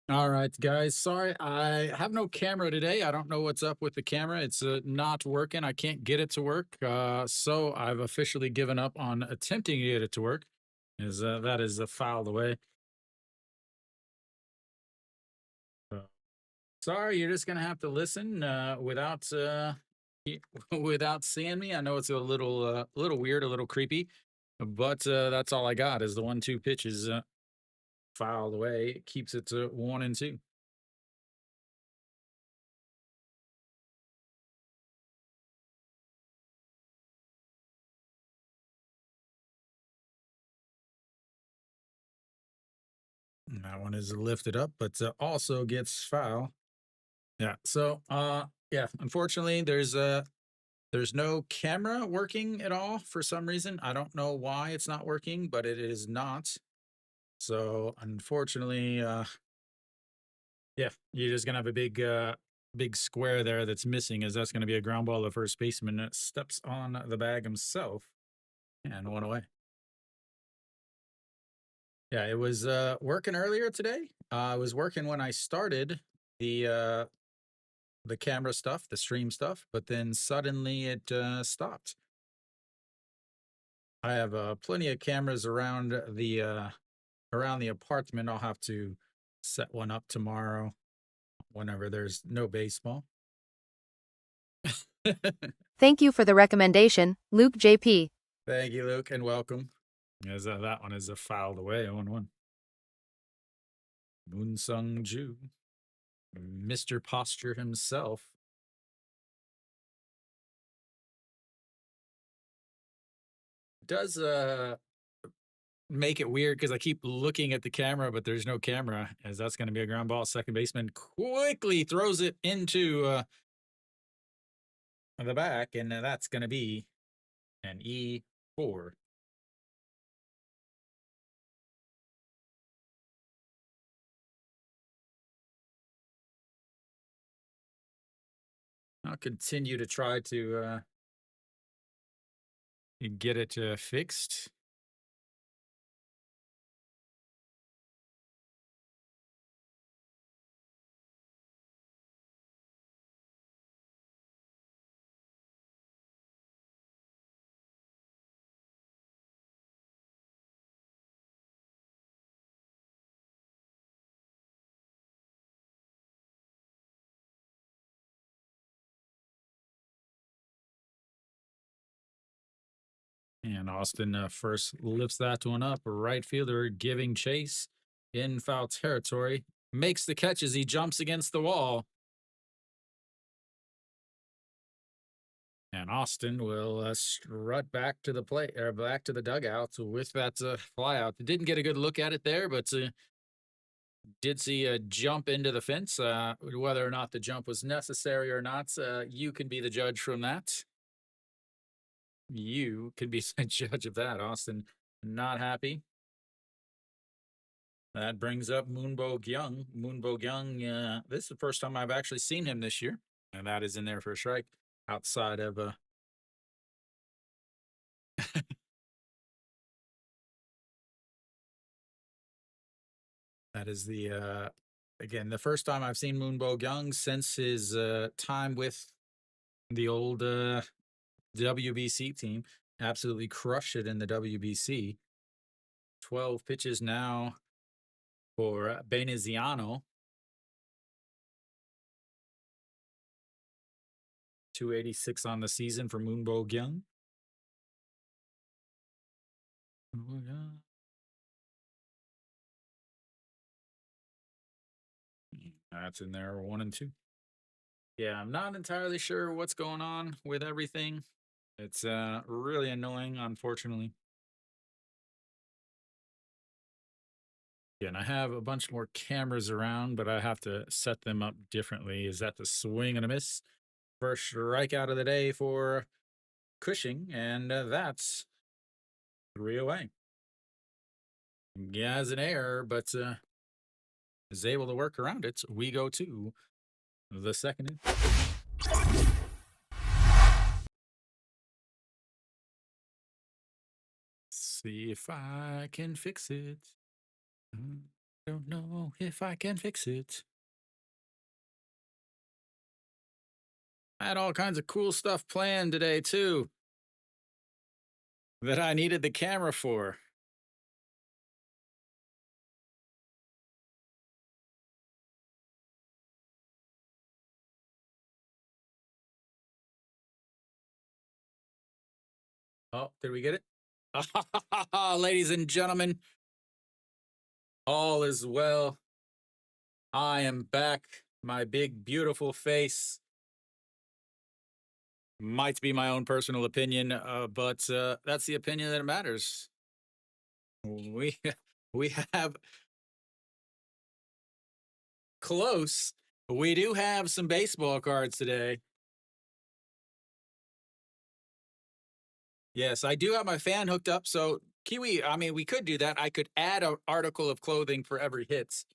All right, guys. Sorry, I have no camera today. I don't know what's up with the camera. It's not working. I can't get it to work. So I've officially given up on attempting to get it to work. Is that is filed away. So, sorry, you're just gonna have to listen without without seeing me. I know it's a little weird, a little creepy, but that's all I got is the 1-2 pitches filed away. It keeps it to 1-2. And that one is lifted up, but also gets foul. Yeah. So, yeah. Unfortunately, there's no camera working at all for some reason. I don't know why it's not working, but it is not. So, unfortunately, yeah, you're just gonna have a big square there that's missing, as that's gonna be a ground ball. The first baseman that steps on the bag himself and one away. Yeah, it was working earlier today. I was working when I started the the camera stuff, the stream stuff, but then suddenly it stopped. I have plenty of cameras around the apartment. I'll have to set one up tomorrow whenever there's no baseball. Thank you for the recommendation, Luke JP. Thank you, Luke, and welcome. As that one is fouled away 0-1. Moon Sung Ju, Mr. Posture himself. Does make it weird because I keep looking at the camera, but there's no camera, as that's going to be a ground ball. Second baseman quickly throws it into the back, and that's going to be an E4. I'll continue to try to get it fixed. And Austin first lifts that one up. Right fielder giving chase in foul territory. Makes the catch as he jumps against the wall. And Austin will strut back to the plate or back to the dugout with that flyout. Didn't get a good look at it there, but did see a jump into the fence. Whether or not the jump was necessary or not, you can be the judge from that. You could be the judge of that. Austin not happy. That brings up Moonbo Gyung. Moonbo Gyung, this is the first time I've actually seen him this year. And that is in there for a strike outside of that is the again the first time I've seen Moonbo Gyung since his time with the old WBC team. Absolutely crushed it in the WBC. 12 pitches now for Veneziano. 286 on the season for Moonbo Gyung. Oh, yeah. That's in there, 1-2. Yeah, I'm not entirely sure what's going on with everything. It's really annoying, unfortunately. Yeah, and I have a bunch more cameras around, but I have to set them up differently. Is that the swing and a miss? First strikeout of the day for Cushing, and that's 3 away. Yeah, has an error, but is able to work around it. We go to the second. See if I can fix it. Don't know if I can fix it. I had all kinds of cool stuff planned today, too, that I needed the camera for. Oh, did we get it? Ladies and gentlemen, all is well. I am back. My big, beautiful face might be my own personal opinion, but that's the opinion that matters. We we have close. We do have some baseball cards today. Yes, I do have my fan hooked up. So Kiwi, I mean, we could do that. I could add an article of clothing for every hits.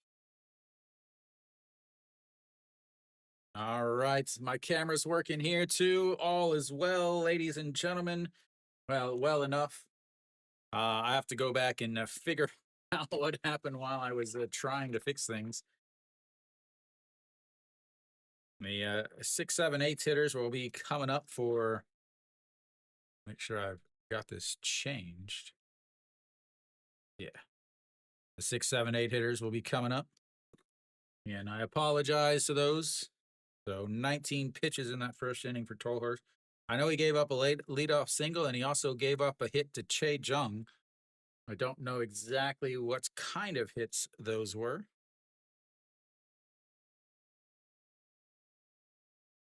All right, my camera's working here too. All is well, ladies and gentlemen. Well enough. I have to go back and figure out what happened while I was trying to fix things. The 6, 7, 8 hitters will be coming up for. Make sure I've got this changed. Yeah, the 6, 7, 8 hitters will be coming up, and I apologize to those. So 19 pitches in that first inning for Tolhurst. I know he gave up a leadoff single, and he also gave up a hit to Che Jung. I don't know exactly what kind of hits those were.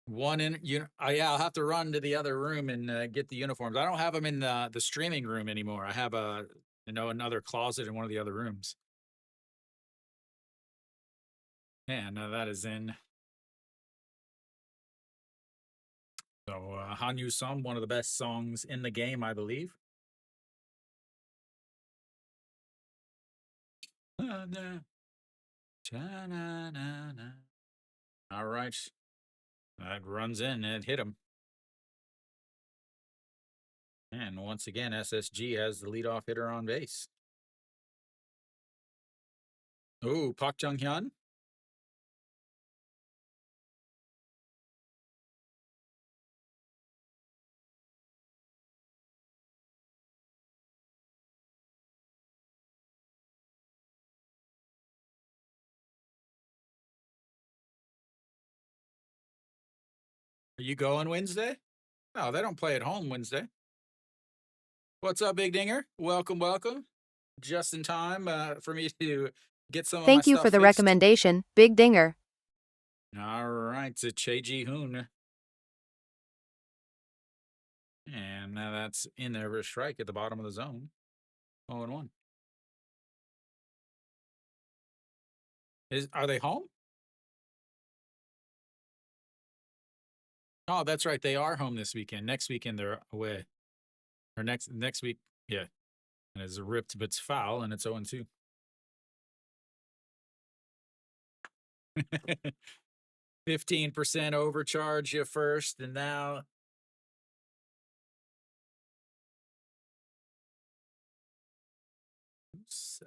One in, yeah, I'll have to run to the other room and get the uniforms. I don't have them in the streaming room anymore. I have another closet in one of the other rooms. And that is in. So Hanyu Sum, one of the best songs in the game, I believe. All right. That runs in and hit him. And once again, SSG has the leadoff hitter on base. Oh, Park Jung Hyun. Are you going Wednesday? No, they don't play at home Wednesday. What's up, Big Dinger? Welcome. Just in time for me to get some of my Thank you stuff for the fixed. recommendation, Big Dinger. All right, to Che Ji Hoon. And now that's in there for a strike at the bottom of the zone. 0-1. Are they home? Oh, that's right. They are home this weekend. Next weekend they're away. Or next week, yeah. And it's ripped, but it's foul, and it's 0-2. 15% overcharge you first, and now. Oops.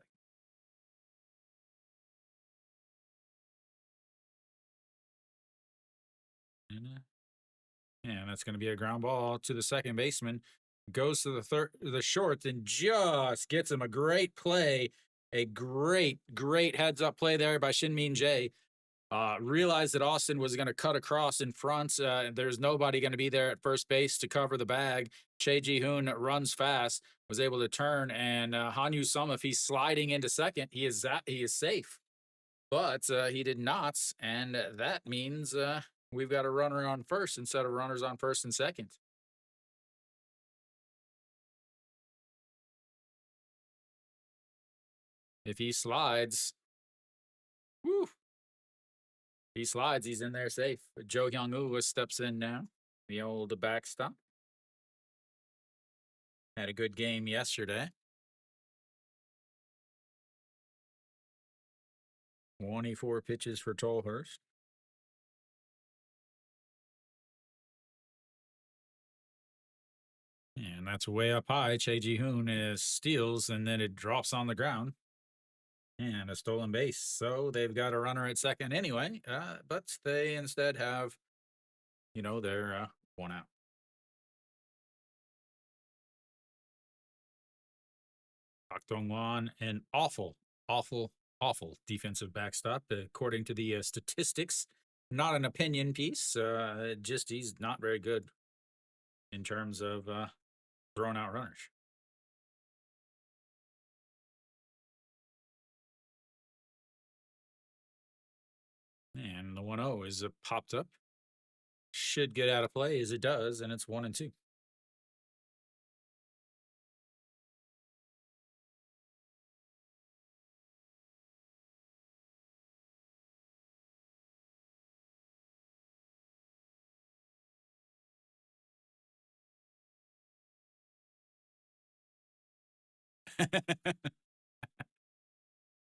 And that's going to be a ground ball to the second baseman. Goes to the short, and just gets him a great play. A great heads up play there by Shin-Min Jae. Realized that Austin was going to cut across in front. There's nobody going to be there at first base to cover the bag. Che Ji-hoon runs fast, was able to turn, and Hanyu Sum, if he's sliding into second, he is safe. But he did not, and that means we've got a runner on first instead of runners on first and second. If he slides, woo, he slides, he's in there safe. Jo Hyung-woo steps in now, the old backstop. Had a good game yesterday. 24 pitches for Tolhurst. And that's way up high. Che Ji-hoon steals, and then it drops on the ground. And a stolen base. So they've got a runner at second anyway, but they instead have, their one out. Pak Dong-wan, an awful, awful defensive backstop, according to the statistics. Not an opinion piece. Just he's not very good in terms of throwing out runners. And the 1-0 is popped up. Should get out of play as it does, and it's 1-2.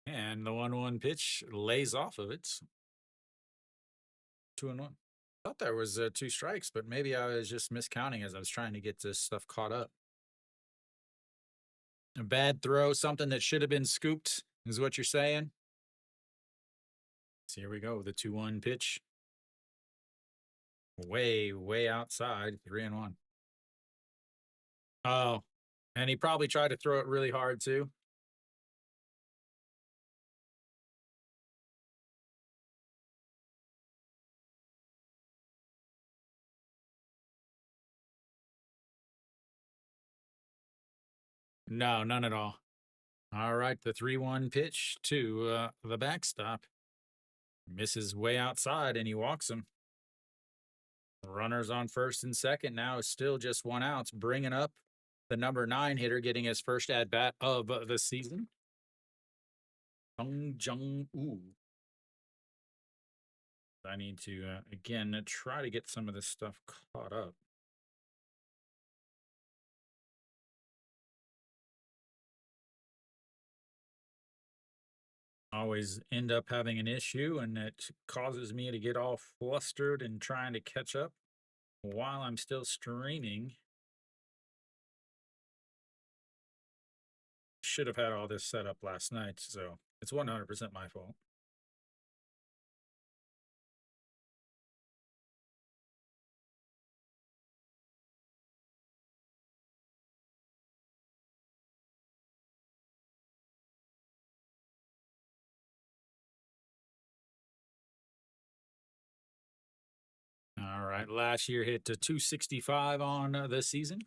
And the 1-1 pitch lays off of it. 2-1. Thought there was 2 strikes, but maybe I was just miscounting as I was trying to get this stuff caught up. A bad throw, something that should have been scooped, is what you're saying. So here we go, the 2-1 pitch. Way outside, 3-1. Oh, and he probably tried to throw it really hard too. No, none at all. All right, the 3-1 pitch to the backstop. Misses way outside, and he walks him. Runners on first and second now is still just 1 out, bringing up the number 9 hitter, getting his first at bat of the season. Jung-Jung-Woo. I need to again try to get some of this stuff caught up. Always end up having an issue, and it causes me to get all flustered and trying to catch up while I'm still streaming. Should have had all this set up last night, so it's 100% my fault. All right, last year hit to 265 on the season.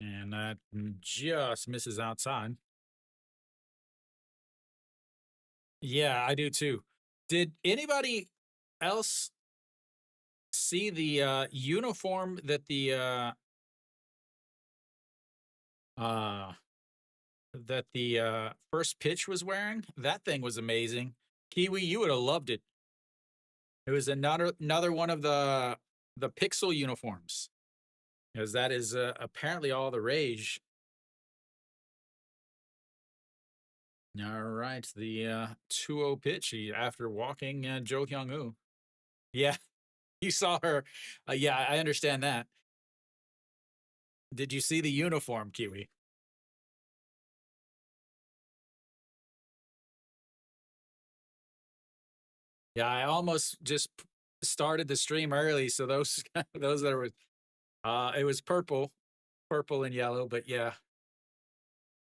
And that just misses outside. Yeah, I do too. Did anybody else see the uniform that uh the first pitch was wearing? That thing was amazing. Kiwi, you would have loved it. It was another one of the pixel uniforms, because that is apparently all the rage. All right, the 2-0 pitch after walking Jo Hyung-woo. Yeah, you saw her. Yeah, I understand that. Did you see the uniform, Kiwi? Yeah, I almost just started the stream early, so those those that were it was purple and yellow, but yeah.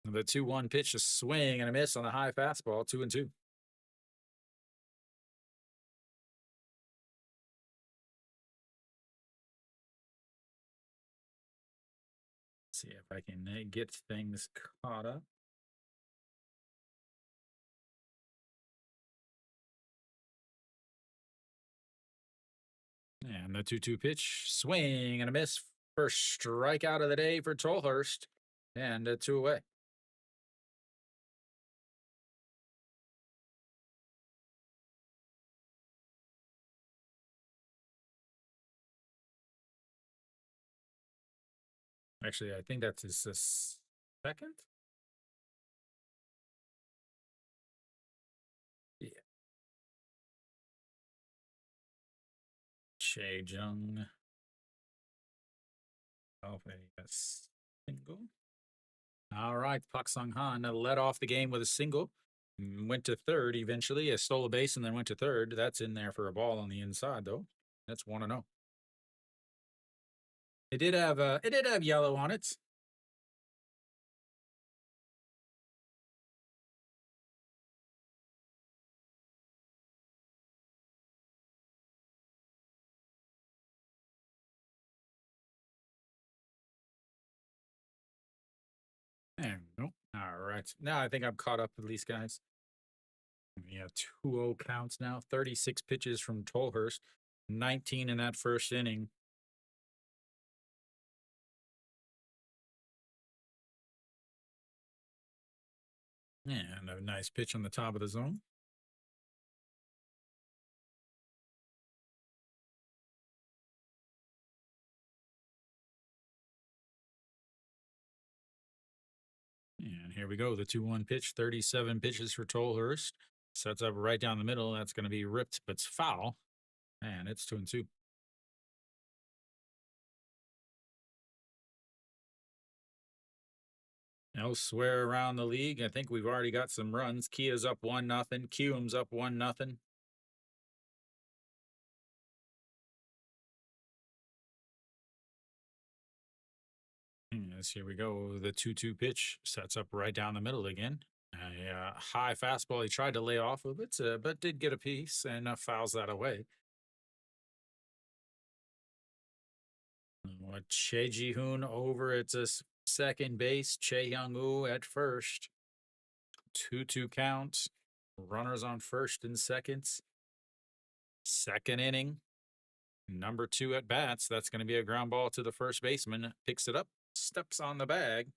The 2-1 pitch, a swing and a miss on the high fastball, 2-2. See if I can get things caught up. And the 2-2 pitch, swing and a miss. First strikeout of the day for Tolhurst, and 2 away. Actually, I think that's his second. Yeah. Che Jung. Oh, a single. All right, Pak Sung Han led off the game with a single, went to third eventually, stole a base and then went to third. That's in there for a ball on the inside though. That's 1-0. It did have yellow on it. There we go. All right. Now I think I'm caught up with these guys. Yeah, 2-0 counts now. 36 pitches from Tolhurst, 19 in that first inning. And a nice pitch on the top of the zone. And here we go. The 2-1 pitch, 37 pitches for Tolhurst. Sets up right down the middle. That's going to be ripped, but it's foul. And it's 2-2. Elsewhere around the league, I think we've already got some runs. Kia's up 1-0. Cume's up 1-0. Yes, here we go. The 2-2 pitch sets up right down the middle again. A high fastball. He tried to lay off of it, but did get a piece and fouls that away. Che Ji-hoon over at second base. Che Young-woo at first. 2-2 count. Runners on first and seconds. Second inning. Number 2 at bats. That's going to be a ground ball to the first baseman. Picks it up, steps on the bag,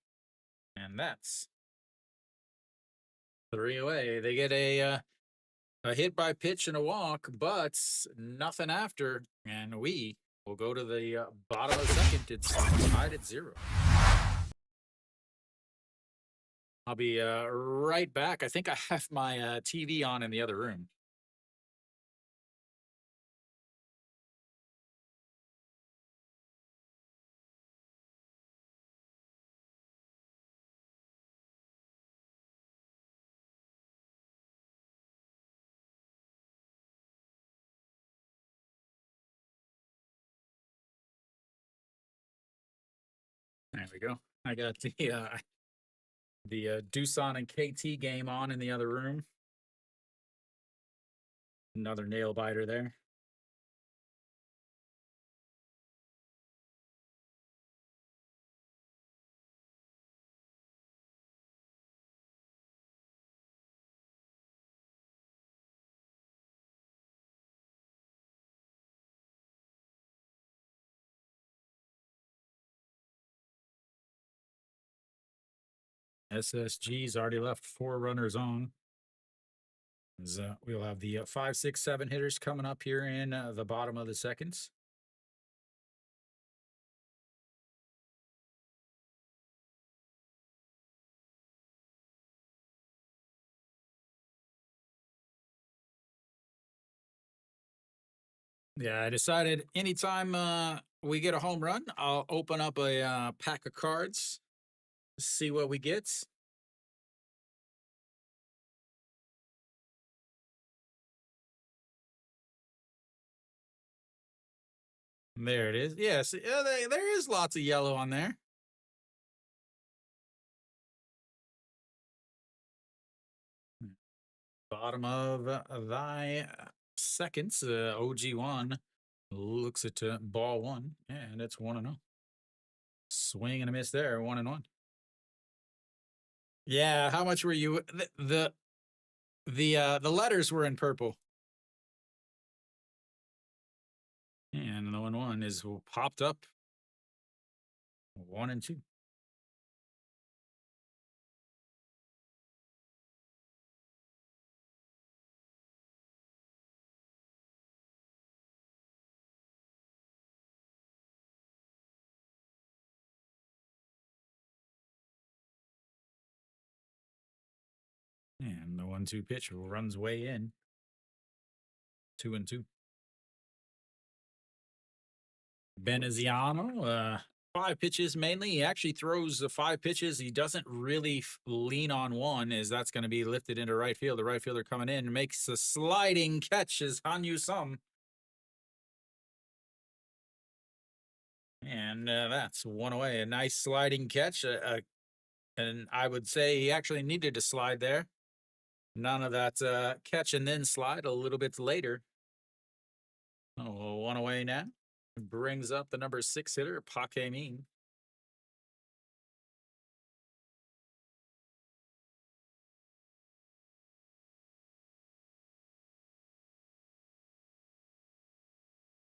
and that's 3 away. They get a hit by pitch and a walk, but nothing after. And we will go to the bottom of the second. It's tied at 0. I'll be right back. I think I have my TV on in the other room. There we go. I got the Doosan and KT game on in the other room. Another nail biter there. SSG's already left 4 runners on. We'll have the 5, 6, 7 hitters coming up here in the bottom of the seconds. Yeah, I decided anytime we get a home run, I'll open up a pack of cards, see what we get. There it is. Yes, there is lots of yellow on there. Bottom of thy seconds, OG1 looks at ball 1, and it's 1-0. Swing and a miss there, 1-1. Yeah, how much were you? The letters were in purple. And the 1-1 is popped up. 1 and 2. And the 1-2 pitch runs way in. 2 and 2. Veneziano 5 pitches mainly. He actually throws the 5 pitches. He doesn't really lean on one, as that's going to be lifted into right field. The right fielder coming in makes a sliding catch as Hanyu Sum. And that's one away. A nice sliding catch. And I would say he actually needed to slide there. None of that catch and then slide a little bit later. Oh, one away now. Brings up the number 6 hitter, Pake Min.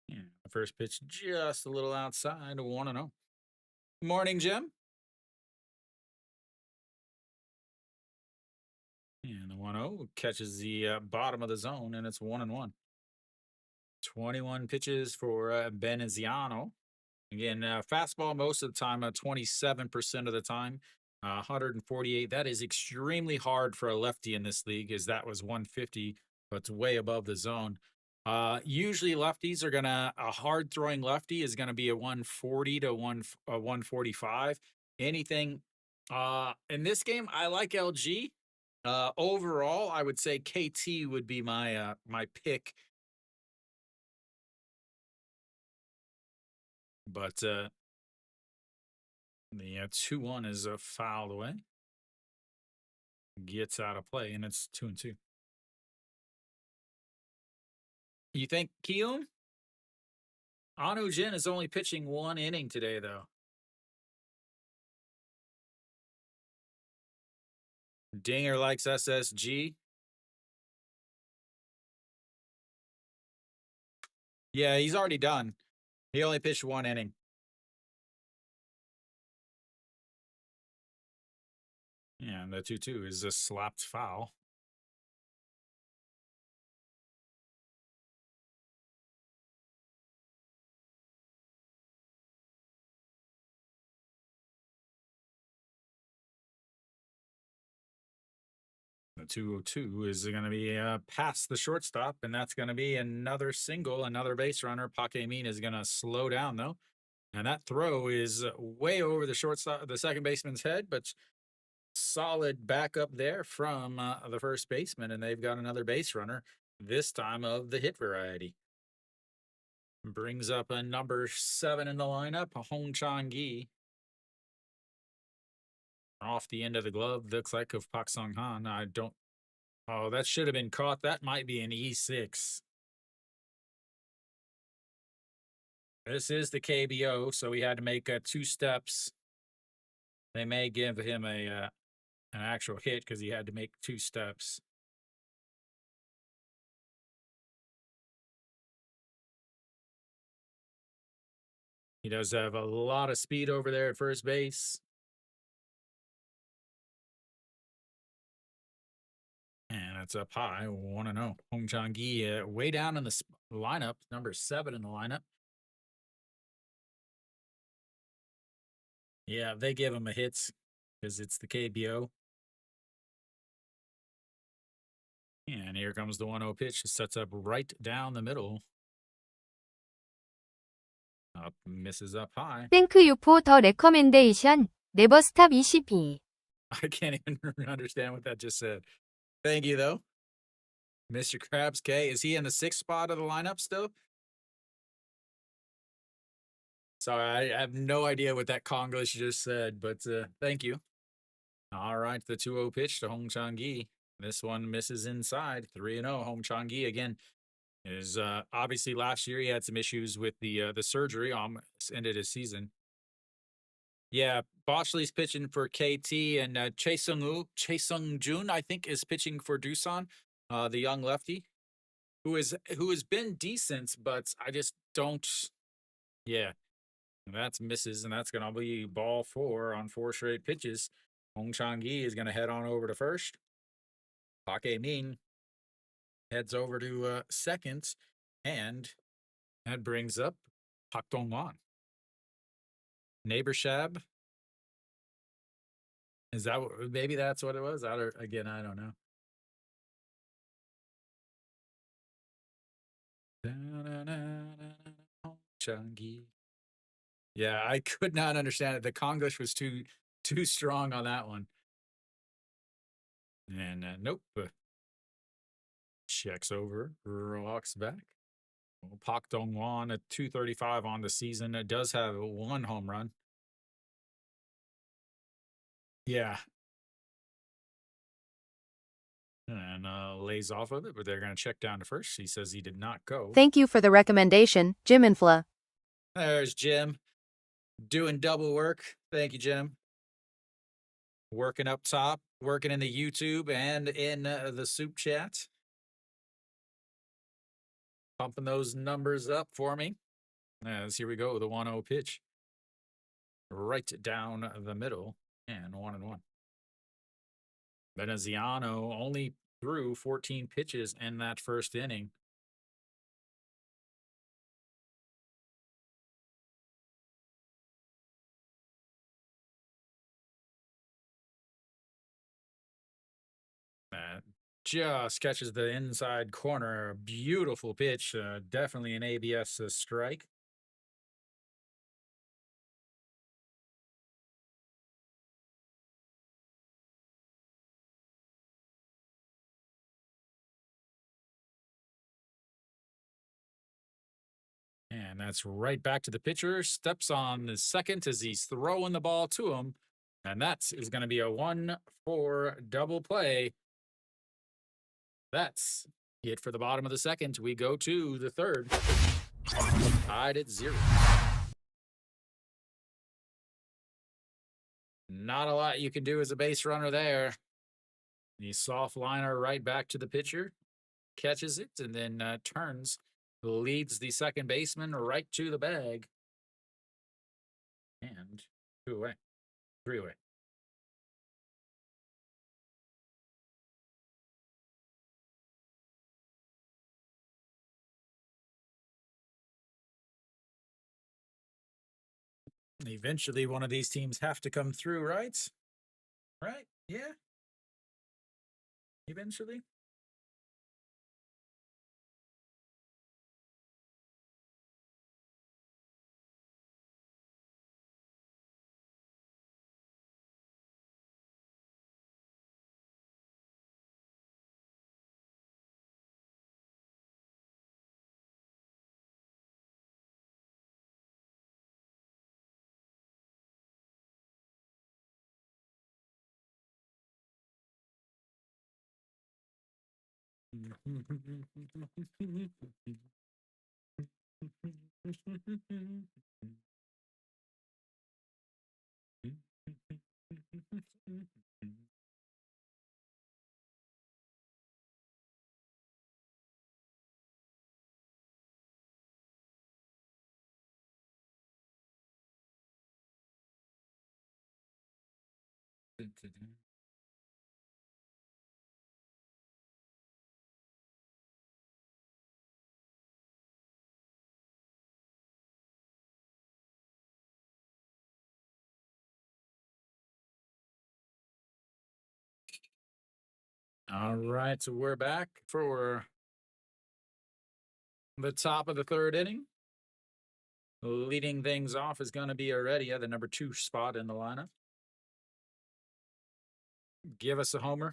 Yeah, the first pitch just a little outside, 1-0. Morning, Jim. And the 1-0 catches the bottom of the zone, and it's 1-1. 21 pitches for Veneziano. Again, fastball most of the time, 27% of the time, 148. That is extremely hard for a lefty in this league, as that was 150, but it's way above the zone. Usually lefties are gonna a hard throwing lefty is gonna be a 140 to 145. Anything in this game, I like LG. Overall, I would say KT would be my pick. But the 2-1 is fouled away. Gets out of play, and it's 2-2. You think Kiyoon? Anu Jin is only pitching 1 inning today, though. Dinger likes SSG. Yeah, he's already done. He only pitched 1 inning. Yeah, and the 2-2 is a slapped foul. The 2-2 is going to be past the shortstop, and that's going to be another single, another base runner. Pake Min is going to slow down, though. And that throw is way over the shortstop, the second baseman's head, but solid backup there from the first baseman, and they've got another base runner, this time of the hit variety. Brings up a number 7 in the lineup, Hong Chang-gi. Off the end of the glove, looks like of Pak Sung Han. I don't. Oh, that should have been caught. That might be an E6. This is the KBO, so he had to make 2 steps. They may give him an actual hit because he had to make 2 steps. He does have a lot of speed over there at first base. And it's up high, 1-0. Hong Chang-gi way down in the lineup, number 7 in the lineup. Yeah, they give him a hit because it's the KBO. And here comes the 1-0 pitch. It sets up right down the middle. Up, misses up high. Thank you for the recommendation. Never stop ECP. I can't even understand what that just said. Thank you, though. Mr. Krabs K. Is he in the 6th spot of the lineup still? Sorry, I have no idea what that Konglish just said, but thank you. All right, the 2-0 pitch to Hong Chang-gi. This one misses inside. 3-0. Hong Chang-gi again is obviously last year he had some issues with the surgery. Ended his season. Yeah, Boschley's pitching for KT, and Chae Sung-jun, I think, is pitching for Doosan, the young lefty, who has been decent, but I just don't. Yeah, that's misses, and that's going to be ball 4 on 4 straight pitches. Hong Chang-gi is going to head on over to first. Pake Min heads over to second, and that brings up Pak Dong-wan. Neighbor Shab. Is that maybe that's what it was? Again, I don't know. Hong Chang-gi. Yeah, I could not understand it. The Konglish was too strong on that one. And nope. Checks over, walks back. Well, Pak Dong Wan at 235 on the season. It does have one home run. Yeah. And lays off of it, but they're going to check down to first. He says he did not go. Thank you for the recommendation, Jim Infla. There's Jim doing double work. Thank you, Jim. Working up top, working in the YouTube and in the soup chat. Pumping those numbers up for me. As here we go, the 1-0 pitch. Right down the middle, and 1-1. Veneziano only threw 14 pitches in that first inning. Just catches the inside corner. A beautiful pitch. Definitely an ABS strike. And that's right back to the pitcher. Steps on the second as he's throwing the ball to him. And that is going to be a 1-4 double play. That's it for the bottom of the second. We go to the third. Tied at 0. Not a lot you can do as a base runner there. The soft liner right back to the pitcher. Catches it and then turns. Leads the second baseman right to the bag. And 2 away. 3 away. Eventually, one of these teams have to come through, right? Right? Yeah. Eventually. All right, so we're back for the top of the third inning. Leading things off is going to be Heredia, the number 2 spot in the lineup. Give us a homer.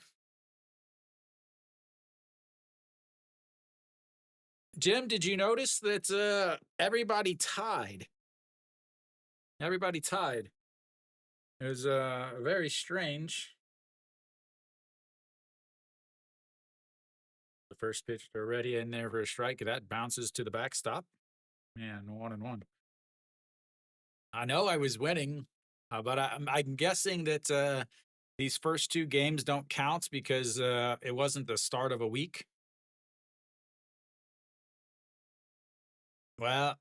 Jim, did you notice that everybody tied? Everybody tied. It was very strange. The first pitch already in there for a strike. That bounces to the backstop. And 1-1. I know I was winning, but I'm guessing that these first 2 games don't count because it wasn't the start of a week. Well,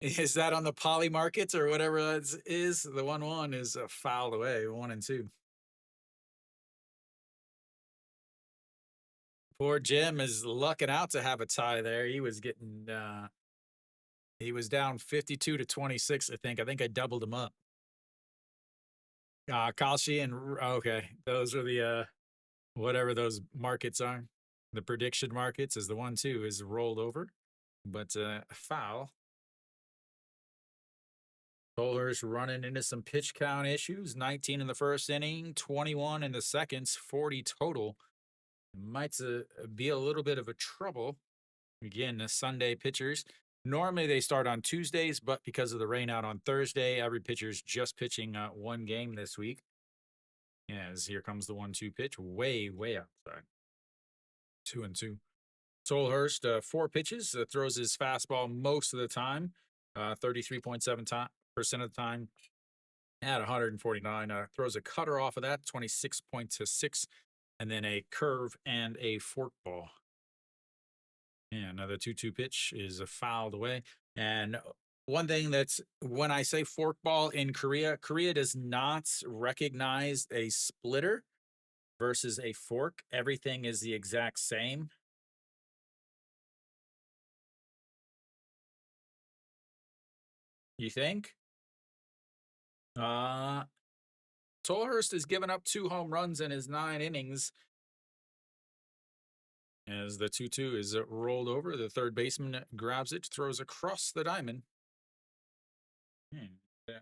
is that on the poly markets or whatever that is? The 1-1 is fouled away, 1-2. Poor Jim is lucking out to have a tie there. He was getting, he was down 52-26, I think. I think I doubled him up. Kalshi and, okay, those are the, whatever those markets are. The prediction markets is the 1-2 is rolled over, but foul. Bowlers running into some pitch count issues. 19 in the first inning, 21 in the seconds, 40 total. Might be a little bit of a trouble. Again, the Sunday pitchers. Normally they start on Tuesdays, but because of the rain out on Thursday, every pitcher's just pitching one game this week. As here comes the 1-2 pitch, way outside. 2-2. Tolhurst, 4 pitches, throws his fastball most of the time, 33.7% of the time at 149. Throws a cutter off of that, 26.6, and then a curve and a forkball. And another 2-2 pitch is fouled away. And one thing that's when I say forkball in Korea, Korea does not recognize a splitter versus a fork. Everything is the exact same. You think? Tolhurst has given up 2 home runs in his 9 innings. As the 2-2 is rolled over, the third baseman grabs it, throws across the diamond. Yeah.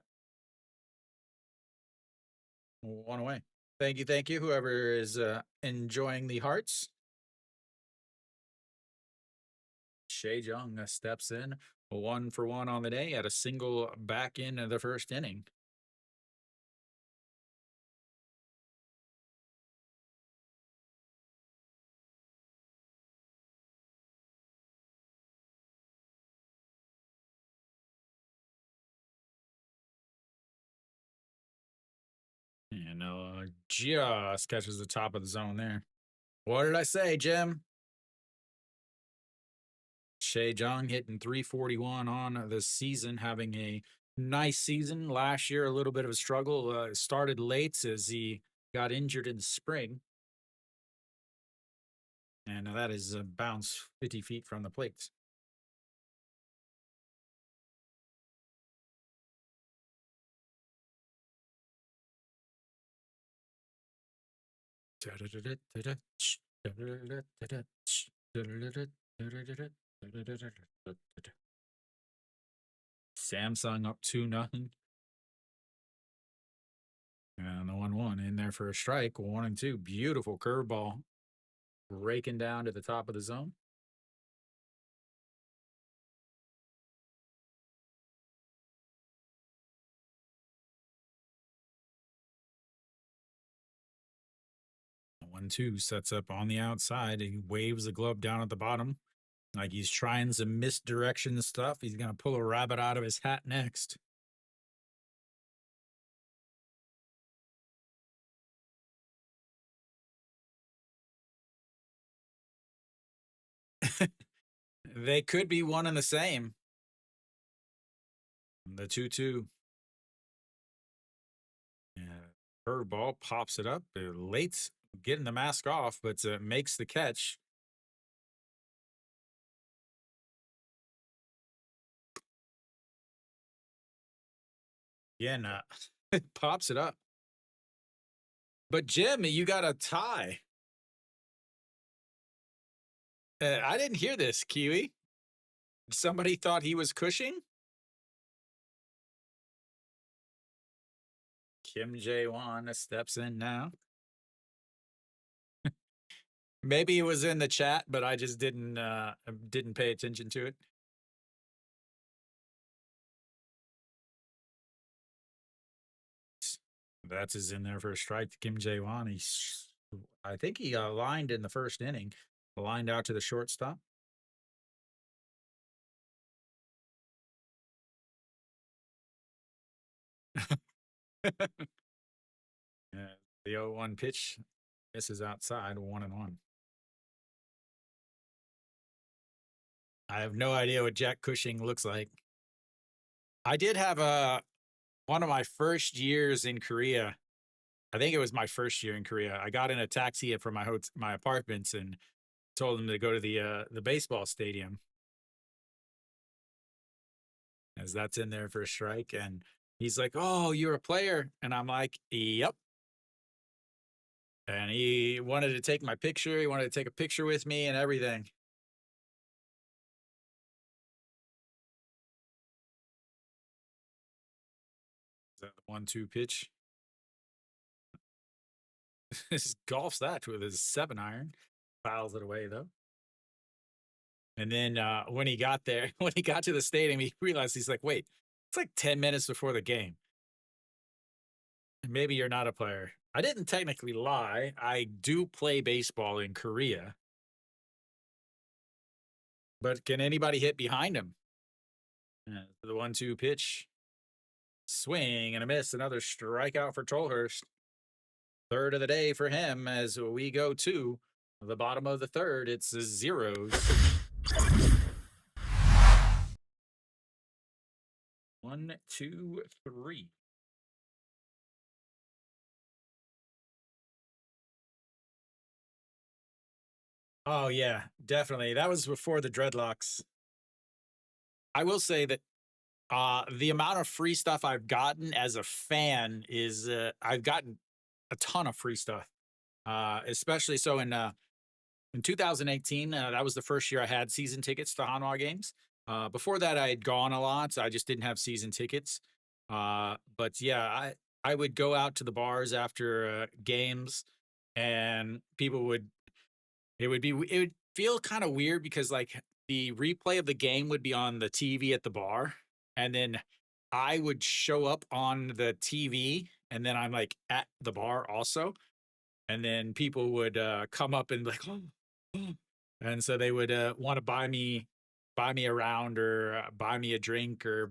1 away. Thank you. Whoever is enjoying the hearts. Shea Jung steps in, 1 for 1 on the day at a single back in the first inning. And just catches the top of the zone there. What did I say, Jim? Shea Jung hitting 341 on the season, having a nice season. Last year, a little bit of a struggle. Started late as he got injured in the spring. And that is a bounce 50 feet from the plates. Samsung up 2-0. And the 1-1 in there for a strike. 1-2. Beautiful curveball. Raking down to the top of the zone. The 1-2 sets up on the outside. He waves the glove down at the bottom. Like he's trying some misdirection stuff. He's going to pull a rabbit out of his hat next. They could be one and the same. The 2-2. Yeah. Curveball pops it up. Late's getting the mask off, but makes the catch. Yeah, nah. Pops it up. But Jim, you got a tie. I didn't hear this, Kiwi. Somebody thought he was Cushing? Kim Jae-won steps in now. Maybe it was in the chat, but I just didn't pay attention to it. That's is in there for a strike to Kim Jae-won. I think he got lined in the first inning, lined out to the shortstop. Yeah, the 0-1 pitch misses outside, 1-1. I have no idea what Jack Cushing looks like. I did have one of my first years in Korea. I think it was my first year in Korea. I got in a taxi from my apartments and told him to go to the baseball stadium, as that's in there for a strike. And he's like, "Oh, you're a player," and I'm like, "Yep." And he wanted to take my picture. He wanted to take a picture with me and everything. 1-2 pitch. This golfs that with his 7-iron. Fouls it away, though. And then when he got there, when he got to the stadium, he realized he's like, wait, it's like 10 minutes before the game. Maybe you're not a player. I didn't technically lie. I do play baseball in Korea. But can anybody hit behind him? The 1-2 pitch. Swing and a miss. Another strikeout for Trollhurst. Third of the day for him as we go to the bottom of the third. It's zeros. 1, 2, 3. Oh, yeah, definitely. That was before the dreadlocks. I will say that the amount of free stuff I've gotten as a fan is I've gotten a ton of free stuff, especially so in 2018. That was the first year I had season tickets to Hanwha games. Before that, I had gone a lot. So I just didn't have season tickets. But yeah, I would go out to the bars after games, and people would it would feel kind of weird because like the replay of the game would be on the TV at the bar, and then I would show up on the TV, and then I'm like at the bar also, and then people would come up and like, oh, oh," and so they would want to buy me around or buy me a drink or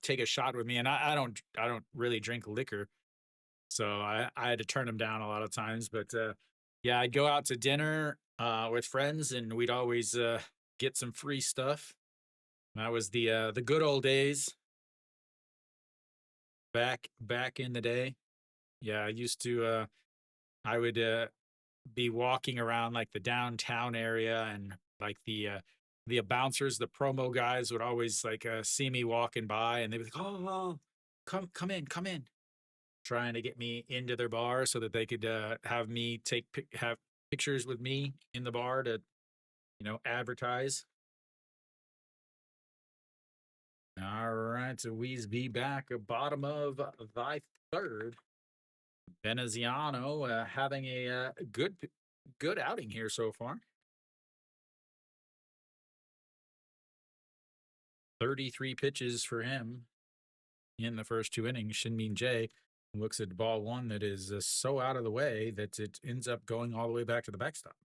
take a shot with me, and I don't really drink liquor, so I had to turn them down a lot of times. But yeah, I'd go out to dinner with friends, and we'd always get some free stuff. That was the good old days back in the day. Yeah, I used to. I would be walking around like the downtown area, and like the bouncers, the promo guys would always like see me walking by, and they'd be like, "Oh, come in," trying to get me into their bar so that they could have me have pictures with me in the bar to advertise. All right, so we's be back bottom of thy third. Veneziano having a good outing here so far. 33 pitches for him in the first 2 innings. Shinmin Jae looks at ball one that is so out of the way that it ends up going all the way back to the backstop.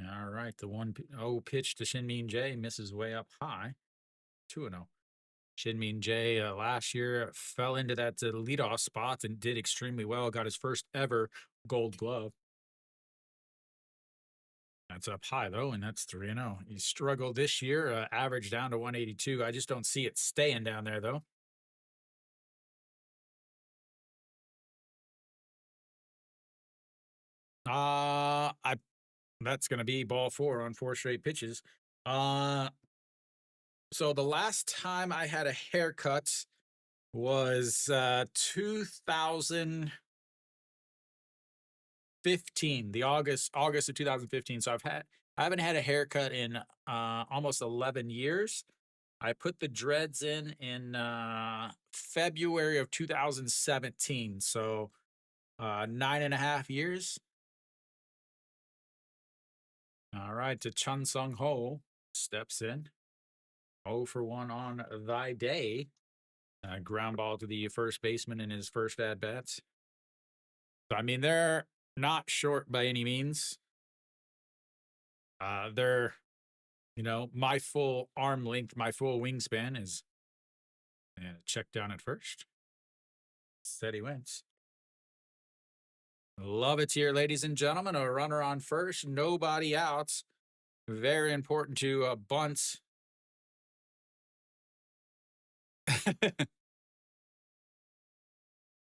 All right, the 1-0 pitch to Shinmin Jae misses way up high. 2-0. Shinmin Jae last year fell into that leadoff spot and did extremely well. Got his first ever Gold Glove. That's up high though, and that's 3-0. He struggled this year, average down to 182. I just don't see it staying down there though. I That's gonna be ball 4 on 4 straight pitches. So the last time I had a haircut was 2015, the August of 2015. So I haven't had a haircut in almost 11 years. I put the dreads in February of 2017. So 9.5 years. All right, to Chun Sung Ho steps in. 0 for 1 on thy day. Ground ball to the first baseman in his first at bats. So, I mean, they're not short by any means. They're, my full arm length, my full wingspan is check down at first. Steady wins. Love it here, ladies and gentlemen. A runner on first, nobody out. Very important to bunt.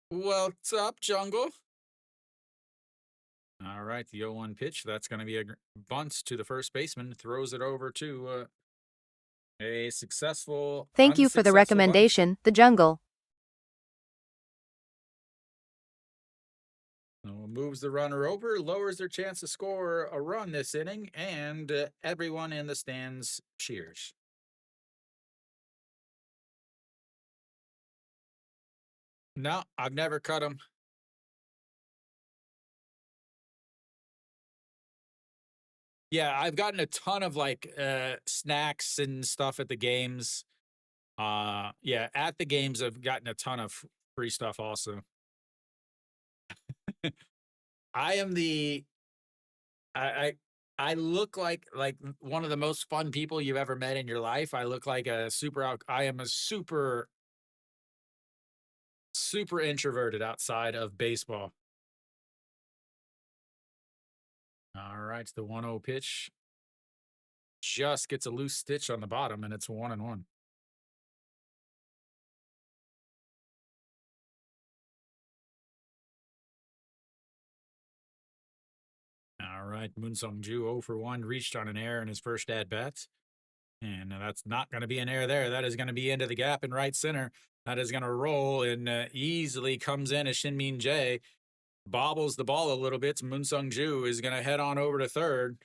What's up, Jungle? All right, the 0-1 pitch. That's going to be a bunt to the first baseman. Throws it over to a successful. Thank you for the recommendation, bunt. The Jungle. So moves the runner over, lowers their chance to score a run this inning, and everyone in the stands cheers. No, I've never cut them. Yeah, I've gotten a ton of like snacks and stuff at the games. Yeah, at the games I've gotten a ton of free stuff also. I am the I I look like one of the most fun people you've ever met in your life. I look like a I am a super introverted outside of baseball. All right, the 1-0 pitch just gets a loose stitch on the bottom and it's 1-1. All right, Moon Sung Ju 0 for 1 reached on an error in his first at bat. And that's not going to be an error there. That is going to be into the gap in right center. That is going to roll and easily comes in as Shinmin Jae bobbles the ball a little bit. Moon Sung Ju is going to head on over to third.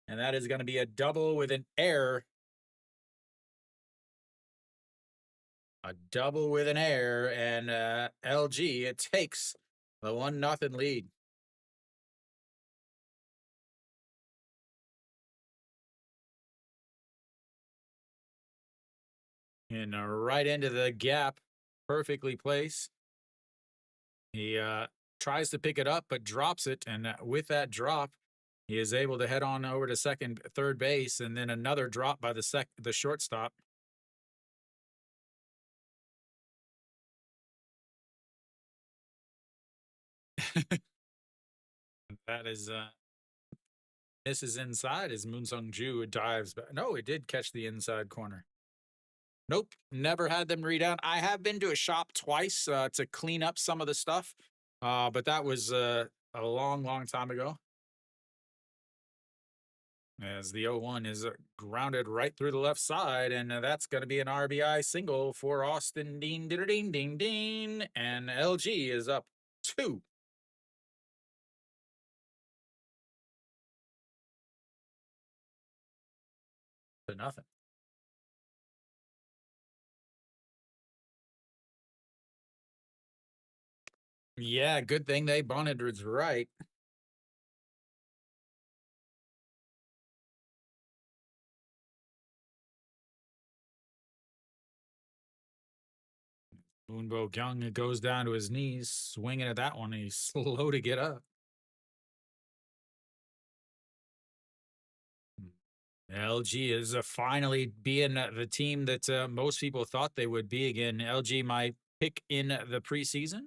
And that is going to be a double with an error. A double with an error. And LG, it takes the 1-0 lead. And right into the gap, perfectly placed. He tries to pick it up, but drops it. And with that drop, he is able to head on over to third base, and then another drop by the shortstop. That is misses inside as Moon Sung Ju dives back. No, it did catch the inside corner. Nope, never had them read out. I have been to a shop twice to clean up some of the stuff, but that was a long time ago. As the 0-1 is grounded right through the left side, and that's going to be an RBI single for Austin. Ding, ding, ding, ding, ding. And LG is up 2. To nothing. Yeah, good thing they bunted was right. Moonbo Kyung goes down to his knees, swinging at that one. He's slow to get up. LG is finally being the team that most people thought they would be again. LG, my pick in the preseason,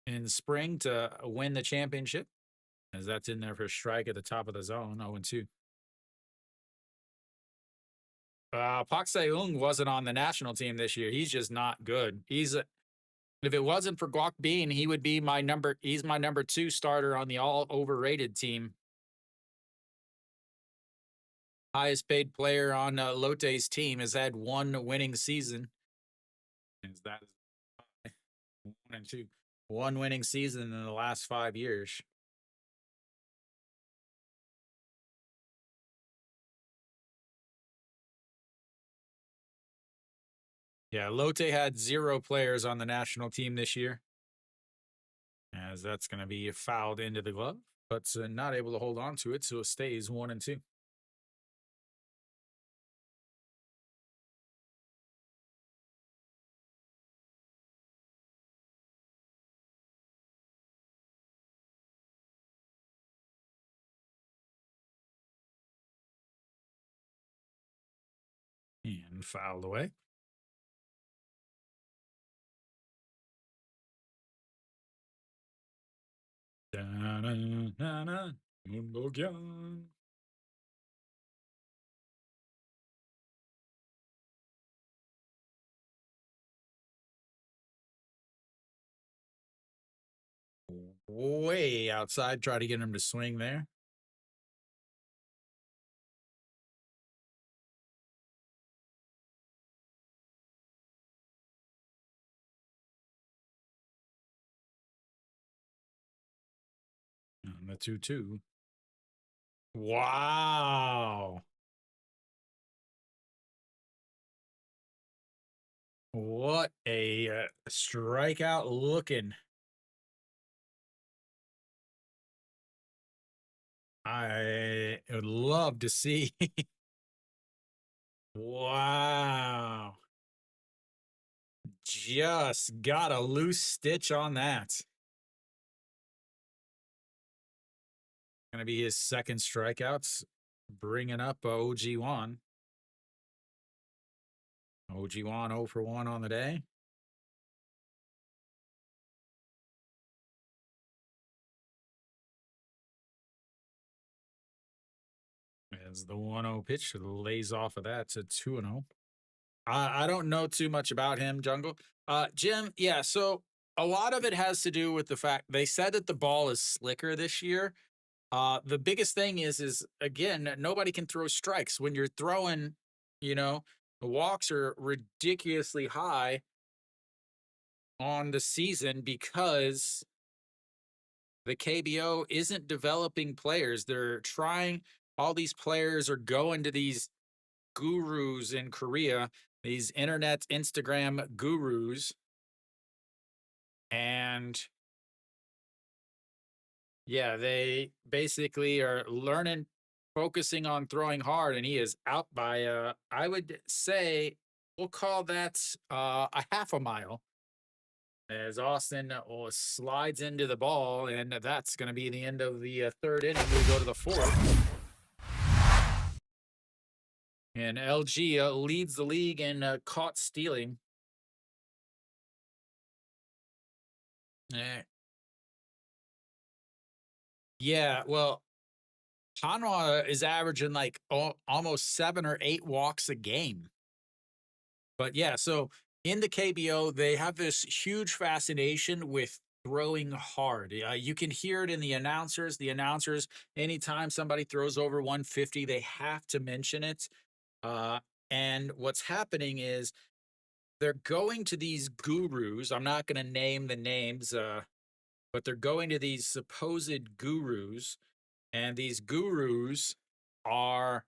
in spring to win the championship, as that's in there for strike at the top of the zone, 0-2. Pak Se-ung wasn't on the national team this year. He's just not good. If it wasn't for Guok Bean, he would be he's my number 2 starter on the all overrated team. Highest paid player on Lotte's team has had 1 winning season. That is 1-2. 1 winning season in the last 5 years. Yeah, Lotte had 0 players on the national team this year, as that's going to be fouled into the glove, but not able to hold on to it, so it stays 1-2. And fouled away. Da-na-na-na. Way outside, try to get him to swing there. The 2-2. Wow. What a strikeout looking. I would love to see. Wow. Just got a loose stitch on that. Gonna be his second strikeouts, bringing up OG1. OG1 0 for 1 on the day. As the 1-0 pitch lays off of that to 2-0. I don't know too much about him, Jungle. Jim, yeah, so a lot of it has to do with the fact they said that the ball is slicker this year. The biggest thing is again, nobody can throw strikes when you're throwing, you know, the walks are ridiculously high on the season because the KBO isn't developing players. They're trying, all these players are going to these gurus in Korea, these internet Instagram gurus, and yeah, they basically are learning, focusing on throwing hard, and he is out by I would say we'll call that a half a mile as Austin slides into the ball, and that's going to be the end of the third inning. We go to the fourth. And LG leads the league in caught stealing. Eh, yeah, well, Hanwha is averaging like almost 7 or 8 walks a game. But yeah, so in the KBO, they have this huge fascination with throwing hard. You can hear it in the announcers. The announcers, anytime somebody throws over 150, they have to mention it. Uh, and what's happening is they're going to these gurus. I'm not going to name the names, but they're going to these supposed gurus, and these gurus are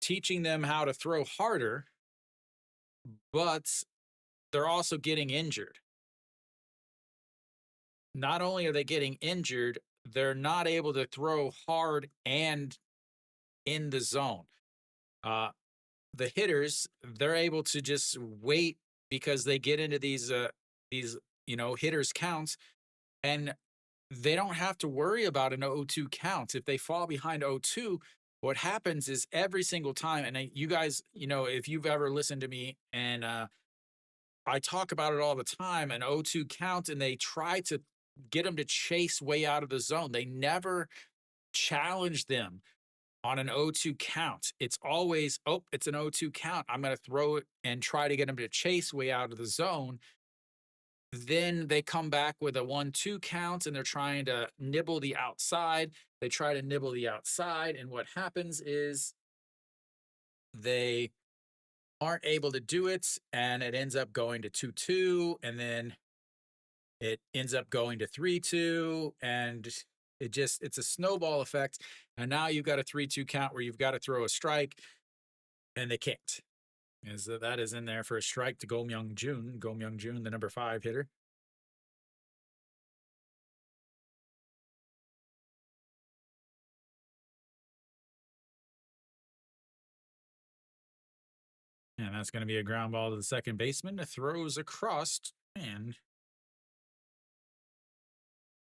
teaching them how to throw harder, but they're also getting injured. Not only are they getting injured, they're not able to throw hard and in the zone. Uh, the hitters, they're able to just wait because they get into these hitters counts, and they don't have to worry about an 0-2 count. If they fall behind 0-2, what happens is every single time, and you guys, if you've ever listened to me, and I talk about it all the time, an 0-2 count, and they try to get them to chase way out of the zone. They never challenge them on an 0-2 count. It's always, oh, it's an 0-2 count. I'm going to throw it and try to get them to chase way out of the zone. Then they come back with a 1-2 count and they're trying to nibble the outside. They try to nibble the outside. And what happens is they aren't able to do it. And it ends up going to 2-2. And then it ends up going to 3-2. And it's a snowball effect. And now you've got a 3-2 count where you've got to throw a strike and they can't. That is in there for a strike to Go Myung Jun. Go Myung Jun, the number 5 hitter. And that's going to be a ground ball to the second baseman. Throws across and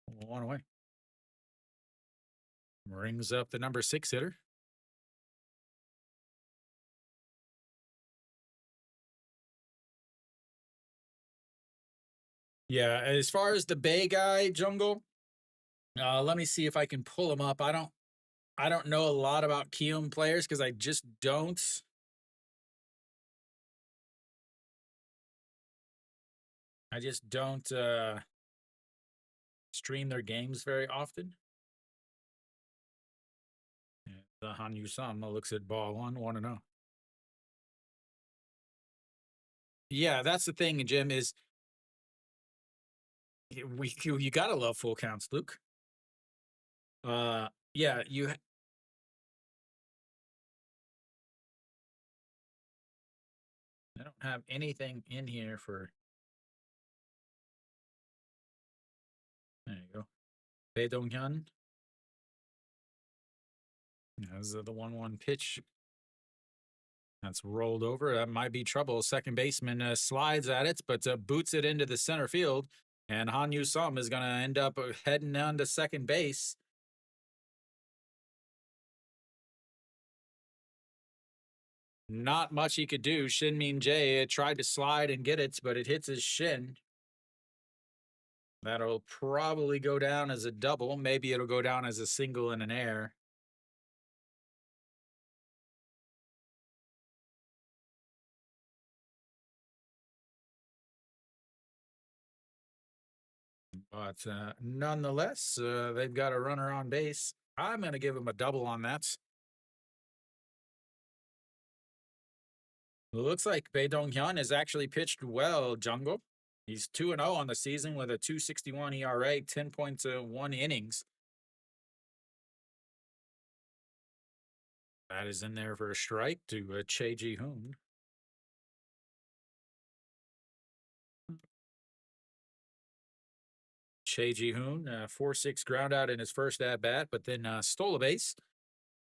1 away. Brings up the number 6 hitter. Yeah, as far as the Bay guy, Jungle, let me see if I can pull him up. I don't know a lot about Kium players because I just don't. Stream their games very often. The Han Yu-sam looks at ball 1, 1-0. Yeah, that's the thing, Jim, is you gotta love full counts, Luke. Yeah, you. I don't have anything in here for. There you go. Bae Dong Hyun. As the 1-1 pitch that's rolled over. That might be trouble. Second baseman slides at it, but boots it into the center field. And Han Yu Sum is going to end up heading down to second base. Not much he could do. Shin Min Jae tried to slide and get it, but it hits his shin. That'll probably go down as a double. Maybe it'll go down as a single in an air. But nonetheless, they've got a runner on base. I'm going to give him a double on that. It looks like Bae Dong Hyun has actually pitched well, Jungle. He's 2-0 on the season with a 2.61 ERA, 10.1 innings. That is in there for a strike to Che Ji-hoon. Che Ji-hoon, 4-6 ground out in his first at bat, but then stole a base,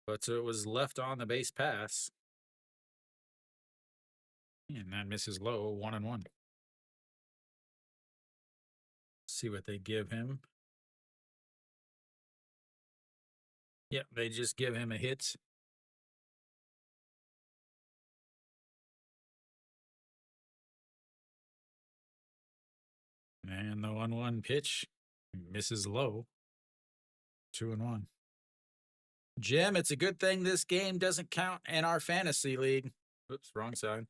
but it was left on the base pass. And that misses low, 1-1. See what they give him. Yep, they just give him a hit. And the 1-1 pitch misses low. 2-1. Jim, it's a good thing this game doesn't count in our fantasy league. Oops, wrong side.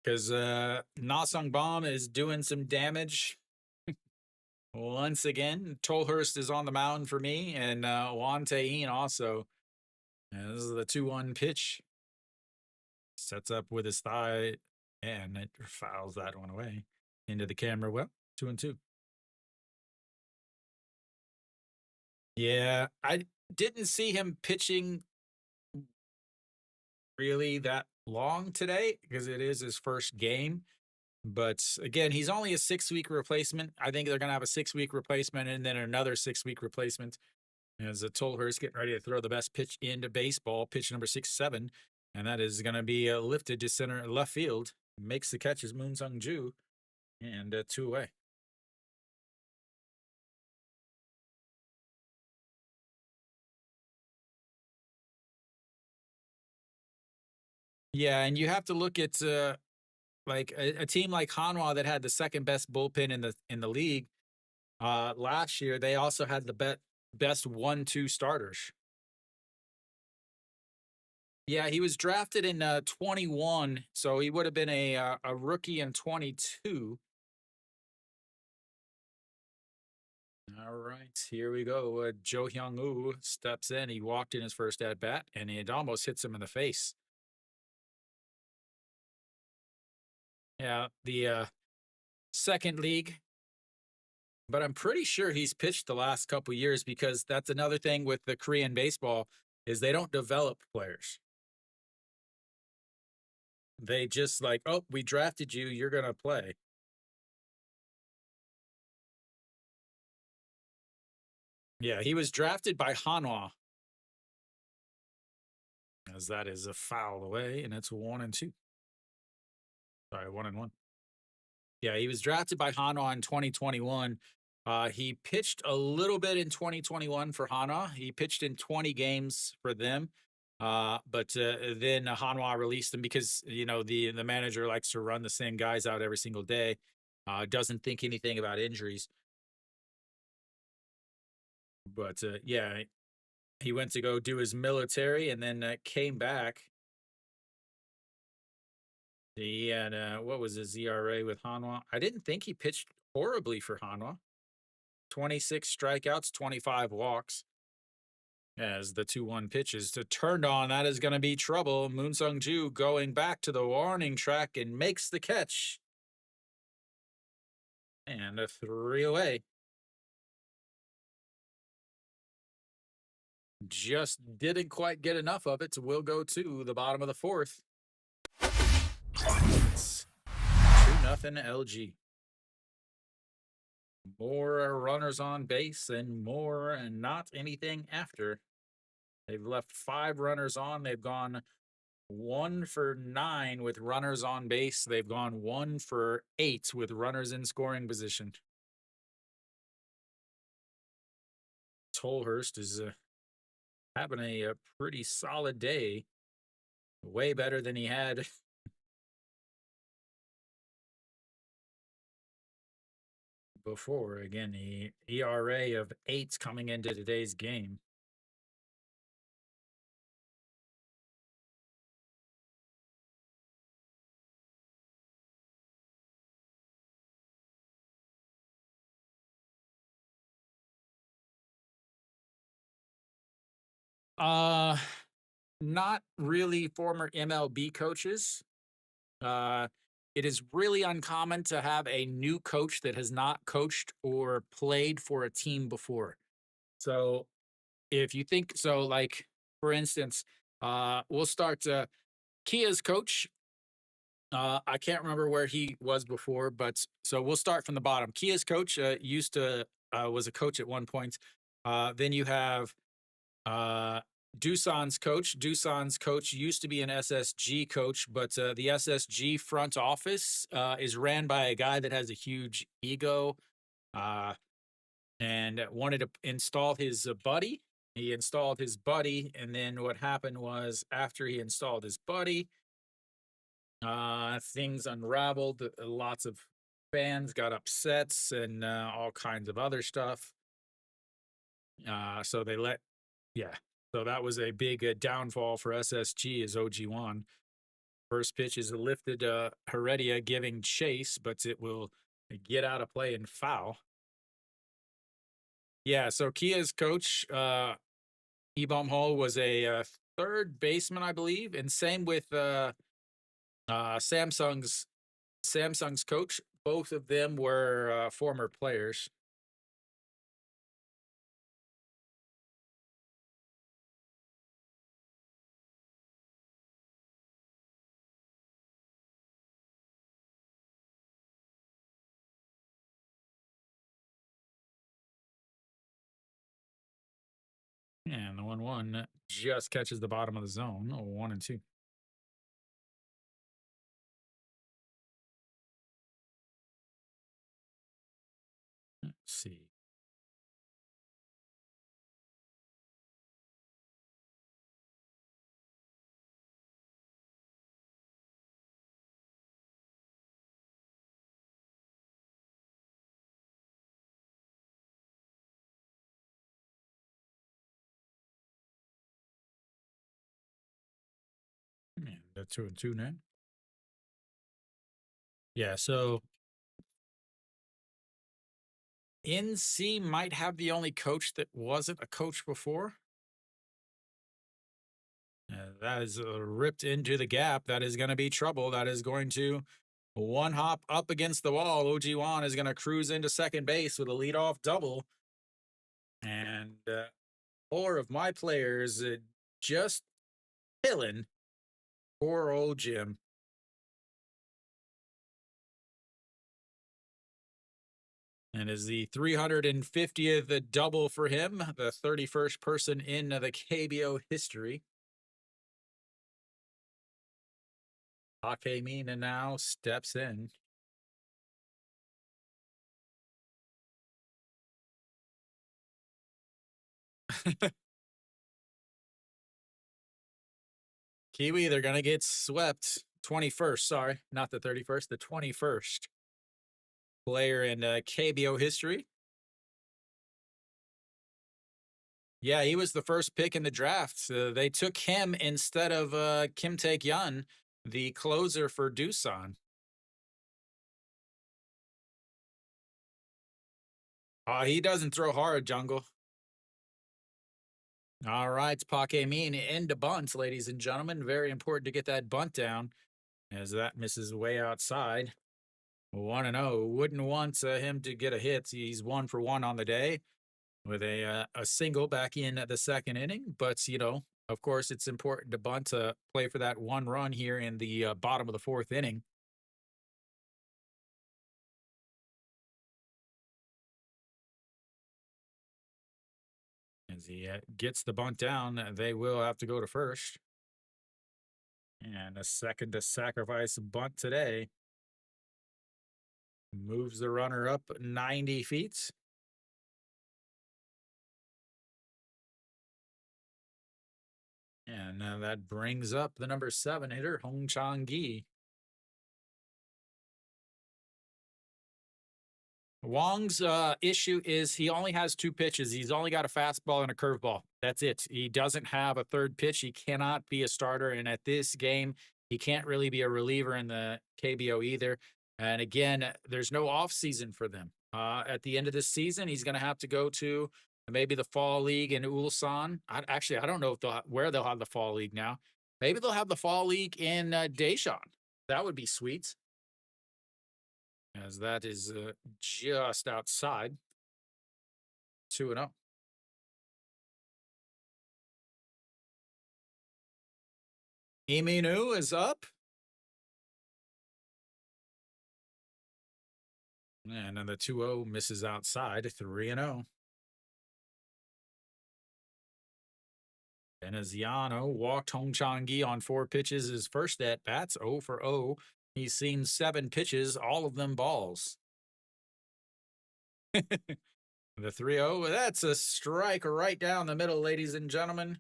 Because Na Sung Bom is doing some damage. Once again, Tolhurst is on the mound for me, and Juan Tae-in also. And this is the 2-1 pitch. Sets up with his thigh, and it fouls that one away into the camera. Well, 2-2. Yeah, I didn't see him pitching really that long today because it is his first game. But again, he's only a 6-week replacement. I think they're going to have a 6-week replacement and then another 6-week replacement as Tolhurst getting ready to throw the best pitch into baseball, pitch number 6-7. And that is going to be lifted to center left field. Makes the catch as Moon Sung Ju, and 2 away. Yeah, and you have to look at like a team like Hanwha that had the second best bullpen in the league last year. They also had the best 1-2 starters. Yeah, he was drafted in 21, so he would have been a rookie in 22. All right, here we go. Jo Hyung-woo steps in. He walked in his first at bat, and it almost hits him in the face. Yeah, the second league, but I'm pretty sure he's pitched the last couple years because that's another thing with the Korean baseball is they don't develop players. They just like, oh, we drafted you, you're gonna play. Yeah, he was drafted by Hanwha. As that is a foul away, and it's 1-2. Sorry, 1-1. Yeah, he was drafted by Hanwha in 2021. He pitched a little bit in 2021 for Hanwha. He pitched in 20 games for them. But then Hanwha released him because the manager likes to run the same guys out every single day. Doesn't think anything about injuries. But yeah, he went to go do his military and then came back. He had what was his ERA with Hanwha? I didn't think he pitched horribly for Hanwha. 26 strikeouts, 25 walks. As the 2-1 pitches to turned on, that is going to be trouble. Moon Sung Ju going back to the warning track and makes the catch. And a 3 away. just didn't quite get enough of it. So we'll go to the bottom of the fourth. It's 2-0 LG. More runners on base and more and not anything after. They've left 5 runners on. They've gone 1 for 9 with runners on base. They've gone 1 for 8 with runners in scoring position. Tolhurst is having a pretty solid day. Way better than he had before. Again, the ERA of 8 coming into today's game. Uh, not really former MLB coaches. It is really uncommon to have a new coach that has not coached or played for a team before. So if you think so, like for instance, we'll start Kia's coach. I can't remember where he was before, but so we'll start from the bottom. Kia's coach used to was a coach at one point. Then you have uh, Doosan's coach. Doosan's coach used to be an SSG coach, but the SSG front office is ran by a guy that has a huge ego uh, and wanted to install his buddy. He installed his buddy, and then what happened was after he installed his buddy, things unraveled. Lots of fans got upsets and all kinds of other stuff. So they let, yeah. So that was a big downfall for SSG as OG1. First pitch is lifted Heredia giving chase, but it will get out of play and foul. Yeah, so Kia's coach, Ebom Hall, was a third baseman, I believe, and same with Samsung's coach. Both of them were former players. And the 1-1 just catches the bottom of the zone. 1-2. Let's see. And 2-2 now. Yeah, so NC might have the only coach that wasn't a coach before. That is ripped into the gap. That is going to be trouble. That is going to one hop up against the wall. OG1 is going to cruise into second base with a leadoff double. And 4 of my players just killing poor old Jim. And is the 350th double for him, the 31st person in the KBO history. Akemina now steps in. Kiwi, they're going to get swept. 21st, sorry, not the 31st, the 21st player in KBO history. Yeah, he was the first pick in the draft. They took him instead of Kim Taek-yun, the closer for Doosan. He doesn't throw hard, Jungle. All right, Pake Mean into bunts, ladies and gentlemen. Very important to get that bunt down as that misses way outside. 1-0. Wouldn't want him to get a hit. He's 1 for 1 on the day. with a single back in the second inning. But, of course, it's important to bunt to play for that one run here in the bottom of the fourth inning. As he gets the bunt down, they will have to go to first. And a second to sacrifice bunt today. Moves the runner up 90 feet. And that brings up the number 7 hitter, Hong Chang Gi. Wong's issue is he only has 2 pitches. He's only got a fastball and a curveball. That's it. He doesn't have a third pitch. He cannot be a starter. And at this game, he can't really be a reliever in the KBO either. And again, there's no off season for them. At the end of this season, he's going to have to go to maybe the fall league in Ulsan. I don't know if where they'll have the fall league now. Maybe they'll have the fall league in Daejeon. That would be sweet, as that is just outside 2-0. Iminu is up. And then the 2-0 misses outside 3-0. Veneziano walked Hong Chang-gi on 4 pitches. His first at bats, 0 for 0. He's seen 7 pitches, all of them balls. The 3-0, that's a strike right down the middle, ladies and gentlemen.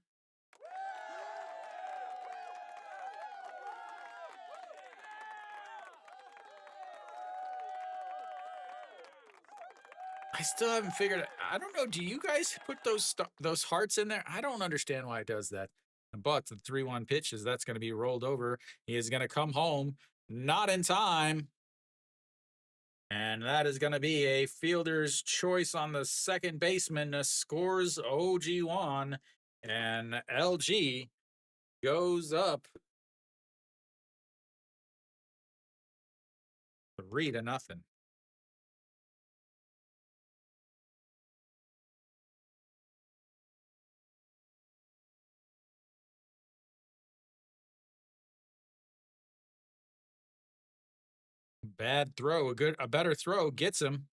I still haven't figured it. I don't know. Do you guys put those hearts in there? I don't understand why it does that. But the 3-1 pitches, that's going to be rolled over. He is going to come home, not in time. And that is going to be a fielder's choice on the second baseman. Scores OG1, and LG goes up 3-0. Bad throw, a better throw gets him.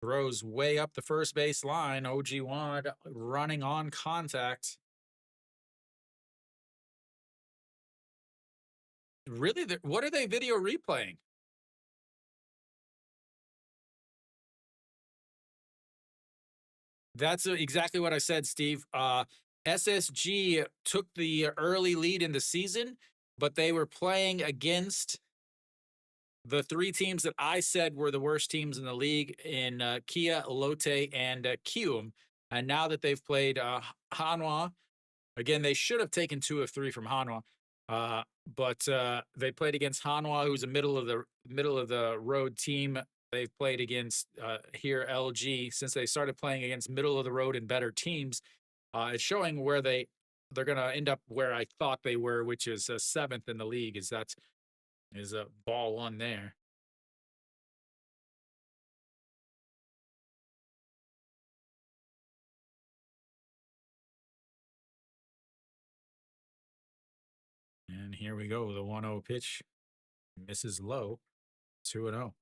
Throws way up the first base line. OG1 running on contact. Really? What are they video replaying? That's exactly what I said, Steve. SSG took the early lead in the season, but they were playing against the 3 teams that I said were the worst teams in the league in Kia, Lotte, and Kium. And now that they've played Hanwha, again, they should have taken 2 of 3 from Hanwha. But they played against Hanwha, who's a middle of the road team. They've played against here LG since they started playing against middle of the road and better teams. It's showing where they're going to end up where I thought they were, which is 7th in the league. Is a ball 1 there. And here we go. The 1-0 pitch misses low. 2-0.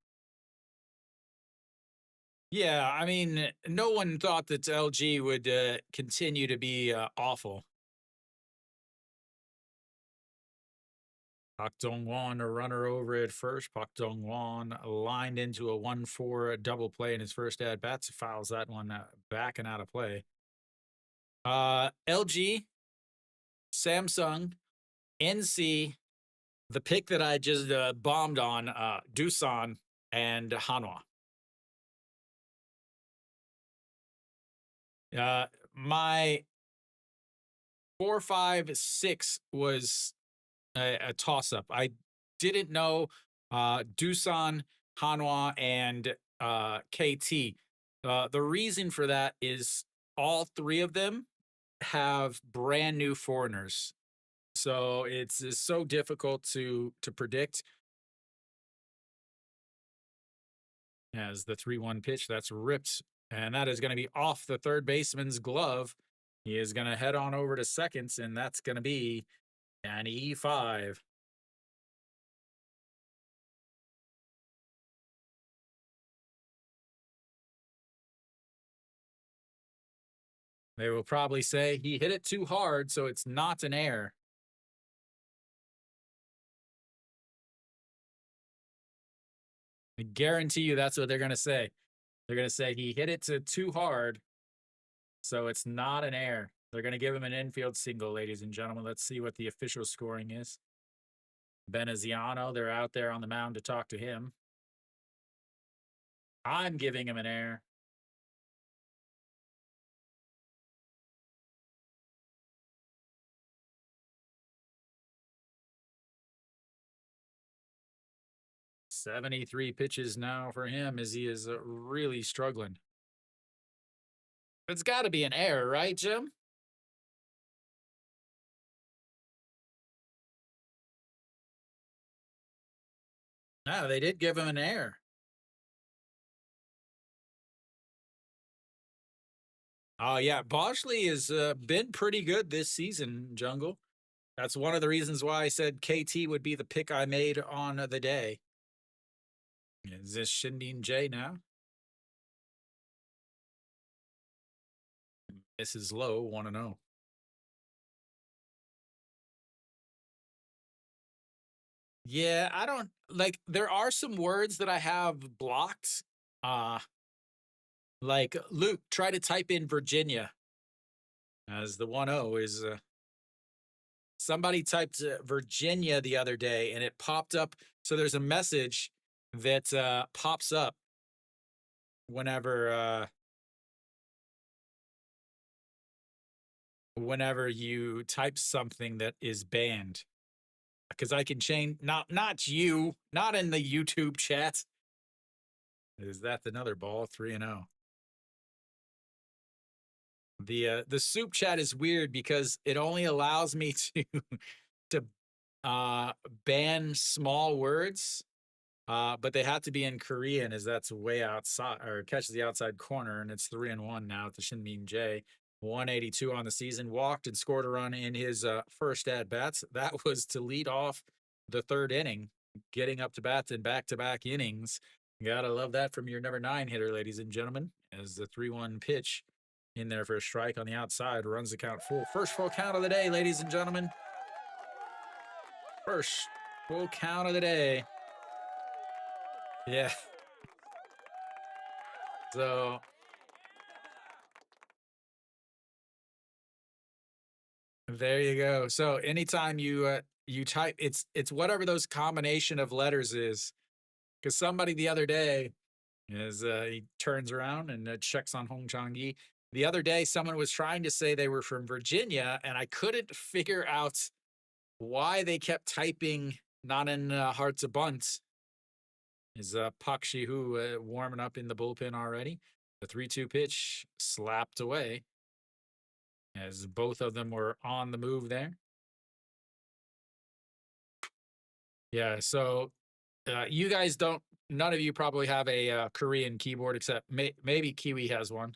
Yeah, I mean, no one thought that LG would continue to be awful. Pak Dong-won, a runner over at first. Pak Dong-won lined into a 1-4 double play in his first at-bats. Fouls that one back and out of play. LG, Samsung, NC, the pick that I just bombed on, Doosan, and Hanwha. My 4, 5, 6 was a toss-up. I didn't know Doosan, Hanwha, and KT. The reason for that is all 3 of them have brand new foreigners. So it's so difficult to predict. As the 3-1 pitch, that's ripped And that is going to be off the third baseman's glove. He is going to head on over to seconds, and that's going to be an E5. They will probably say he hit it too hard, so it's not an error. I guarantee you that's what they're going to say. They're going to say he hit it too hard, so it's not an error. They're going to give him an infield single, ladies and gentlemen. Let's see what the official scoring is. Veneziano, they're out there on the mound to talk to him. I'm giving him an error. "73 pitches now for him as he is really struggling." It's got to be an error, right, Jim? No, they did give him an error. Oh, yeah. Boschley has been pretty good this season, Jungle. That's one of the reasons why I said KT would be the pick I made on the day. Is this Shindin J now? This is low, 1-0. Yeah, I don't like there are some words that I have blocked. Uh like Luke, try to type in Virginia as the 1-0 is somebody typed Virginia the other day and it popped up. So there's a message that pops up whenever whenever you type something that is banned. Because I can change not you, not in the YouTube chat. Is that another ball? 3-0. The soup chat is weird because it only allows me to to ban small words, but they have to be in Korean as that's way outside or catches the outside corner, and it's 3-1 now at the Shinmin J. 182 on the season, walked and scored a run in his first at bats. That was to lead off the third inning, getting up to bats in back-to-back innings. Gotta love that from your number 9 hitter, ladies and gentlemen, as the 3-1 pitch in there for a strike on the outside, runs the count full. First full count of the day, ladies and gentlemen. First full count of the day. Yeah. So there you go. So anytime you type, it's whatever those combination of letters is. Because somebody the other day is he turns around and checks on Hong Chang-yi. The other day, someone was trying to say they were from Virginia, and I couldn't figure out why they kept typing not in Hearts of Bunt. Is Pak Shi-hu warming up in the bullpen already? The 3-2 pitch slapped away as both of them were on the move there. Yeah, so you guys don't, none of you probably have a Korean keyboard except maybe Kiwi has one.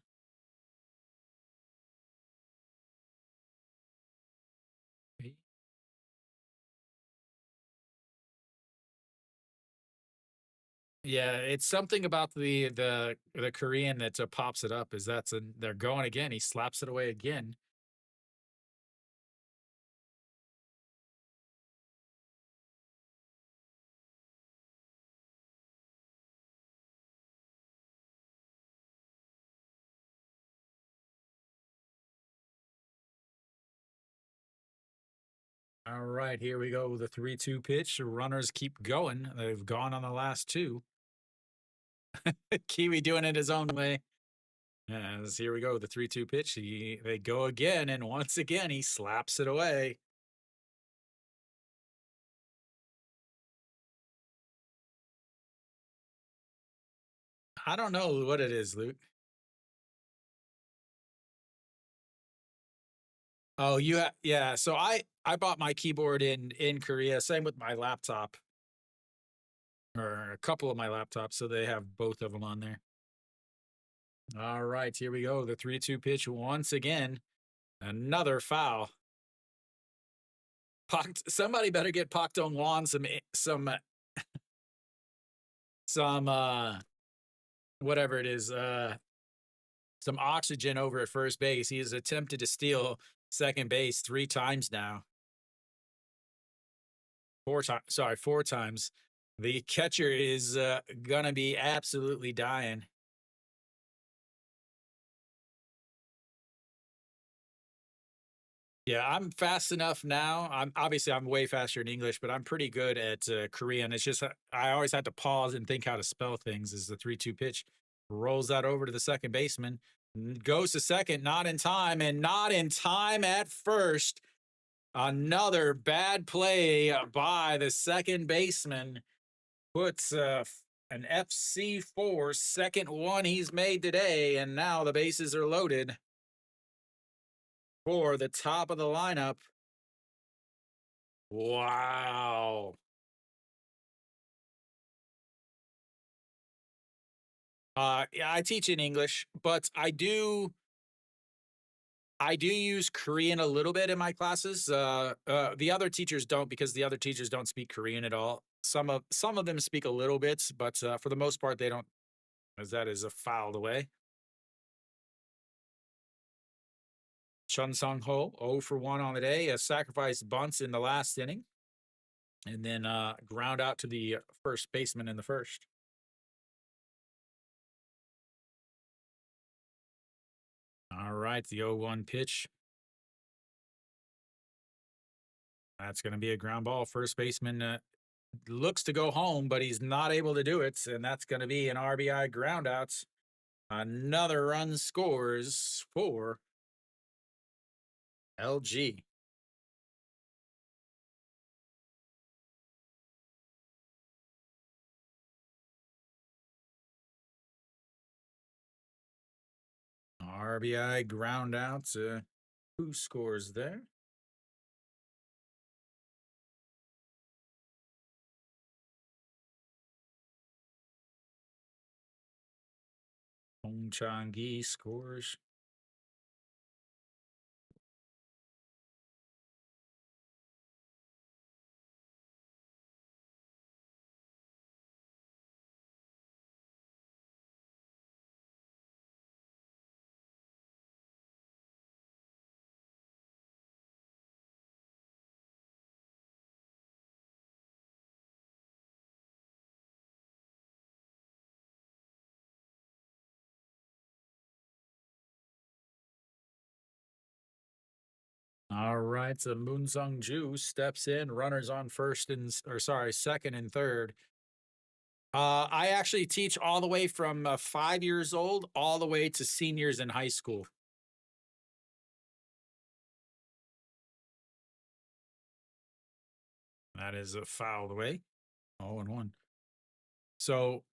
Yeah, it's something about the Korean that pops it up. Is they're going again. He slaps it away again. All right, here we go. The 3-2 pitch. Runners keep going. They've gone on the last two. Kiwi doing it his own way. As here we go. The 3-2 pitch. They go again, and once again he slaps it away. I don't know what it is, Luke. Oh, yeah. So I bought my keyboard in Korea. Same with my laptop, or a couple of my laptops. So they have both of them on there. All right, here we go. The 3-2 pitch once again. Another foul. Somebody better get Pak Dong Wan some whatever it is, some oxygen over at first base. He has attempted to steal second base 3 times now. 4 times. Sorry, 4 times. The catcher is gonna be absolutely dying. Yeah, I'm fast enough now. I'm way faster in English, but I'm pretty good at Korean. It's just I always had to pause and think how to spell things. As the 3-2 pitch rolls that over to the second baseman, goes to second, not in time, and not in time at first. Another bad play by the second baseman puts an FC4, second one he's made today, and now the bases are loaded for the top of the lineup. Wow. Yeah, I teach in English, but I do use Korean a little bit in my classes. The other teachers don't because the other teachers don't speak Korean at all. Some of them speak a little bit, but for the most part they don't, as that is a fouled away. Chun Sung Ho, 0 for 1 on the day, a sacrifice bunts in the last inning, and then ground out to the first baseman in the first. All right, the 0-1 pitch. That's going to be a ground ball. First baseman looks to go home, but he's not able to do it, and that's going to be an RBI groundout. Another run scores for LG. RBI groundouts. Who scores there? Hong Chang-gi scores. All right, so Moon Sung Ju steps in, runners on second and third. I actually teach all the way from 5 years old all the way to seniors in high school. That is a fouled away. 0-1. So,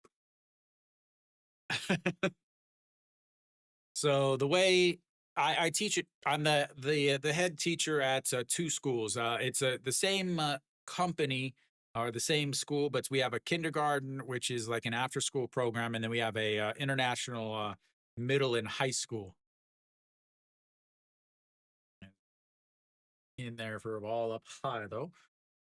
so the way I teach it, I'm the head teacher at 2 schools. It's the same company or the same school, but we have a kindergarten, which is like an after school program, and then we have a international middle and high school in there for a ball up high though.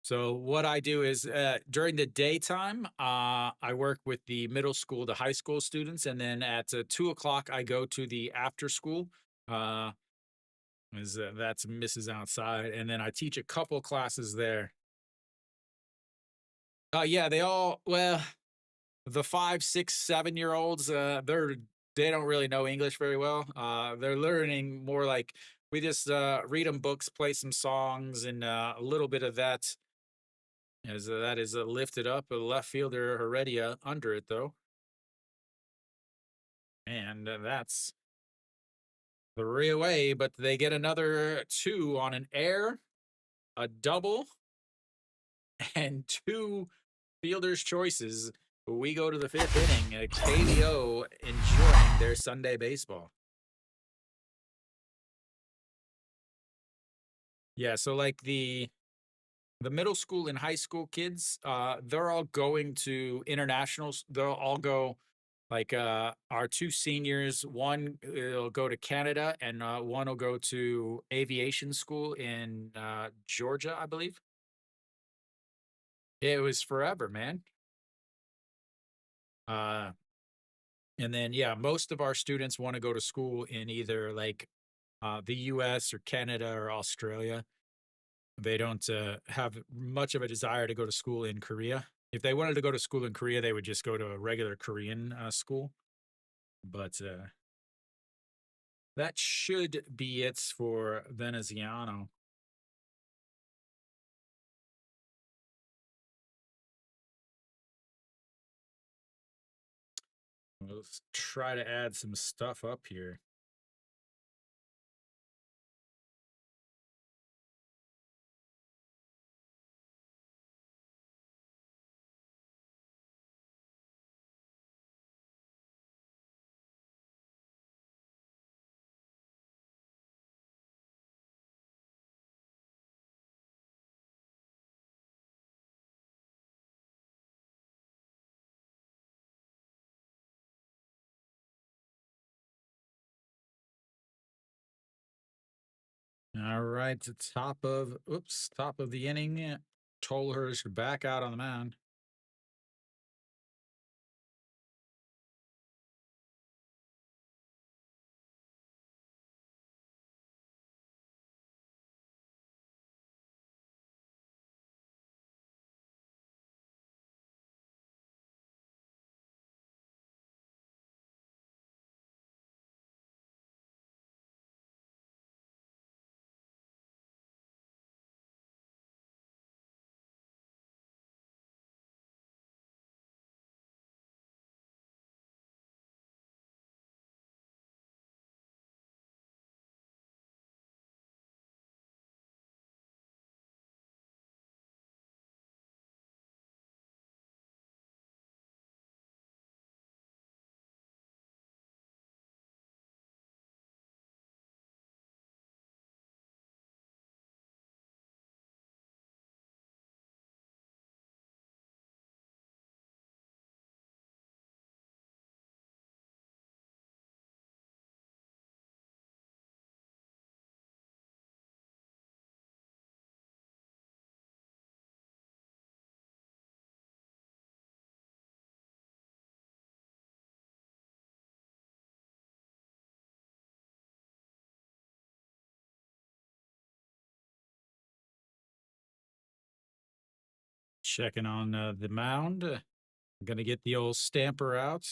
So what I do is during the daytime, I work with the middle school, the high school students, and then at 2 o'clock I go to the after school. Uh, that's Mrs. Outside, and then I teach a couple classes there. Yeah, they all well, the 5, 6, 7 year olds, they don't really know English very well. They're learning more like we just read them books, play some songs, and a little bit of that. As that is lifted up, a left fielder already under it though, and that's 3 away. But they get another 2 on an air, a double, and 2 fielders' choices. We go to the 5th inning. KBO enjoying their Sunday baseball. Yeah, so like the middle school and high school kids, they're all going to internationals. They'll all go Like our two seniors, one will go to Canada and one will go to aviation school in Georgia, I believe. It was forever, man. Uh, and then, yeah, most of our students want to go to school in either like the US or Canada or Australia. They don't have much of a desire to go to school in Korea. If they wanted to go to school in Korea, they would just go to a regular Korean school. But that should be it for Veneziano. Let's try to add some stuff up here. All right, the top of the inning. Tolhurst back out on the mound. Checking on the mound. Gonna get the old stamper out.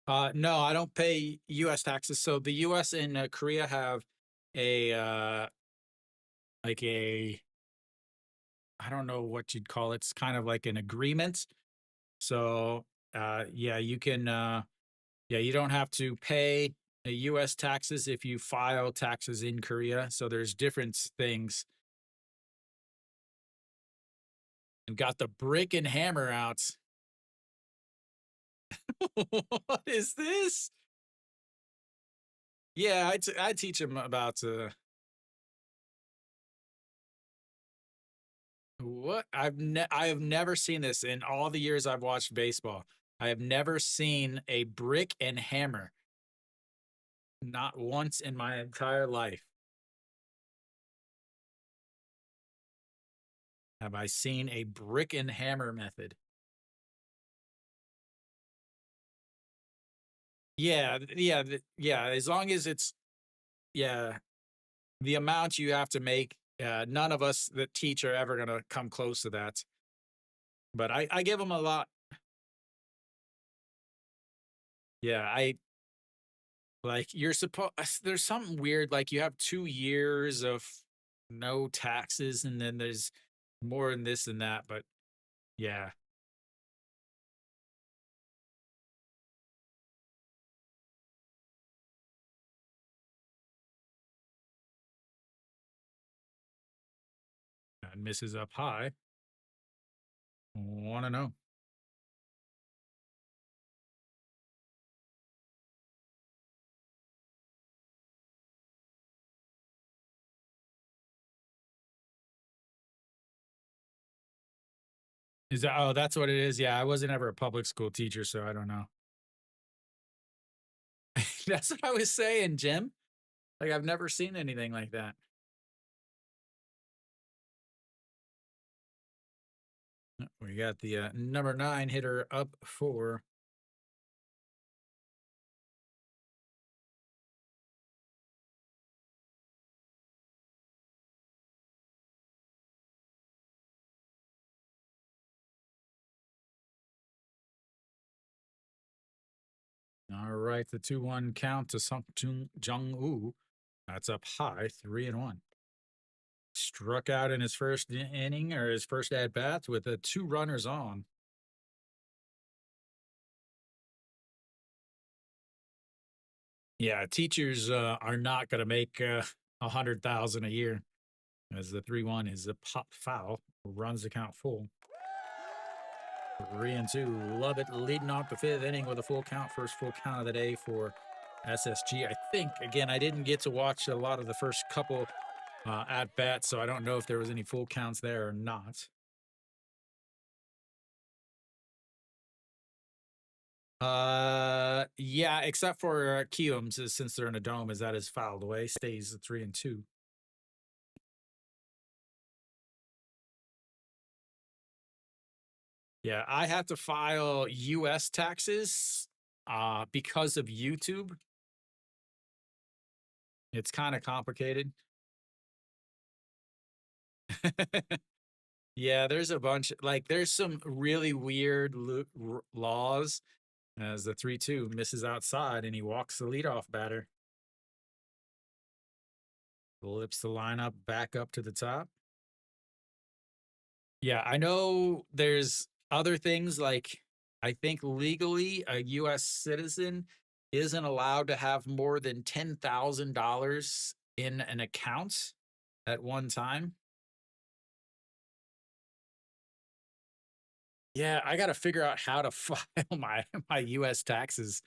No, I don't pay U.S. taxes. So the U.S. and Korea have a like a I don't know what you'd call it. It's kind of like an agreement. So yeah, you can yeah, you don't have to pay US taxes if you file taxes in Korea. So there's different things. And got the brick and hammer out. What is this? Yeah, I teach them about what I have never seen this in all the years I've watched baseball. I have never seen a brick and hammer. Not once in my entire life have I seen a brick and hammer method. Yeah, yeah. As long as it's yeah, the amount you have to make. None of us that teach are ever gonna come close to that. But I give them a lot. Yeah, I like you're supposed. There's something weird. Like you have 2 years of no taxes, and then there's more in this and that. But yeah, and misses up high. Want to know? Is that oh, that's what it is? Yeah, I wasn't ever a public school teacher, so I don't know. That's what I was saying, Jim. Like, I've never seen anything like that. We got the, number 9 hitter up for alright, the 2-1 count to Sung Jung-woo. That's up high, 3-1. Struck out in his first inning or his first at bat with 2 runners on. Yeah, teachers are not going to make 100,000 a year as the 3-1 is a pop foul, runs the count full. 3-2. Love it. Leading off the 5th inning with a full count, first full count of the day for SSG. I think, again, I didn't get to watch a lot of the first couple at bats, so I don't know if there was any full counts there or not. Yeah, except for Keum's, since they're in a dome, as that is fouled away, stays 3-2. Yeah, I have to file US taxes because of YouTube. It's kind of complicated. Yeah, there's a bunch, like, there's some really weird laws as the 3-2 misses outside and he walks the leadoff batter. Flips the lineup back up to the top. Yeah, I know there's other things like I think legally a US citizen isn't allowed to have more than $10,000 in an account at one time. Yeah, I got to figure out how to file my US taxes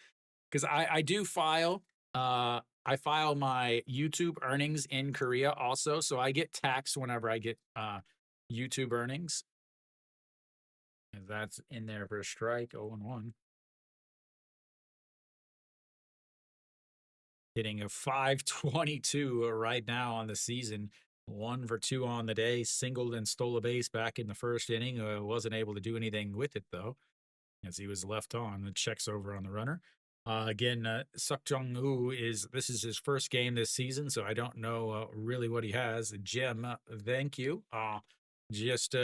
because I do file I file my YouTube earnings in Korea also, so I get taxed whenever I get YouTube earnings. And that's in there for a strike, 0-1. Hitting a 522 right now on the season. 1 for 2 on the day, singled and stole a base back in the first inning. Wasn't able to do anything with it though, as he was left on. The checks over on the runner. Again, Suk Jung Woo this is his first game this season, so I don't know really what he has. Jim, thank you. Just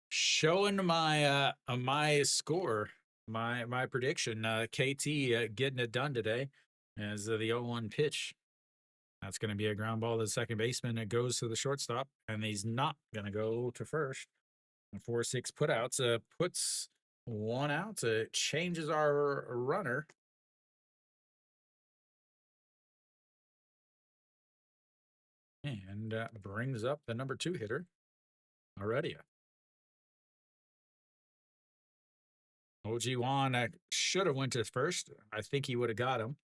showing my score, my prediction. KT getting it done today as the 0-1 pitch. That's going to be a ground ball to the second baseman. It goes to the shortstop, and he's not going to go to first. 4-6 putouts puts one out. Changes our runner. And brings up the number 2 hitter, Aredia. OG Wan should have went to first. I think he would have got him.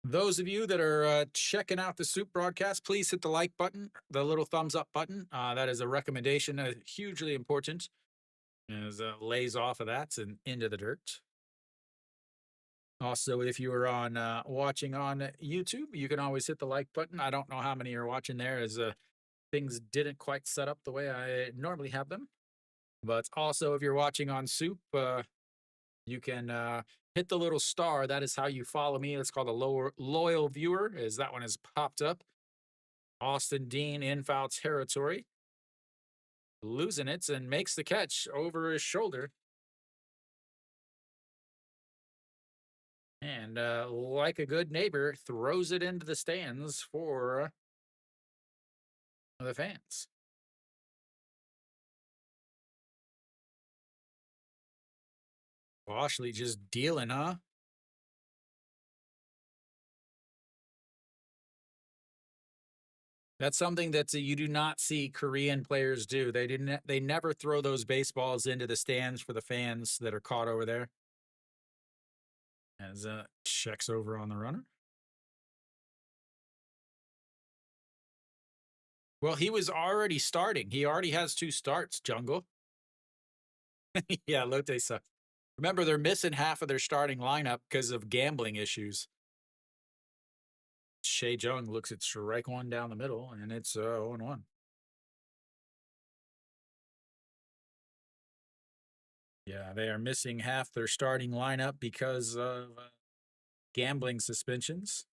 Those of you that are checking out the SOOP broadcast, please hit the like button, the little thumbs up button. That is a recommendation, hugely important, as lays off of that and into the dirt. Also, if you are on watching on YouTube, you can always hit the like button. I don't know how many are watching there, as things didn't quite set up the way I normally have them. But also, if you're watching on SOOP, you can hit the little star. That is how you follow me. It's called a loyal viewer, as that one has popped up. Austin Dean in foul territory, losing it and makes the catch over his shoulder. And like a good neighbor, throws it into the stands for the fans. Washley just dealing, huh? That's something that you do not see Korean players do. They never throw those baseballs into the stands for the fans that are caught over there. As checks over on the runner. Well, he was already starting. He already has 2 starts, Jungle. Yeah, Lotte sucks. Remember, they're missing half of their starting lineup because of gambling issues. Shea Jung looks at strike one down the middle, and it's 0-1. Yeah, they are missing half their starting lineup because of gambling suspensions.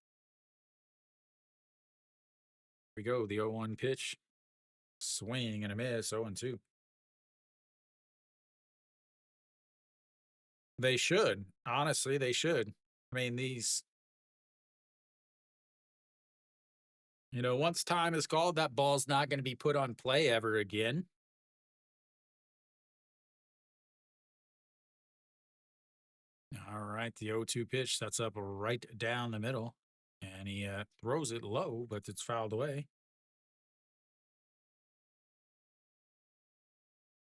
Here we go, the 0-1 pitch. Swing and a miss, 0-2. They should. Honestly, they should. I mean, once time is called, that ball's not going to be put on play ever again. All right, the 0-2 pitch sets up right down the middle, and he throws it low, but it's fouled away.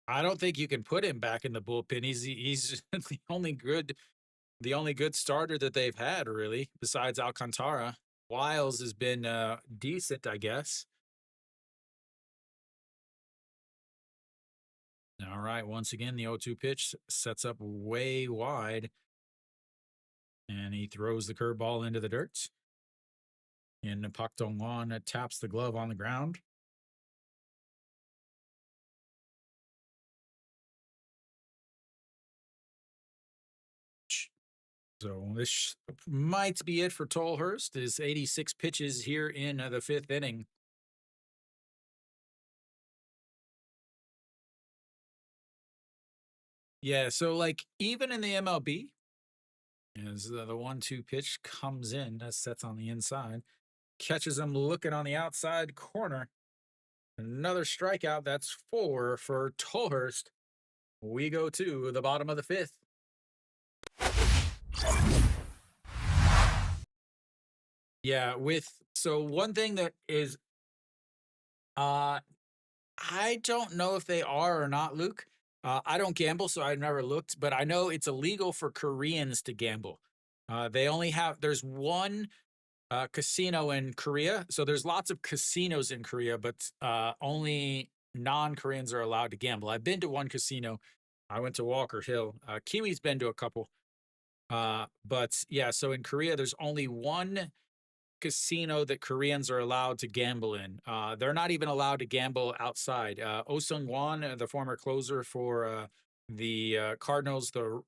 I don't think you can put him back in the bullpen. He's the only good starter that they've had, really, besides Alcantara. Wiles has been decent, I guess. All right, once again, the 0-2 pitch sets up way wide, and he throws the curveball into the dirt. And Pak Dong-won taps the glove on the ground. So this might be it for Tolhurst. Is 86 pitches here in the 5th inning. Yeah, so like even in the MLB, as the 1-2 pitch comes in, that sets on the inside, catches him looking on the outside corner. Another strikeout. That's 4 for Tolhurst. We go to the bottom of the 5th. Yeah, so one thing that is uh I don't know if they are or not, Luke. I don't gamble, so I've never looked, but I know it's illegal for Koreans to gamble. There's one casino in Korea. So there's lots of casinos in Korea, but only non-Koreans are allowed to gamble. I've been to one casino. I went to Walker Hill. Kiwi's been to a couple. But yeah, so in Korea, there's only one casino that Koreans are allowed to gamble in. They're not even allowed to gamble outside. Oh Sung-won, the former closer for the Cardinals, the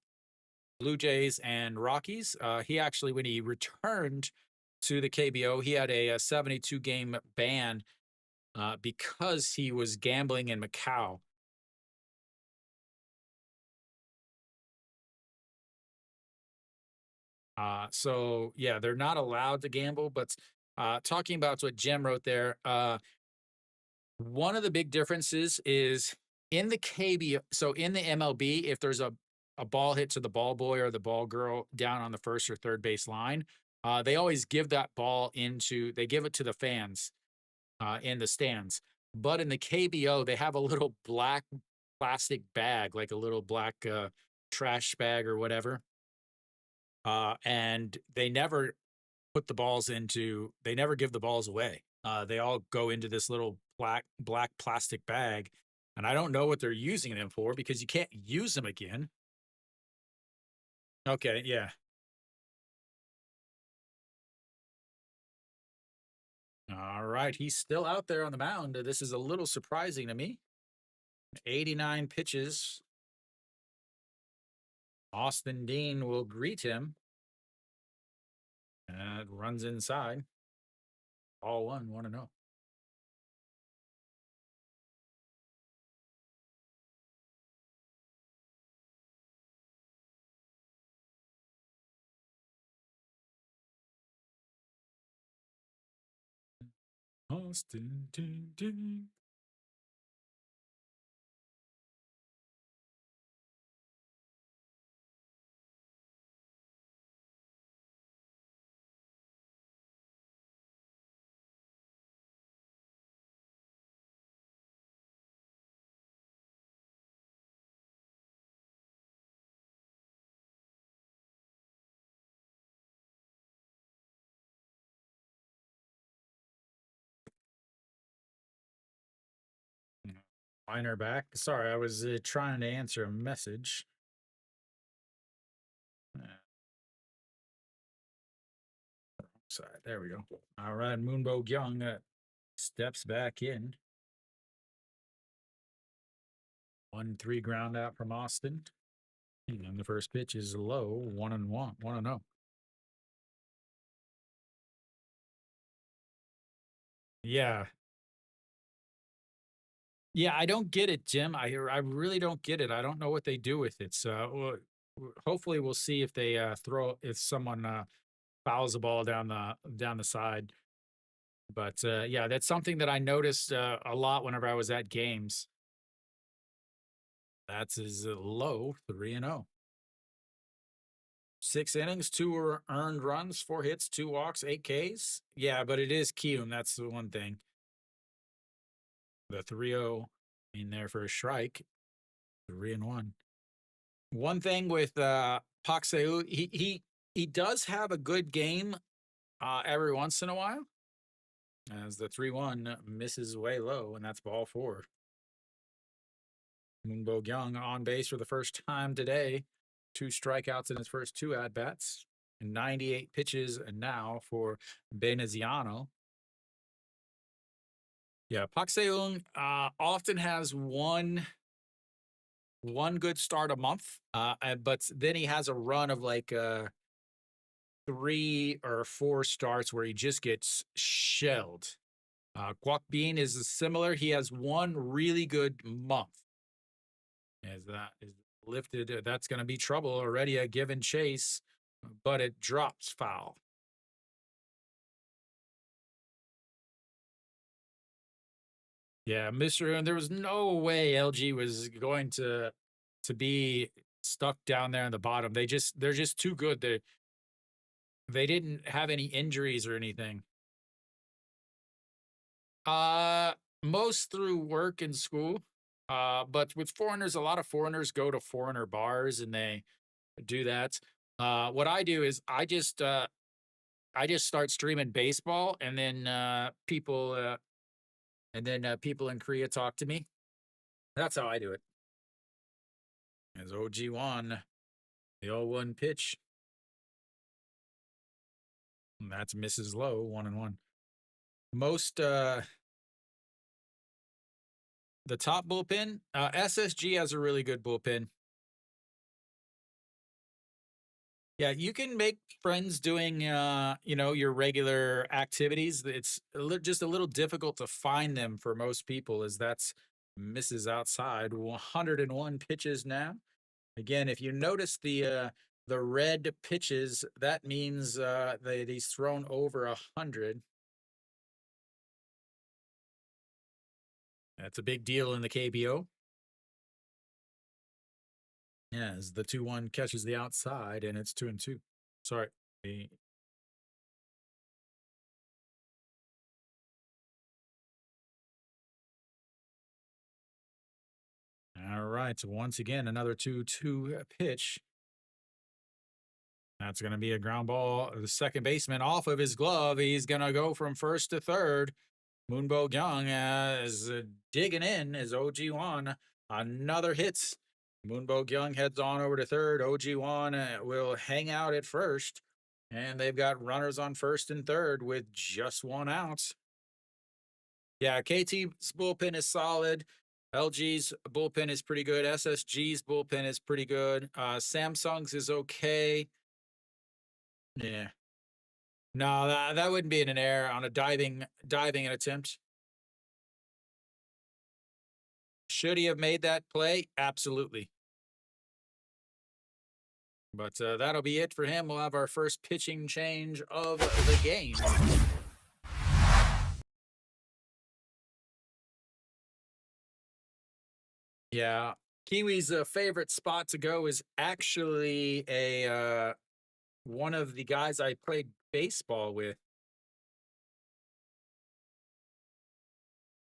Blue Jays, and Rockies, he actually, when he returned to the KBO, he had a 72 game ban because he was gambling in Macau. So yeah, they're not allowed to gamble. But talking about what Jim wrote there, one of the big differences is in the KBO. So in the MLB, if there's a ball hit to the ball boy or the ball girl down on the first or third base line, they always give that ball they give it to the fans in the stands. But in the KBO, they have a little black plastic bag, like a little black trash bag or whatever. And they never they never give the balls away. They all go into this little black plastic bag. And I don't know what they're using them for because you can't use them again. Okay, yeah. All right, he's still out there on the mound. This is a little surprising to me. 89 pitches. Austin Dean will greet him. Runs inside. All 1-0. Austin Dean. Miner back. Sorry, I was trying to answer a message. Uh, Side. There we go. All right, Moonbo Young steps back in. 1-3 ground out from Austin. And the first pitch is low, 1-1, 1-0. Yeah. Yeah, I don't get it, Jim. I really don't get it. I don't know what they do with it. So hopefully we'll see if they throw if someone fouls the ball down the side. But yeah, that's something that I noticed a lot whenever I was at games. That's his low 3-0. 6 innings, 2 earned runs, 4 hits, 2 walks, 8 Ks. Yeah, but it is Kium. That's the one thing. The 3-0 in there for a strike. 3-1. One thing with Paxeu, he does have a good game every once in a while. As the 3-1 misses way low, and that's ball 4. Moonbo Young on base for the first time today. 2 strikeouts in his first 2 at bats. 98 pitches now for Veneziano. Yeah, Pak Seung often has one good start a month, but then he has a run of like 3 or 4 starts where he just gets shelled. Kwok Bean is similar. He has one really good month. As that is lifted, that's going to be trouble already. A given chase, but it drops foul. Yeah, Mr. And there was no way LG was going to be stuck down there in the bottom. They're just too good. They didn't have any injuries or anything. Most through work and school. But with foreigners, a lot of foreigners go to foreigner bars and they do that. What I do is I just start streaming baseball, and then people in Korea talk to me. That's how I do it. As OG1, the 0-1 pitch. And that's Mrs. Low, 1-1. Most the top bullpen, SSG has a really good bullpen. Yeah, you can make friends doing your regular activities. It's just a little difficult to find them for most people, as that's misses outside. 101 pitches now. Again, if you notice the red pitches, that means that he's thrown over 100. That's a big deal in the KBO. Yeah, as the 2-1 catches the outside, and it's 2-2. Sorry. All right. So once again, another 2-2 pitch. That's going to be a ground ball. The second baseman off of his glove. He's going to go from first to third. Moonbo Young is digging in as OG1. Another hit. Moonbo Young heads on over to third. OG1 will hang out at first. And they've got runners on first and third with just 1 out. Yeah, KT's bullpen is solid. LG's bullpen is pretty good. SSG's bullpen is pretty good. Samsung's is okay. Yeah. No, that wouldn't be an error on a diving attempt. Should he have made that play? Absolutely. But that'll be it for him. We'll have our first pitching change of the game. Yeah. Kiwi's favorite spot to go is actually a one of the guys I played baseball with.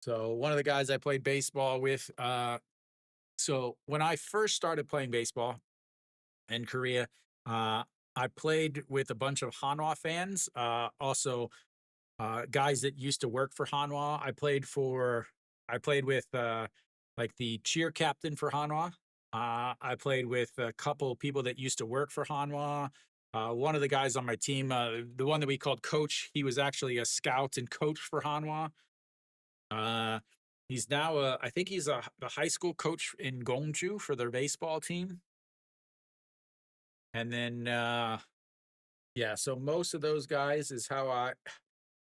So one of the guys I played baseball with. So when I first started playing baseball in Korea, I played with a bunch of Hanwha fans. Also, guys that used to work for Hanwha. I played with like the cheer captain for Hanwha. I played with a couple people that used to work for Hanwha. One of the guys on my team, the one that we called coach, he was actually a scout and coach for Hanwha. Uh, he's now, I think he's the high school coach in Gongju for their baseball team. And then, yeah, so most of those guys is how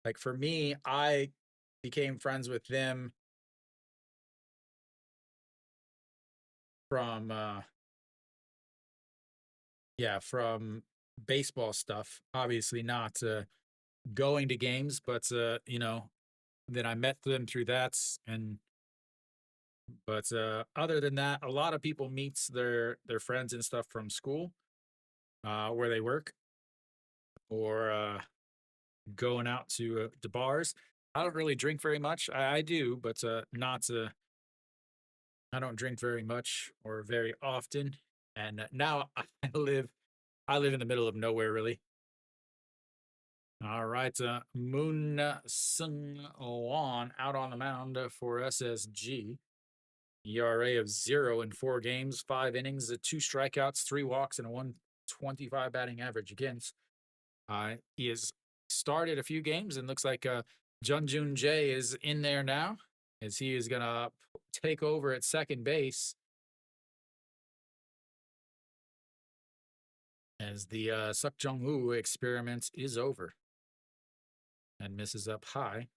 like for me, I became friends with them from, yeah, from baseball stuff. Obviously, not going to games, but then I met them through that. And but other than that, a lot of people meets their friends and stuff from school, where they work, or going out to bars. I don't really drink very much. I do, but not. I don't drink very much or very often. And now I live in the middle of nowhere, really. All right, Moon Sung Won out on the mound for SSG. ERA of 0 in 4 games, 5 innings, 2 strikeouts, 3 walks, and a 125 batting average against. He has started a few games and looks like Jun Jun Jae is in there now, as he is going to take over at second base as the Suk Jung Woo experiment is over and misses up high.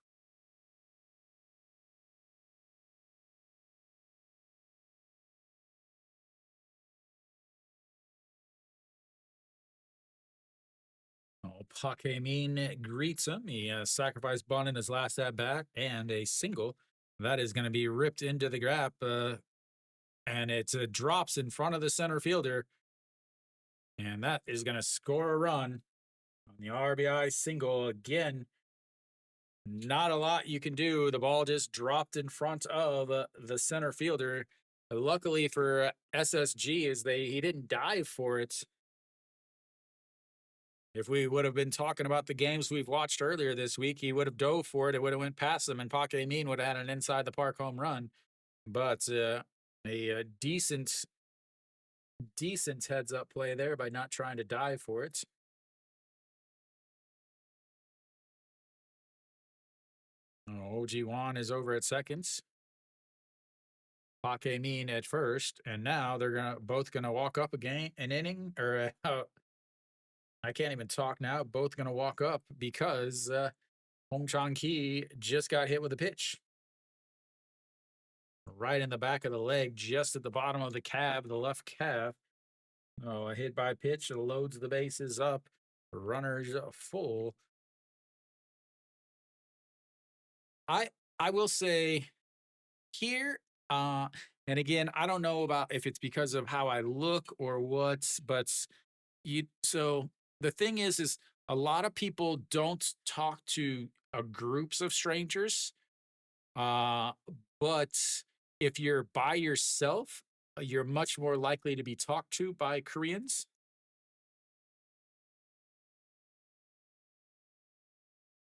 Oh, Pak Min greets him. He sacrificed bunt in his last at bat and a single that is going to be ripped into the gap, and it drops in front of the center fielder, and that is going to score a run on the RBI single again. Not a lot you can do. The ball just dropped in front of the center fielder. Luckily for SSG, is he didn't dive for it. If we would have been talking about the games we've watched earlier this week, he would have dove for it. It would have went past him, and Pak Min would have had an inside the park home run. But a decent heads up play there by not trying to dive for it. Oh, OG Wan is over at second. Pak Min at first, and now they're both gonna walk up an inning, or I can't even talk now. Both gonna walk up because Hong Chang Ki just got hit with a pitch right in the back of the leg, just at the bottom of the calf, the left calf. Oh, a hit by pitch loads the bases up. Runners full. I will say here, and again, I don't know about if it's because of how I look or what, but so the thing is a lot of people don't talk to groups of strangers. But if you're by yourself, you're much more likely to be talked to by Koreans.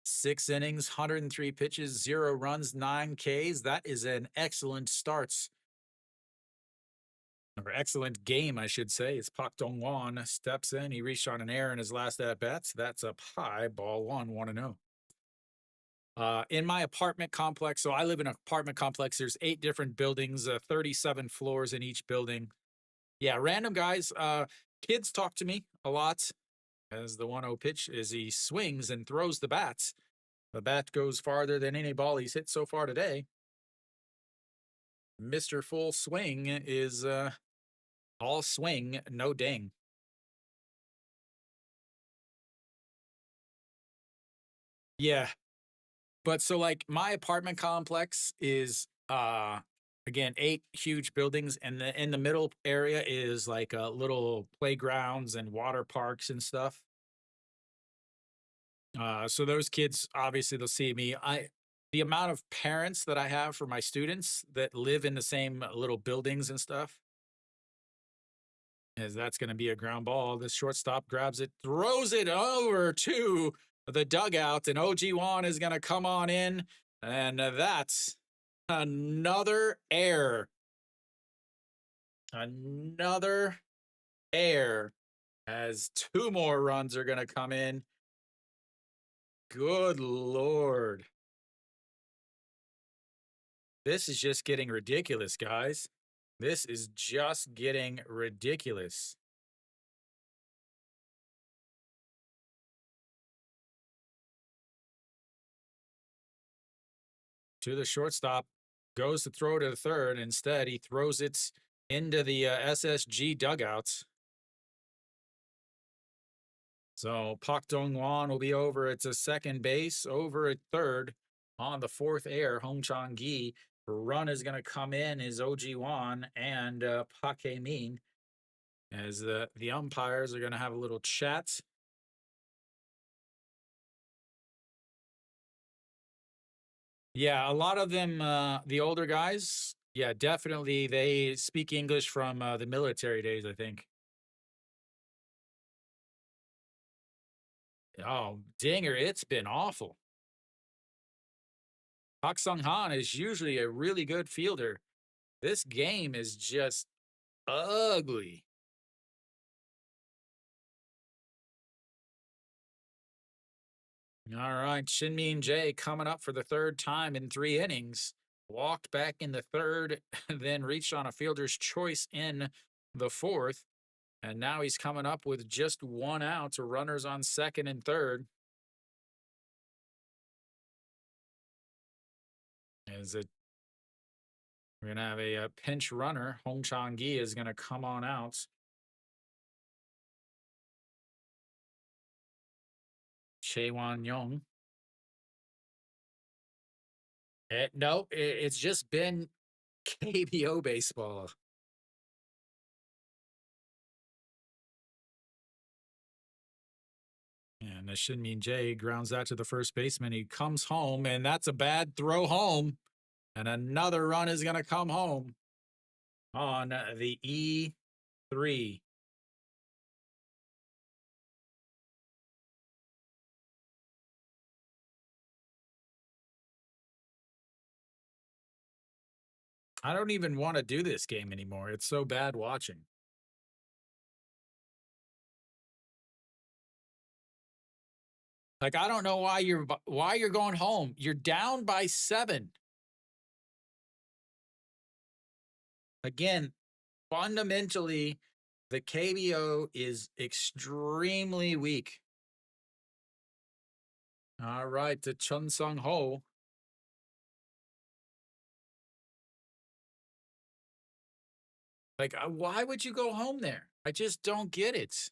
6 innings, 103 pitches, 0 runs, 9 Ks. That is an excellent start. Or excellent game, I should say. As Pak Dong Won steps in, he reached on an error in his last at bats. That's up high, ball 1-0. In my apartment complex, so I live in an apartment complex. There's 8 different buildings, 37 floors in each building. Yeah, random guys. Kids talk to me a lot. As the 1-0 pitch, as he swings and throws the bats. The bat goes farther than any ball he's hit so far today. Mr. Full Swing is all swing, no ding. Yeah. But so like my apartment complex is again 8 huge buildings, and in the middle area is like little playgrounds and water parks and stuff. So those kids obviously they'll see me. The amount of parents that I have for my students that live in the same little buildings and stuff, as that's going to be a ground ball. The shortstop grabs it, throws it over to the dugout, and OG Wan is going to come on in, and that's another error. Another air as two more runs are going to come in. Good Lord. This is just getting ridiculous, guys. This is just getting ridiculous. To the shortstop, goes to throw to the third. Instead, he throws it into the SSG dugouts. So Pak Dong-won will be over at second base, over at third on the fourth air. Hong Chang-gi. Run is going to come in is Oh-ji-won and Pak Hae-min, as the umpires are going to have a little chat. Yeah, a lot of them, the older guys, yeah, definitely they speak English from the military days, I think. Oh, dinger, it's been awful. Park Sung-han is usually a really good fielder. This game is just ugly. All right, Shin-min Jae coming up for the third time in 3 innings. Walked back in the third, then reached on a fielder's choice in the fourth. And now he's coming up with just 1 out to runners on second and third. We're going to have a pinch runner. Hong Chang-gi is going to come on out. Chae-won-young. No, it's just been KBO baseball. And Shin-min Jae grounds out to the first baseman. He comes home, and that's a bad throw home. And another run is going to come home on the E3. I don't even want to do this game anymore. It's so bad watching. Like, I don't know why you're going home. You're down by 7. Again, fundamentally, the KBO is extremely weak. All right, to Chun Sung Ho. Like, why would you go home there? I just don't get it.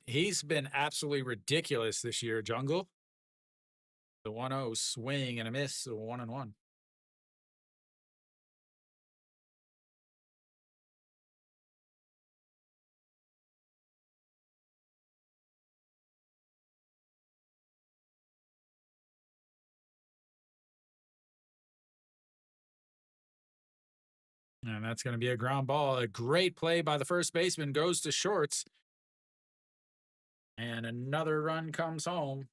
He's been absolutely ridiculous this year, Jungle. The 1-0 swing and a miss, 1-1. And that's going to be a ground ball. A great play by the first baseman, goes to shorts. And another run comes home.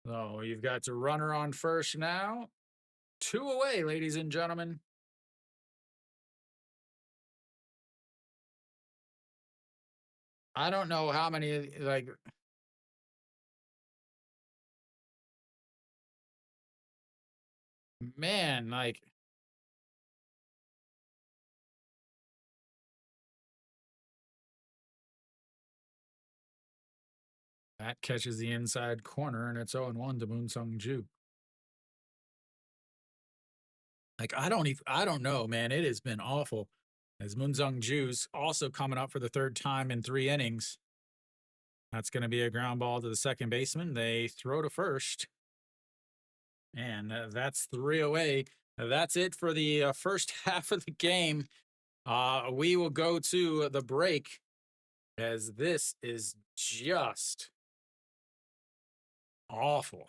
So you've got a runner on first now. 2 away, ladies and gentlemen. I don't know how many, like, man, like, that catches the inside corner, and it's 0-1 to Moon Sung Ju. Like, I don't know, man. It has been awful. As Moon Sung Ju's also coming up for the third time in 3 innings. That's going to be a ground ball to the second baseman. They throw to first. And that's 3 away. That's it for the first half of the game. We will go to the break, as this is just awful.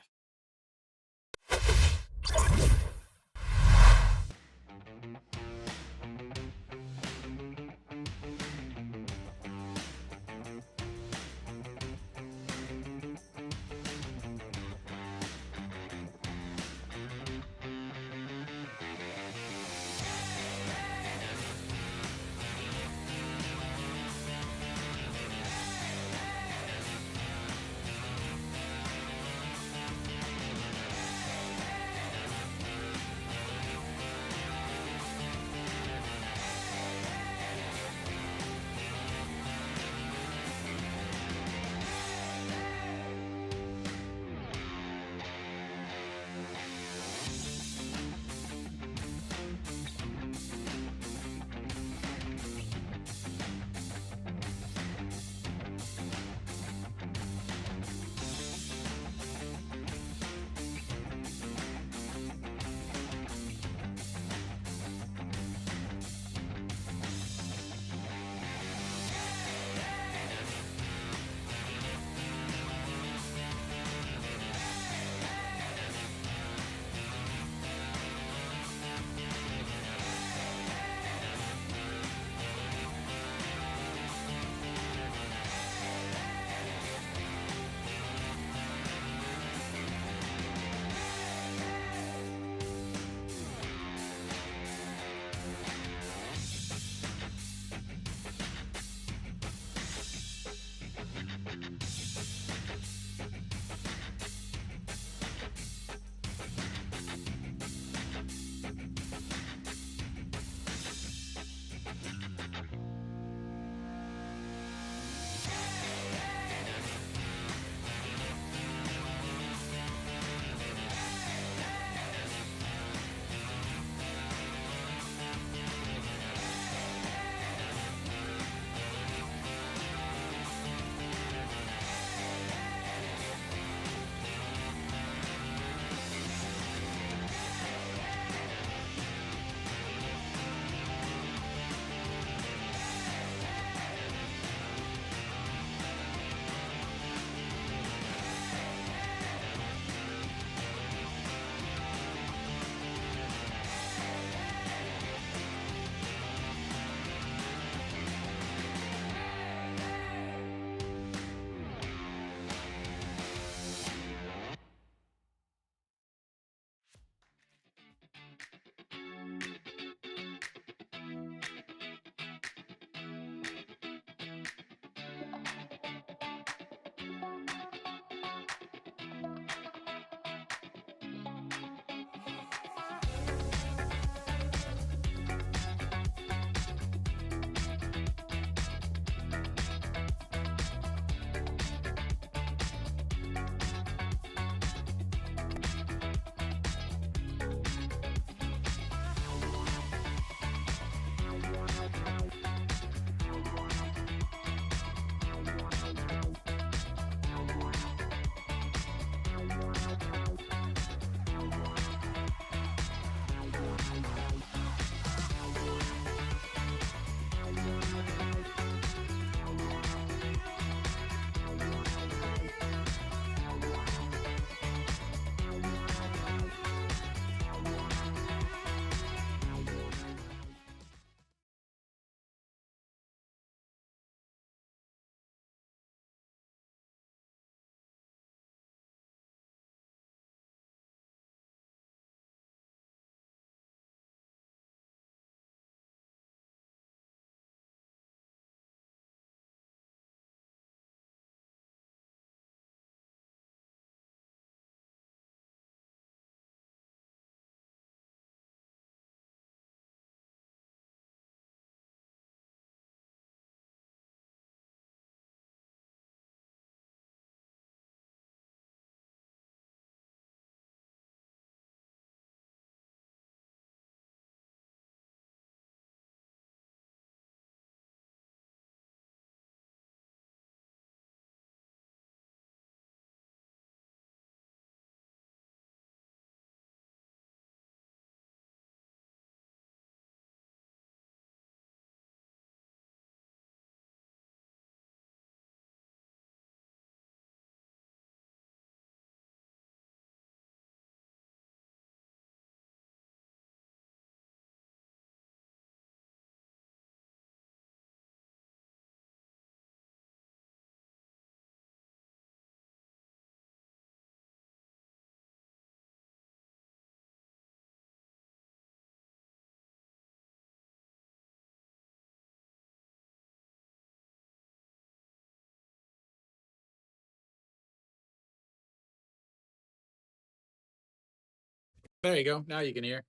There you go. Now you can hear.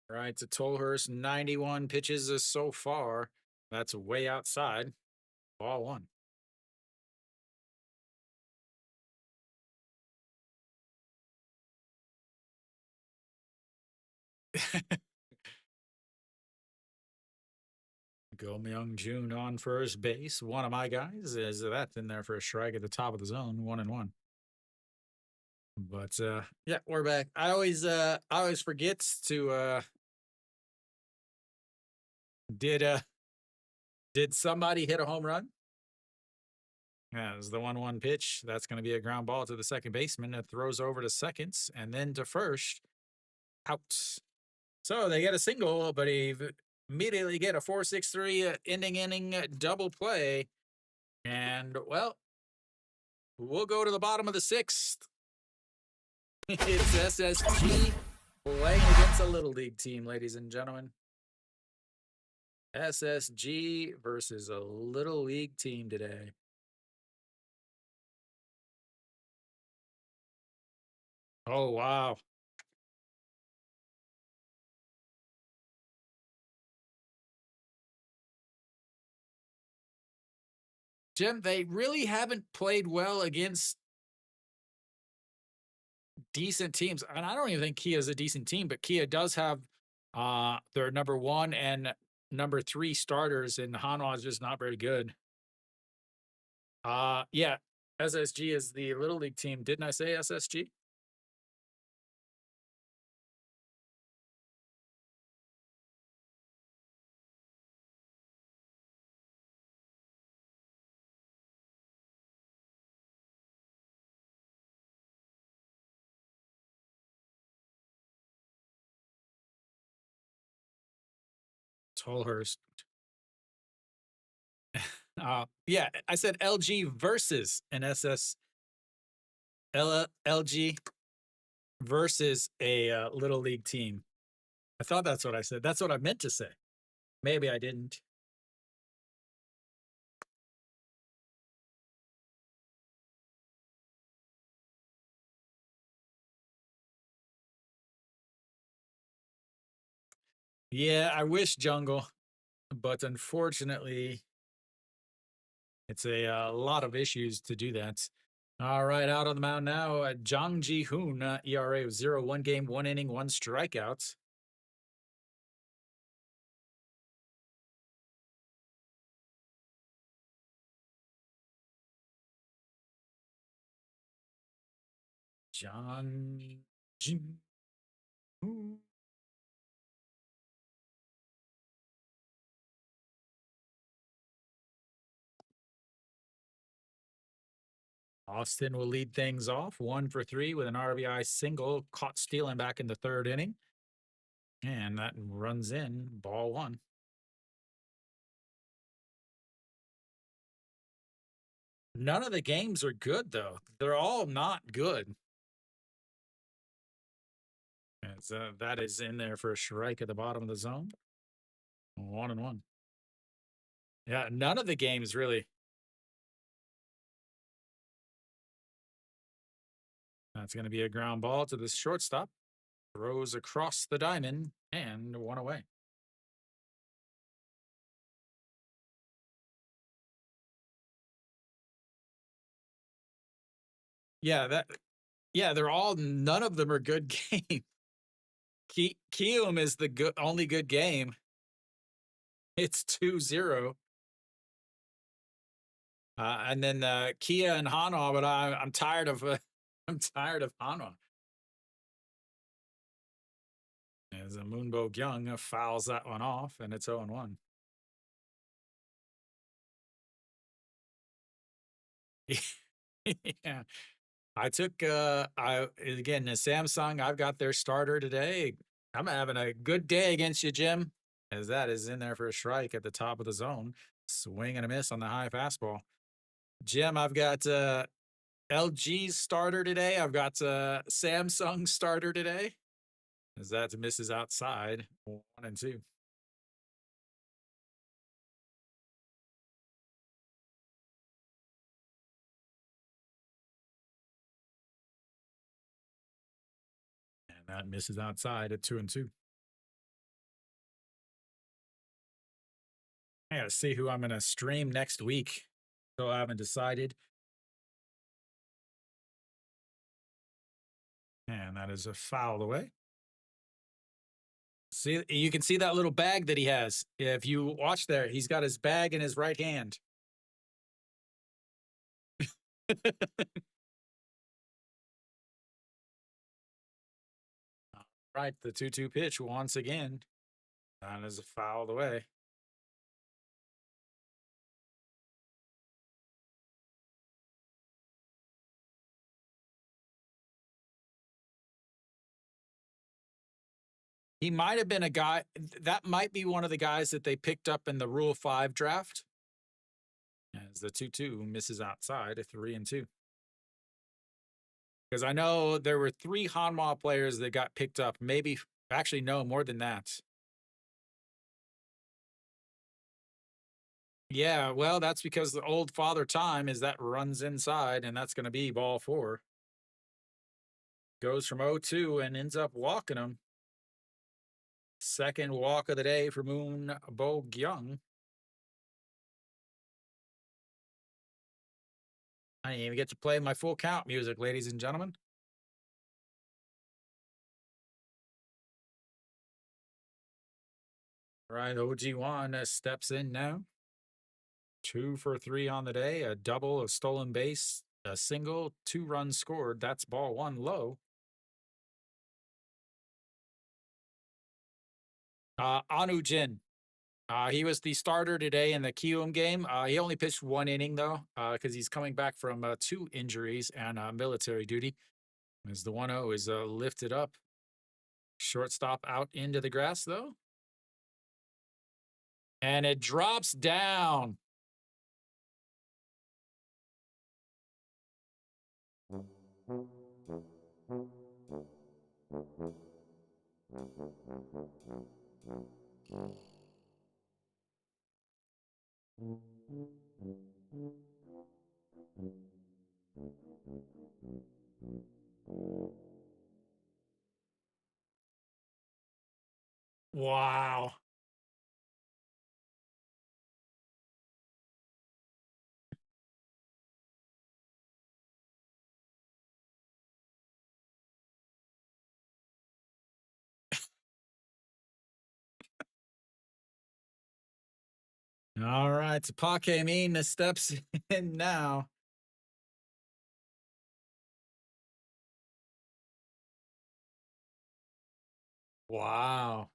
Right to Tolhurst, 91 pitches so far. That's way outside. Ball one. Go Myung Jun on first base. One of my guys is that's in there for a strike at the top of the zone, 1-1. But yeah, we're back. I always forget to did did somebody hit a home run? Yeah, it was the 1-1 pitch. That's going to be a ground ball to the second baseman. It throws over to seconds and then to first. Out. So they get a single, but they immediately get a 4-6-3 inning double play. And well, we'll go to the bottom of the sixth. It's SSG playing against a little league team, ladies and gentlemen. SSG versus a little league team today. Oh, wow. Jim, they really haven't played well against decent teams. And I don't even think Kia is a decent team, but Kia does have their number 1 and number 3 starters, and Hanwha is just not very good. Yeah, SSG is the little league team. Didn't I say SSG? Tolhurst. Yeah, I said LG versus an LG versus a little league team. I thought that's what I said. That's what I meant to say. Maybe I didn't. Yeah, I wish jungle, but unfortunately, it's a lot of issues to do that. All right, out on the mound now, Jang Ji Hoon, ERA of 0, 1 game, 1 inning, 1 strikeout. Jang Ji Hoon. Austin will lead things off 1 for 3 with an RBI single, caught stealing back in the 3rd inning. And that runs in ball 1. None of the games are good, though. They're all not good. As, that is in there for a strike at the bottom of the zone. 1-1. Yeah, none of the games really. That's going to be a ground ball to the shortstop. Throws across the diamond and 1 away. Yeah, they're all, none of them are good games. Kium is the only good game. It's 2-0. And then Kia and Hanwha, but I'm tired of I'm tired of Hanwha. As a Moonbo Young fouls that one off, and it's 0-1. Yeah. I took I again the Samsung. I've got their starter today. I'm having a good day against you, Jim, as that is in there for a strike at the top of the zone. Swing and a miss on the high fastball. Jim, I've got LG's starter today. I've got Samsung starter today. As that misses outside, 1-2. that misses outside at 2-2. I gotta see who I'm gonna stream next week. Still haven't decided. And that is a foul away. See, you can see that little bag that he has. If you watch there, he's got his bag in his right hand. Right, the 2-2 pitch once again. That is a foul away. He might have been a guy that might be one of the guys that they picked up in the Rule 5 draft. As the 2-2 misses outside, a 3-2. Because I know there were 3 Hanwha players that got picked up. Maybe, actually, no, more than that. Yeah, well, that's because the old father time is that runs inside, and that's going to be ball 4. Goes from 0-2 and ends up walking him. Second walk of the day for Moon Bo Gyung. I didn't even get to play my full count music, ladies and gentlemen. Right, OG1 steps in now. 2 for 3 on the day, a double, a stolen base, a single, 2 runs scored. That's ball 1 low. Anu Jin. He was the starter today in the Kium game. He only pitched 1 inning, though, because he's coming back from 2 injuries and military duty. As the 1-0 is lifted up. Shortstop out into the grass, though. And it drops down. Wow. All right, Tapake Mean steps in now. Wow.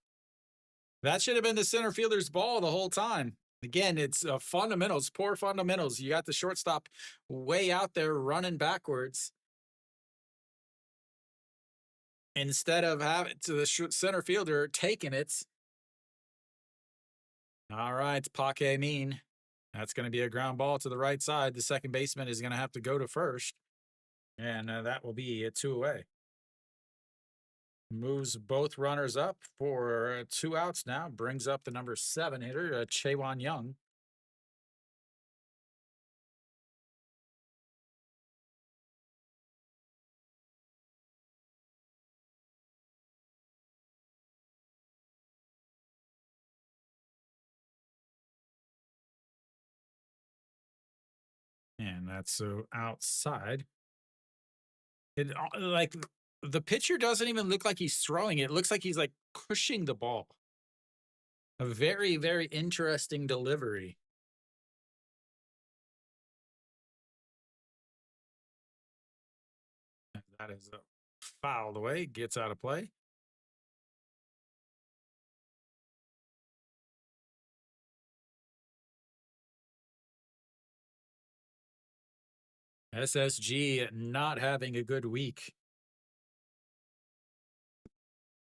That should have been the center fielder's ball the whole time. Again, it's fundamentals, poor fundamentals. You got the shortstop way out there running backwards instead of having to the center fielder taking it. All right, Pake Mean. That's going to be a ground ball to the right side. The second baseman is going to have to go to first. And that will be a 2 away. Moves both runners up for 2 outs now. Brings up the number 7 hitter, Chaewon Young. And that's so outside. It like the pitcher doesn't even look like he's throwing it. It looks like he's like pushing the ball. A very, very interesting delivery. And that is fouled away, gets out of play. SSG not having a good week.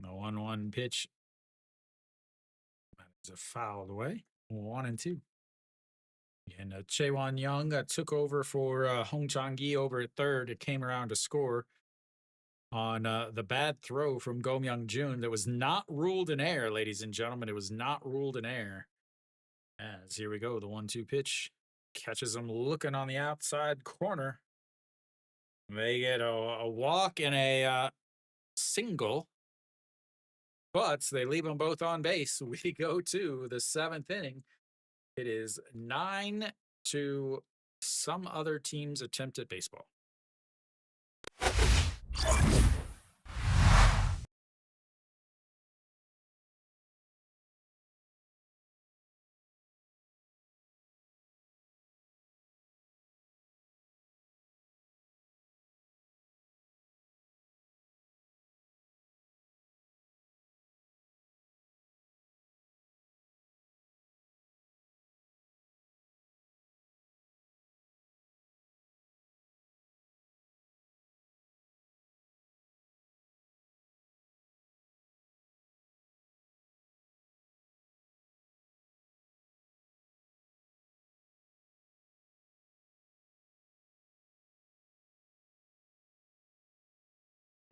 The 1-1 pitch. That is a fouled away. 1-2. And Chaewon Young took over for Hong Chang-gi over at third. It came around to score on the bad throw from Go Myung-jun that was not ruled in air, ladies and gentlemen. It was not ruled in air. As here we go, the 1-2 pitch catches him looking on the outside corner. They get a walk and a single. but they leave them both on base. We go to the seventh inning. It is 9 to some other team's attempt at baseball.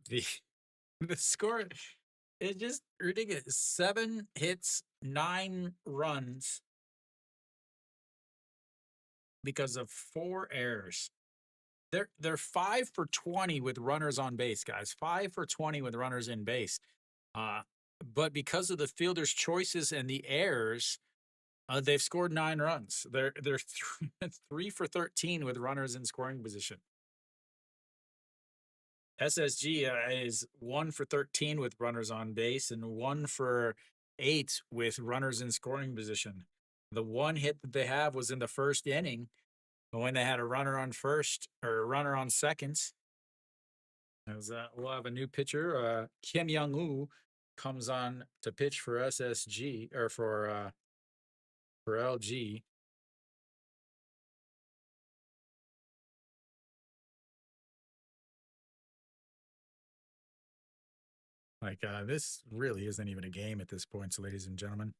The the score is just ridiculous. 7 hits, 9 runs because of 4 errors. They're 5 for 20 with runners on base, guys. 5 for 20 with runners in base. Uh, but because of the fielders' choices and the errors, they've scored 9 runs. They're 3 for 13 with runners in scoring position. SSG is 1 for 13 with runners on base and 1 for 8 with runners in scoring position. The one hit that they have was in the first inning when they had a runner on first or a runner on second. As we'll have a new pitcher, Kim Young-woo, comes on to pitch for SSG or for LG. Like this really isn't even a game at this point, so ladies and gentlemen.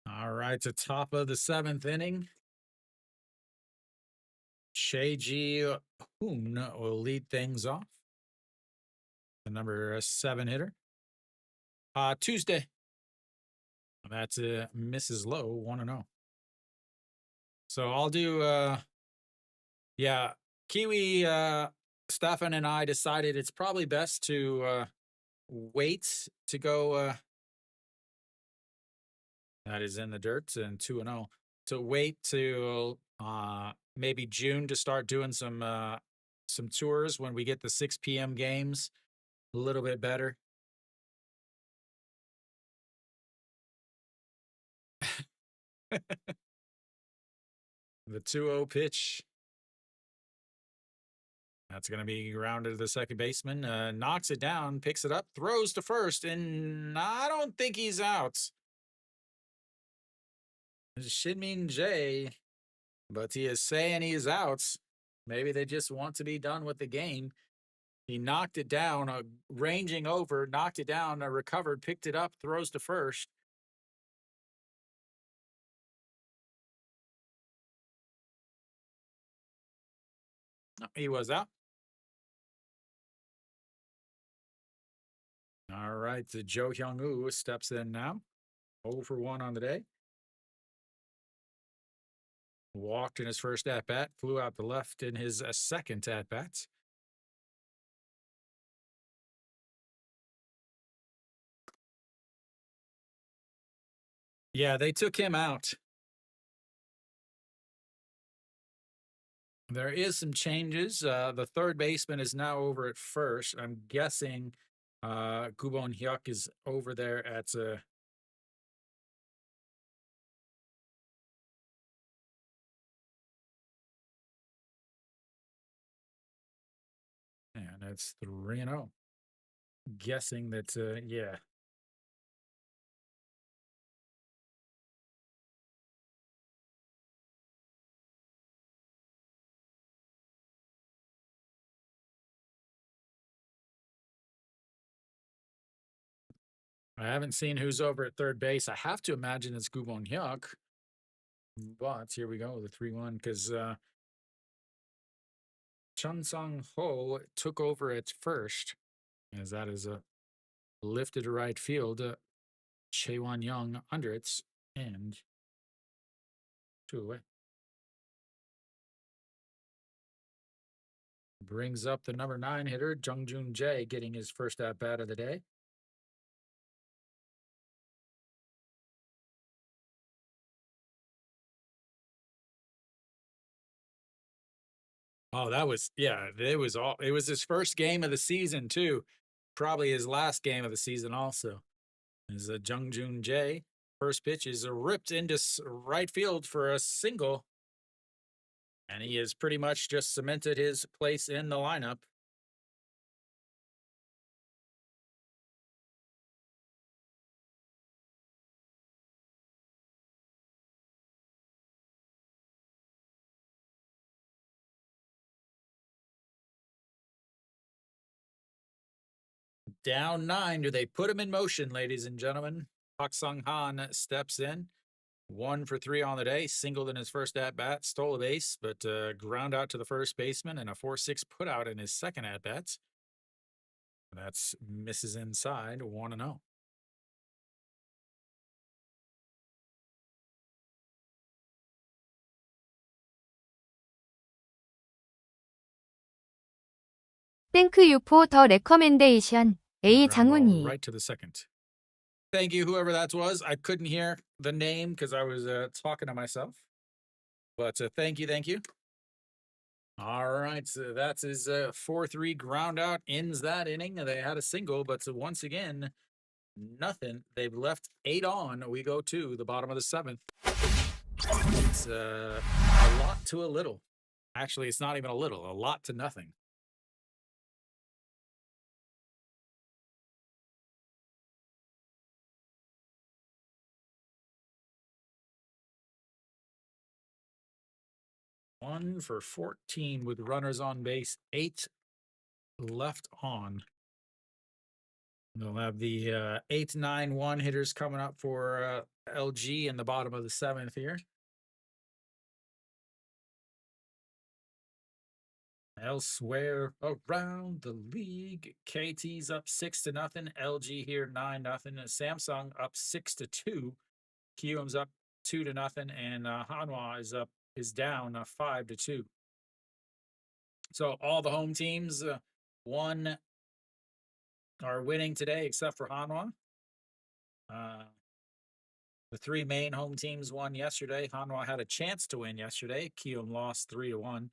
All right, to top of the seventh inning, Ji Hoon will lead things off. The number 7 hitter. Tuesday. That's Mrs. Lowe, 1-0. So I'll do yeah, Kiwi Stefan and I decided it's probably best to wait to go that is in the dirt and 2-0 to wait till maybe June to start doing some tours when we get the 6 p.m. games a little bit better. The 2-0 pitch. That's going to be grounded to the second baseman. Knocks it down, picks it up, throws to first, and I don't think he's out. Shinmin J, but he is saying he is out. Maybe they just want to be done with the game. He knocked it down, ranging over, knocked it down, recovered, picked it up, throws to first. No, he was out. All right, Joe Hyung-woo steps in now. 0 for 1 on the day. Walked in his first at-bat, flew out the left in his second at-bat. Yeah, they took him out. There is some changes. The third baseman is now over at first. I'm guessing Gubon Hyuk is over there at and it's 3-0. Guessing that yeah. I haven't seen who's over at third base. I have to imagine it's Gubon Hyuk. But here we go, the 3-1, because Chun Sung Ho took over at first, as that is a lifted to right field. Chaewon Young under it, and 2 away. Brings up the number 9 hitter, Jung-Joon Jae, getting his first at-bat of the day. Oh, that was it was his first game of the season too. Probably his last game of the season also. Is a Jung-Joon Jae. First pitch is ripped into right field for a single. And he has pretty much just cemented his place in the lineup. Down 9. Do they put him in motion, ladies and gentlemen? Park Sung Han steps in. 1 for 3 on the day. Singled in his first at bat. Stole a base, but ground out to the first baseman and a 4-6 put out in his second at bat. That's misses inside. 1-0. 땡크 유포 더 레커멘데이션. A 장훈이. Right to the second. Thank you, whoever that was. I couldn't hear the name because I was talking to myself. But thank you, thank you. All right, so that's his 4-3 ground out. Ends that inning. They had a single, but once again, nothing. They've left 8 on. We go to the bottom of the 7th. It's a lot to a little. Actually, it's not even a little. A lot to nothing. One for 14 with runners on base, 8 left on. They'll have the 8-9-1 hitters coming up for LG in the bottom of the 7th here. Elsewhere around the league, KT's up 6-0. LG here 9-0. Samsung up 6-2. QM's up 2-0, and Hanwha is down 5-2. So all the home teams won are winning today, except for Hanwha. The 3 main home teams won yesterday. Hanwha had a chance to win yesterday. Kiyoum lost 3-1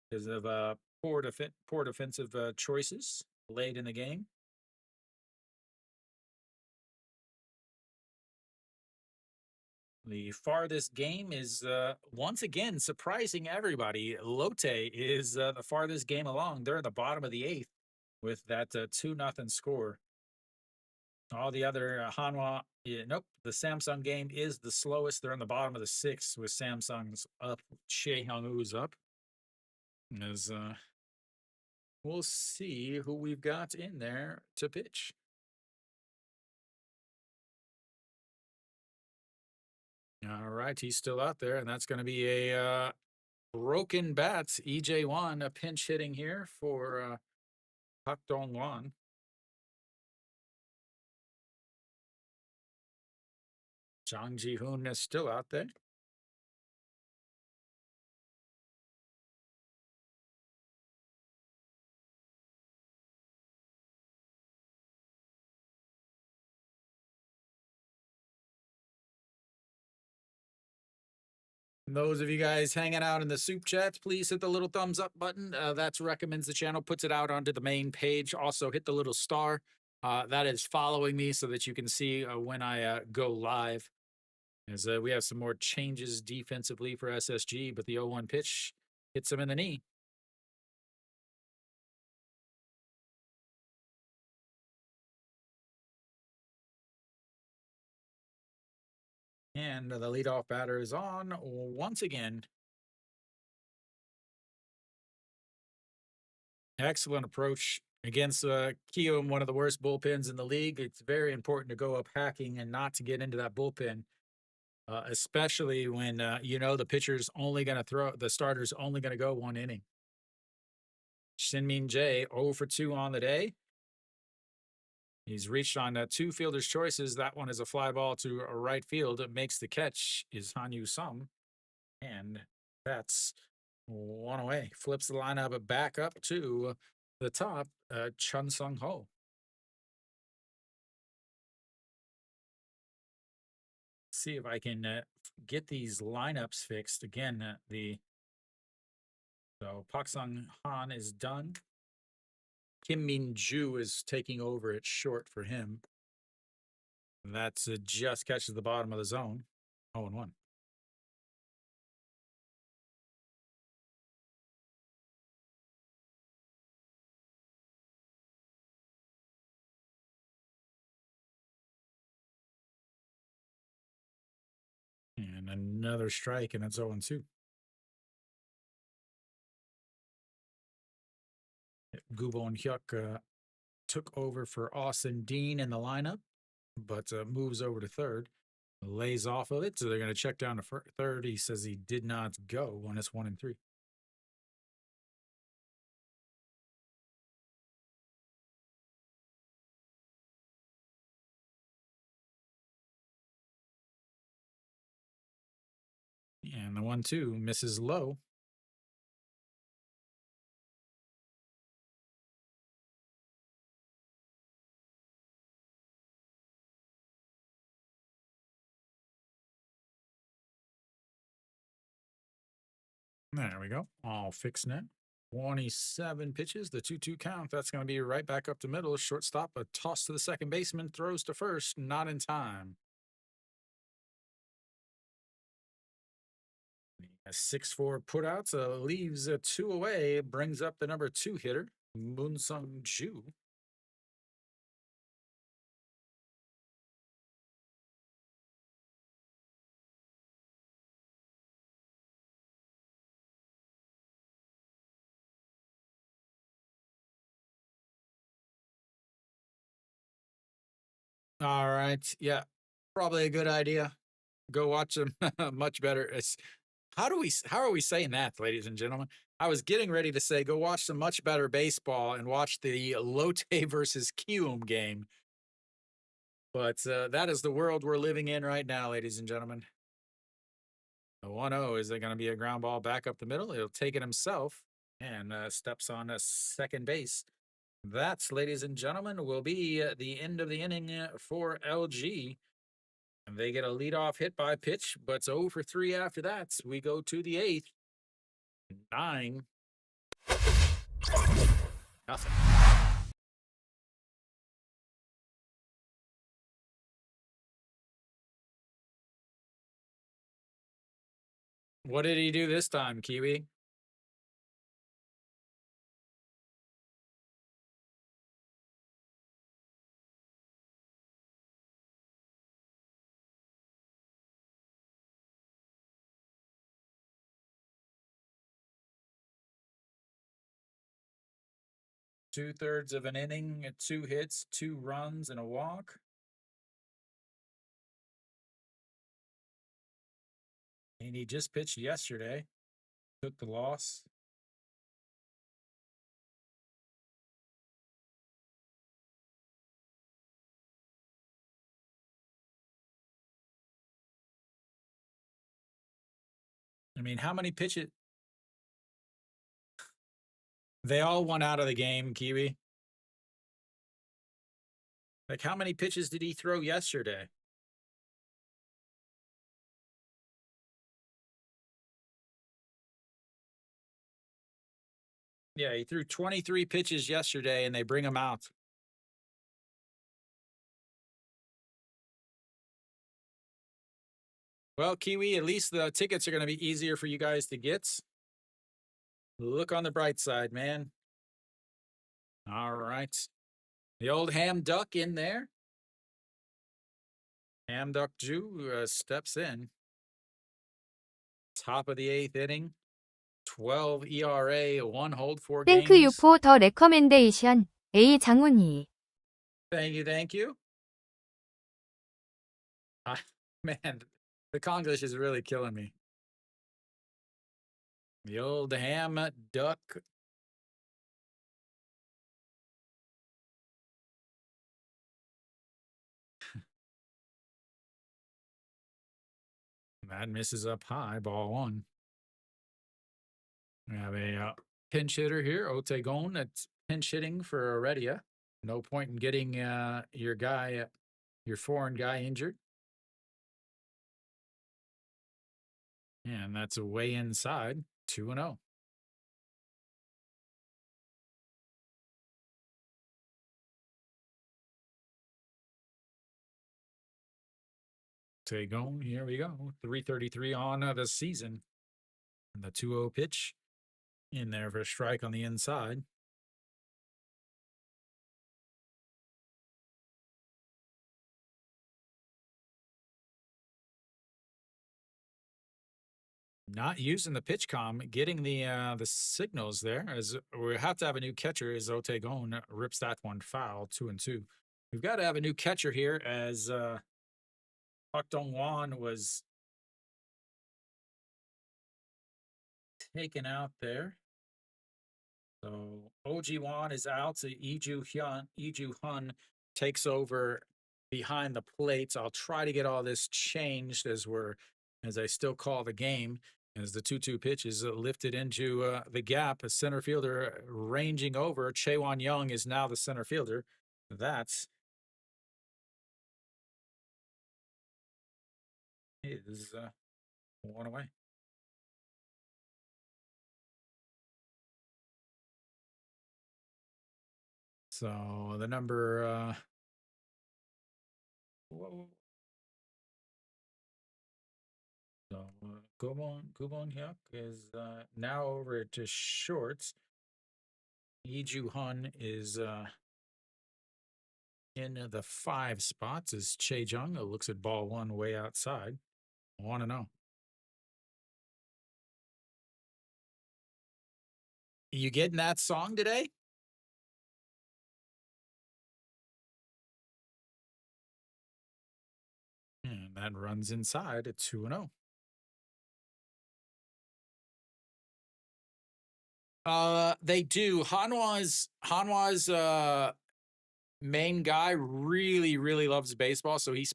because of poor defensive choices late in the game. The farthest game is once again surprising everybody. Lotte is the farthest game along. They're at the bottom of the 8th with that 2-0 score. All the other Hanwha, nope. The Samsung game is the slowest. They're in the bottom of the 6th with Samsung's up. Shea Hyung-woo's up. As we'll see who we've got in there to pitch. All right, he's still out there, and that's going to be a broken bat. EJ1 a pinch hitting here for Park Dong-won. Jang Ji-hoon is still out there. Those of you guys hanging out in the soup chats, please hit the little thumbs up button. That recommends the channel, puts it out onto the main page. Also, hit the little star. That is following me so that you can see when I go live. As we have some more changes defensively for SSG, but the 0-1 pitch hits him in the knee. And the leadoff batter is on once again. Excellent approach against KBO, one of the worst bullpens in the league. It's very important to go up hacking and not to get into that bullpen, especially when the pitcher's only going to throw, the starter's only going to go 1 inning. Shin-Min Jae 0 for 2 on the day. He's reached on 2 fielders' choices. That one is a fly ball to right field. It makes the catch is Han Yu Sum, and that's One away. Flips the lineup back up to the top. Chun Sung Ho. See if I can get these lineups fixed again. So Pak Sung Han is done. Kim Min Ju is taking over at short for him. And that's just catches the bottom of the zone. 0-1. And another strike, and it's 0-2. Gubon Hyuk took over for Austin Dean in the lineup, but moves over to third. Lays off of it, so they're going to check down to third. He says he did not go when it's 1-3. And the 1-2 misses low. There we go. All fixed now. 27 pitches, the 2-2 count. That's going to be right back up to middle. Shortstop, a toss to the second baseman, throws to first, not in time. A 6-4 putouts, leaves 2 away, brings up the number 2 hitter, Moon Sung Ju. All right. Yeah, probably a good idea. Go watch them. Much better. How are we saying that, ladies and gentlemen? I was getting ready to say go watch some much better baseball and watch the Lotte versus Kium game. But that is the world we're living in right now, ladies and gentlemen. The 1-0, is it going to be a ground ball back up the middle? He'll take it himself and steps on a second base. That's, ladies and gentlemen, will be the end of the inning for LG. And they get a leadoff hit by pitch, but it's 0 for 3 after that. So we go to the 8th. 9. Nothing. What did he do this time, Kiwi? Two-thirds of an inning, 2 hits, 2 runs, and a walk. And he just pitched yesterday. Took the loss. I mean, how many pitches? They all won out of the game, Kiwi. Like, how many pitches did he throw yesterday? Yeah, he threw 23 pitches yesterday, and they bring him out. Well, Kiwi, at least the tickets are going to be easier for you guys to get. Look on the bright side, man. All right. The old ham duck in there. Ham duck Ju steps in. Top of the 8th inning. 12 ERA, 1 hold, 4 땡크 games. 유포 더 레커멘데이션 A 장훈이. Thank you, thank you. Man, the Conglish is really killing me. The old ham duck. That misses up high, ball 1. We have a pinch hitter here, Otegon, that's pinch hitting for Heredia. No point in getting your guy, your foreign guy, injured. And that's way inside, 2-0. Otegon, here we go. 333 on the season. And the 2-0 pitch in there for a strike on the inside. Not using the pitch com, getting the signals there, as we have to have a new catcher as Otegon rips that one foul, 2-2. We've got to have a new catcher here as Park Dong-won was taken out there. So Oji-won is out. So Iju Hun takes over behind the plates. I'll try to get all this changed as I still call the game. As the 2-2 pitch is lifted into the gap, a center fielder ranging over. Chaewon Young is now the center fielder. That's is one away. So the number whoa. So Gubon Hyuk is now over to shorts. Iju Hun is in the 5 spots as Che Jung looks at ball 1 way outside. 1-0. You getting that song today? And that runs inside at 2-0. They do. Hanwha's main guy really loves baseball, so he's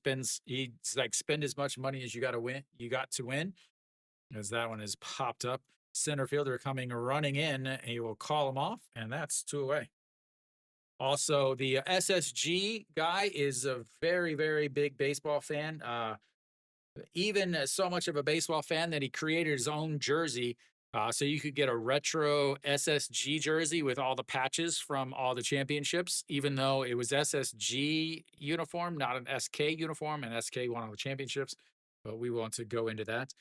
like spend as much money as you got to win. As that one is popped up. Center fielder coming running in. He will call him off, and that's 2 away. Also, the SSG guy is a very big baseball fan. Even so much of a baseball fan that he created his own jersey. So you could get a retro SSG jersey with all the patches from all the championships, even though it was SSG uniform, not an SK uniform, and SK won all the championships. But we want to go into that.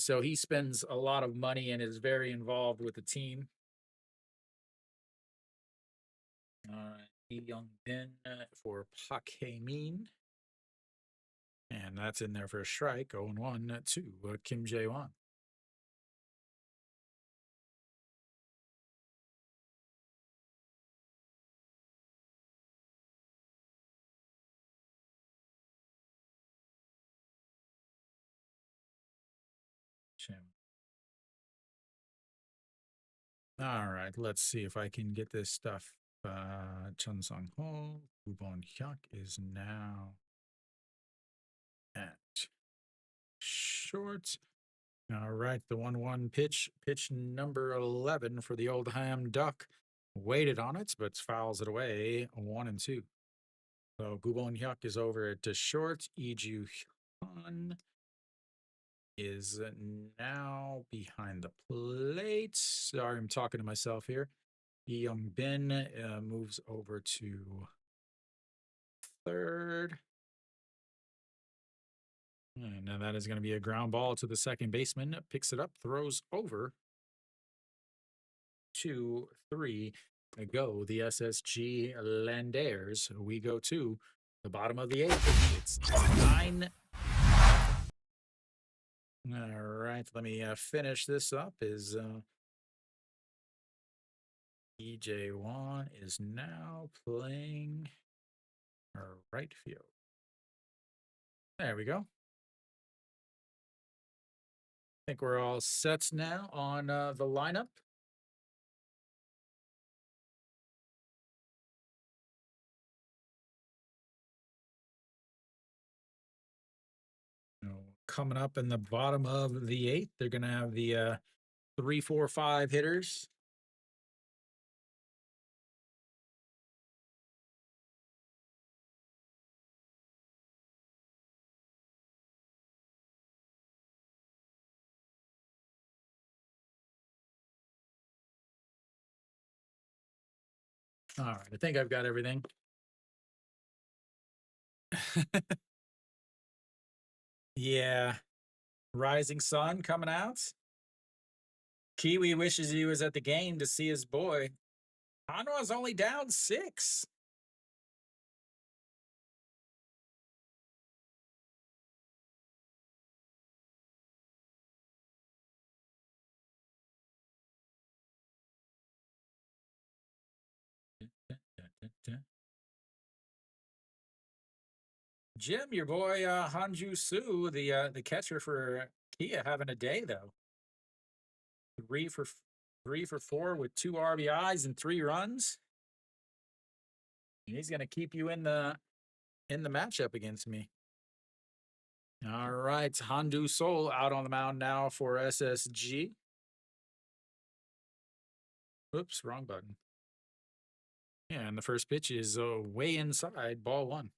So he spends a lot of money and is very involved with the team. Lee Young Bin for Pak Hae-min. And that's in there for a strike. 0-1 to Kim Jae-won. All right, let's see if I can get this stuff. Chun Sung Ho, Woo Hyuk is now at short. All right, the 1-1 pitch number 11 for the old ham duck. Waited on it, but fouls it away. 1-2. So Gubon Hyuk is over to short. Iju Han is now behind the plate. Sorry, I'm talking to myself here. Lee Young Bin moves over to third. And now that is going to be a ground ball to the second baseman. Picks it up, throws over. 2-3 go. The SSG Landers. We go to the bottom of the 8th. It's 9. All right, let me finish this up. Is EJ Wan is now playing right field. There we go. I think we're all set now on the lineup. Coming up in the bottom of the 8th, they're going to have the 3, 4, 5 hitters. All right, I think I've got everything. Yeah. Rising sun coming out. Kiwi wishes he was at the game to see his boy. Hanwha's only down 6. Jim, your boy Hanju Su, the catcher for Kia, having a day though. 3 for 4 with 2 RBIs and 3 runs. And he's gonna keep you in the matchup against me. All right, Handu Sol out on the mound now for SSG. Oops, wrong button. Yeah, and the first pitch is way inside, ball 1.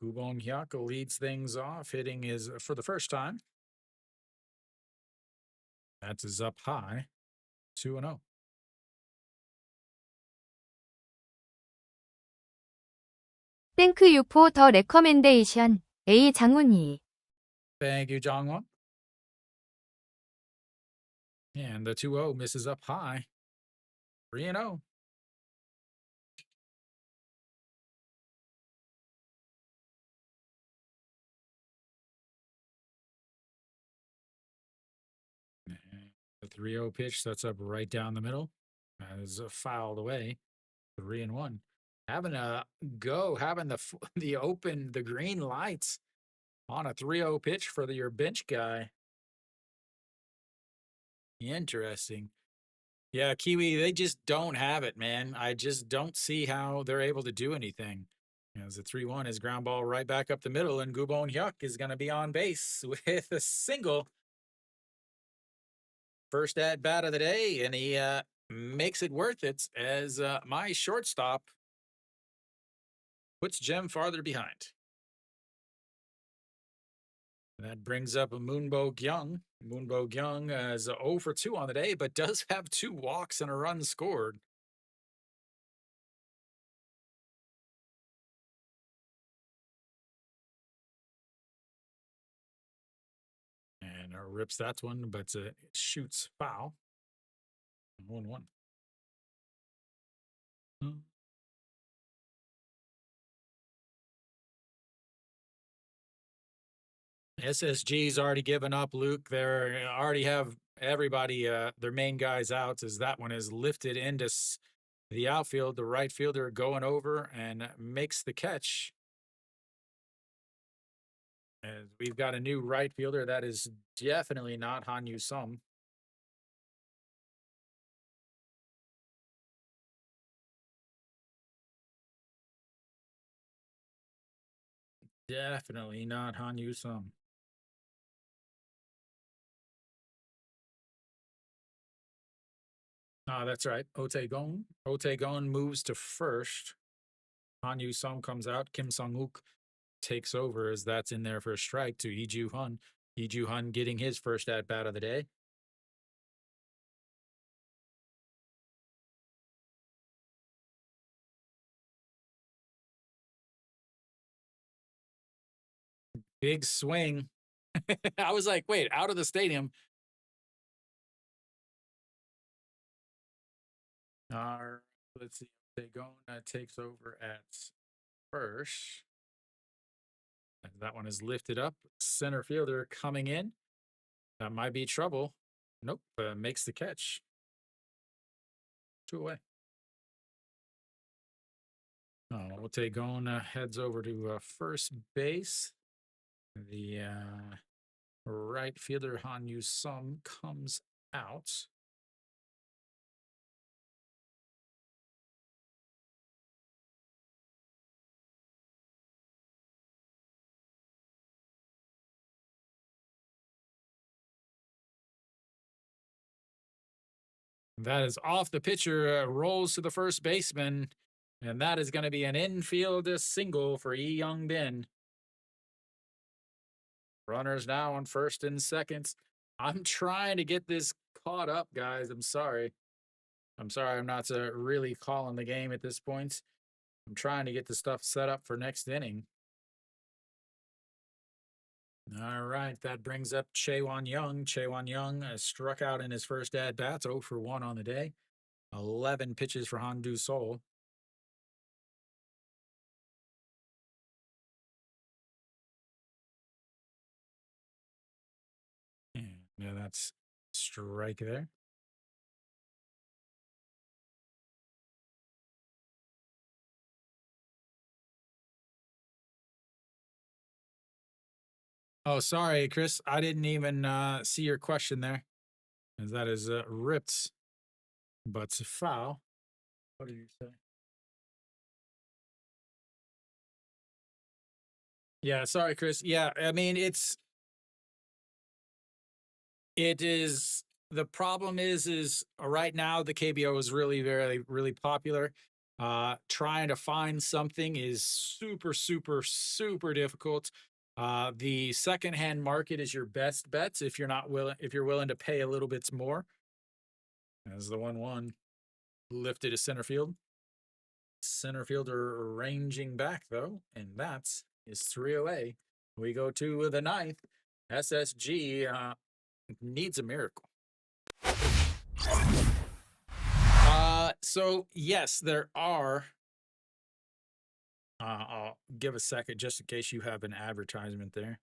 Gubon Hyaka leads things off, hitting his for the first time. That is up high, 2-0. 땡크 유포 더 레커멘데이션 A 장훈이. Thank you, Jongwon. And the 2-0 misses up high, 3-0. The 3-0 pitch that's up right down the middle. That is fouled away. 3-1. Having a go, having the green lights on a 3-0 pitch for your bench guy. Interesting. Yeah, Kiwi, they just don't have it, man. I just don't see how they're able to do anything. As the 3-1 is ground ball right back up the middle, and Gubon Hyuk is going to be on base with a single. First at bat of the day, and he makes it worth it as my shortstop puts Jem farther behind. That brings up Moonbo Gyung. Moonbo Gyung is 0 for 2 on the day, but does have 2 walks and a run scored. And rips that one, but shoots foul. 1-1. SSG's already given up, Luke. They already have everybody, their main guys out, as that one is lifted into the outfield. The right fielder going over and makes the catch. And we've got a new right fielder. That is definitely not Hanyu Sum. Definitely not Hanyu Sum. That's right. Otaegon. Otaegon moves to first. Hanyu Sum comes out. Kim Sung-wook takes over as that's in there for a strike to Lee Ju-hun. Lee Ju-hun getting his first at-bat of the day. Big swing. I was like, wait, out of the stadium. Let's see. Otaegon takes over at first. That one is lifted up. Center fielder coming in. That might be trouble. Nope. Makes the catch. 2 away. Otaegon heads over to first base. The right fielder Hanyu Sum comes out. That is off the pitcher, rolls to the first baseman, and that is going to be an infield single for Yi Young Bin. Runners now on first and second. I'm trying to get this caught up, guys. I'm sorry. I'm not really calling the game at this point. I'm trying to get the stuff set up for next inning. All right, that brings up Chaewon Young. Chaewon Young struck out in his first at bats, 0 for 1 on the day. 11 pitches for Handu Seoul. And yeah, that's strike there. Oh, sorry, Chris. I didn't even see your question there. As that is ripped, but foul. What did you say? Yeah, sorry, Chris. Yeah, I mean it is the problem is right now the KBO is really really popular. Trying to find something is super difficult. The secondhand market is your best bet if you're willing to pay a little bit more. As the 1-1 lifted to center field. Center fielder ranging back though, and that is 3 away. We go to the ninth. SSG needs a miracle. So yes, there are. I'll give a second just in case you have an advertisement there.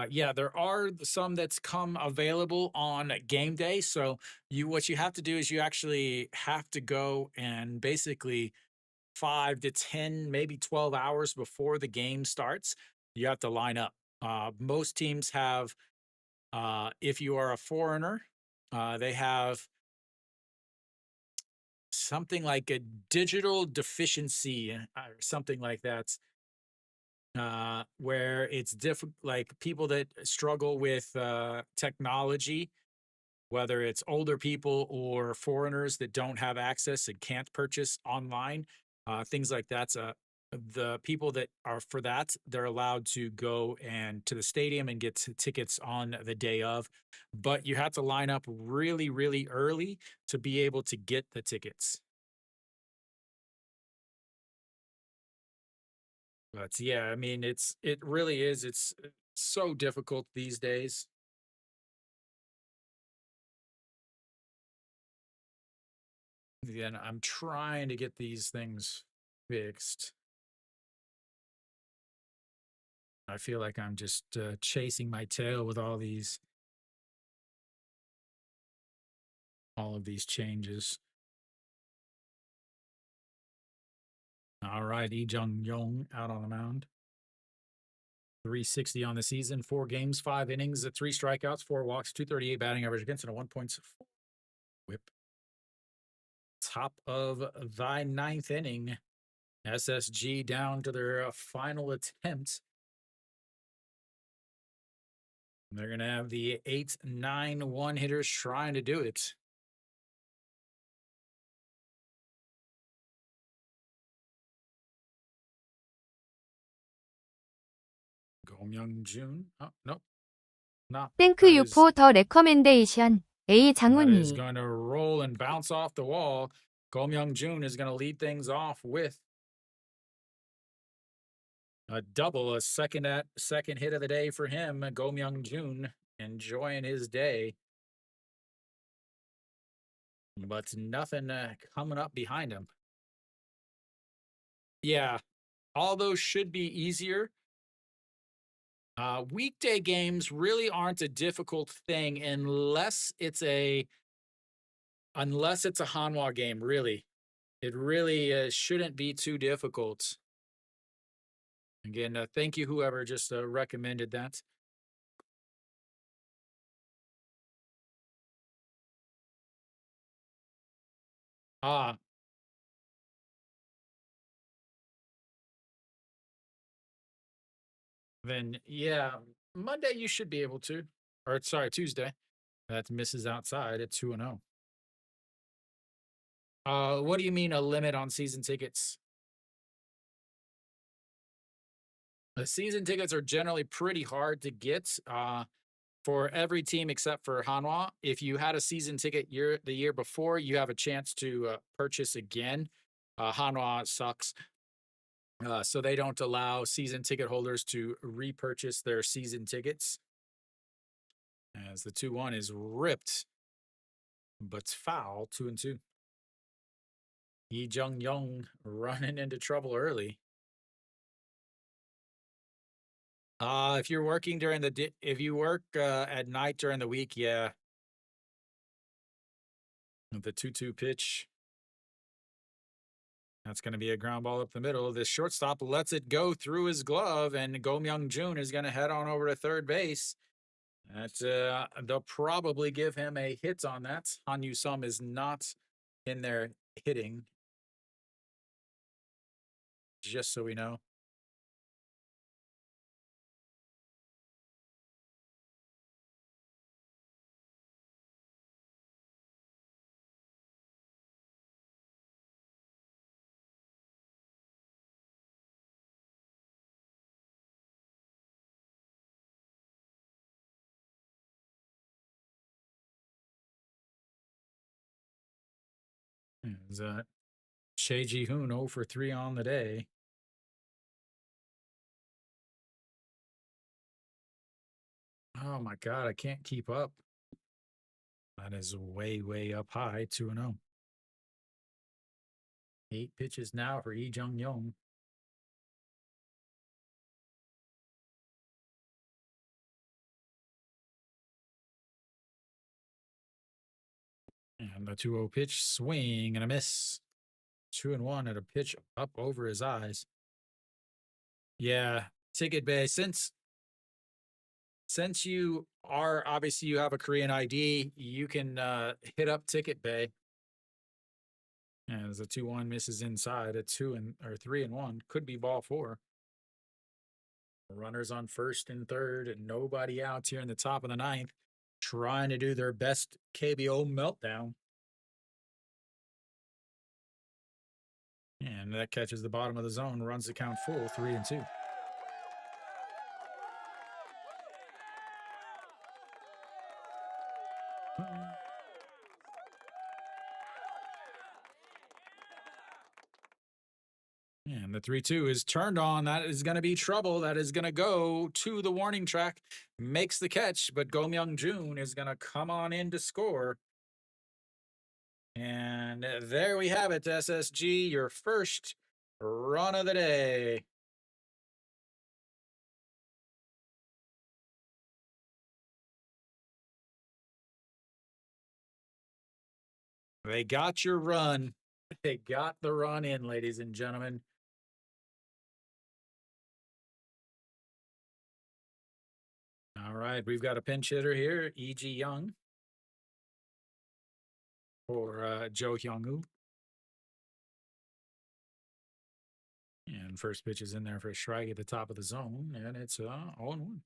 Yeah, there are some that's come available on game day. So what you have to do is you actually have to go and basically 5 to 10, maybe 12 hours before the game starts, you have to line up. Most teams have, if you are a foreigner, they have something like a digital deficiency or something like that, where it's different, like people that struggle with technology, whether it's older people or foreigners that don't have access and can't purchase online, things like that. The people that are for that, they're allowed to go and to the stadium and get tickets on the day of, but you have to line up really early to be able to get the tickets. But yeah, I mean, it really is. It's so difficult these days. Again, I'm trying to get these things fixed. I feel like I'm just chasing my tail with all of these changes. All right, Lee Jung Yong out on the mound. 360 on the season, 4 games, 5 innings, 3 strikeouts, 4 walks, 238 batting average against, and a 1.4 whip. Top of thy 9th inning. SSG down to their final attempt. They're going to have the 8-9-1 hitters trying to do it. Gomyoung Jun. Oh, nope. Not. 땡크 유포 더 레커멘데이션. A That is 장훈이. going to roll and bounce off the wall. Gomyoung Jun is going to lead things off with a double, a second hit of the day for him. Gomyoung Jun enjoying his day. But nothing coming up behind him. Yeah, all those should be easier. Weekday games really aren't a difficult thing unless it's a Hanwha game. Really, it really shouldn't be too difficult. Again, thank you whoever just recommended that. Ah, then yeah, Monday you should be able to, or sorry, Tuesday. That misses outside at 2-0. What do you mean a limit on season tickets? The season tickets are generally pretty hard to get. For every team except for Hanwha. If you had a season ticket the year before, you have a chance to purchase again. Hanwha sucks, so they don't allow season ticket holders to repurchase their season tickets. As the 2-1 is ripped, but foul 2-2. Yi Jung Young running into trouble early. If you're working during if you work at night during the week, yeah. The 2-2 pitch. That's going to be a ground ball up the middle. This shortstop lets it go through his glove, and Go Myung Jun is going to head on over to third base. They'll probably give him a hit on that. Han Yu Sum is not in there hitting, just so we know. Is Shea Ji Hoon 0 for 3 on the day. Oh my God, I can't keep up. That is way, way up high, 2-0. 8 pitches now for Lee Jung Young. And the 2-0 pitch, swing and a miss. 2-1 at a pitch up over his eyes. Yeah, Ticket Bay, since you are obviously you have a Korean ID, you can hit up Ticket Bay. As a 2-1 misses inside, a 3-1 could be ball 4. Runners on first and third, and nobody out here in the top of the ninth, trying to do their best KBO meltdown. And that catches the bottom of the zone, runs the count full, 3-2. And the 3-2 is turned on. That is going to be trouble. That is going to go to the warning track. Makes the catch, but Go Myung Jun is going to come on in to score. And there we have it, SSG, your first run of the day. They got your run. They got the run in, ladies and gentlemen. All right, we've got a pinch hitter here, E.G. Young for Jo Hyung-woo. And first pitch is in there for a strike at the top of the zone, and it's 0-1.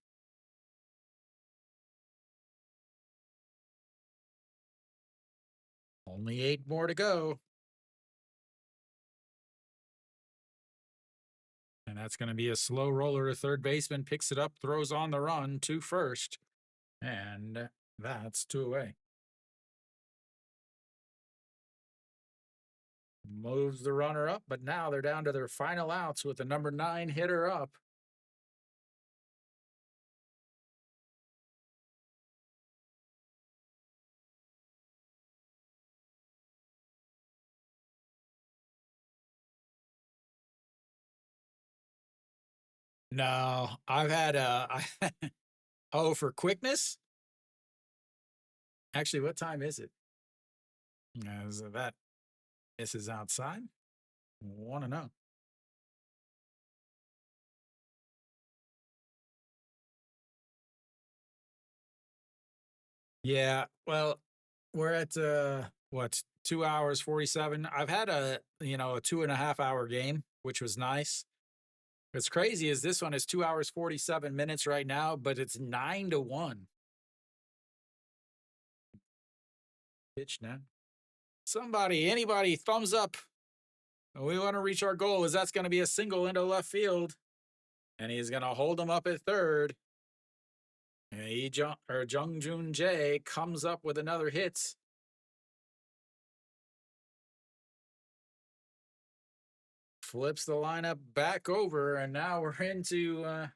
Only 8 more to go. And that's going to be a slow roller to third baseman, picks it up, throws on the run to first. And that's 2 away. Moves the runner up, but now they're down to their final outs with the number 9 hitter up. No, I've had oh, for quickness? Actually, what time is it? As that misses outside. 1-0. Yeah, well, we're at what 2 hours 47. I've had a 2.5 hour game, which was nice. What's crazy is this one is 2 hours 47 minutes right now, but it's 9-1. pitch now. Somebody, anybody, thumbs up. We want to reach our goal, as that's going to be a single into left field. And he's going to hold him up at third. And Jung Joon Jae comes up with another hit. Flips the lineup back over, and now we're into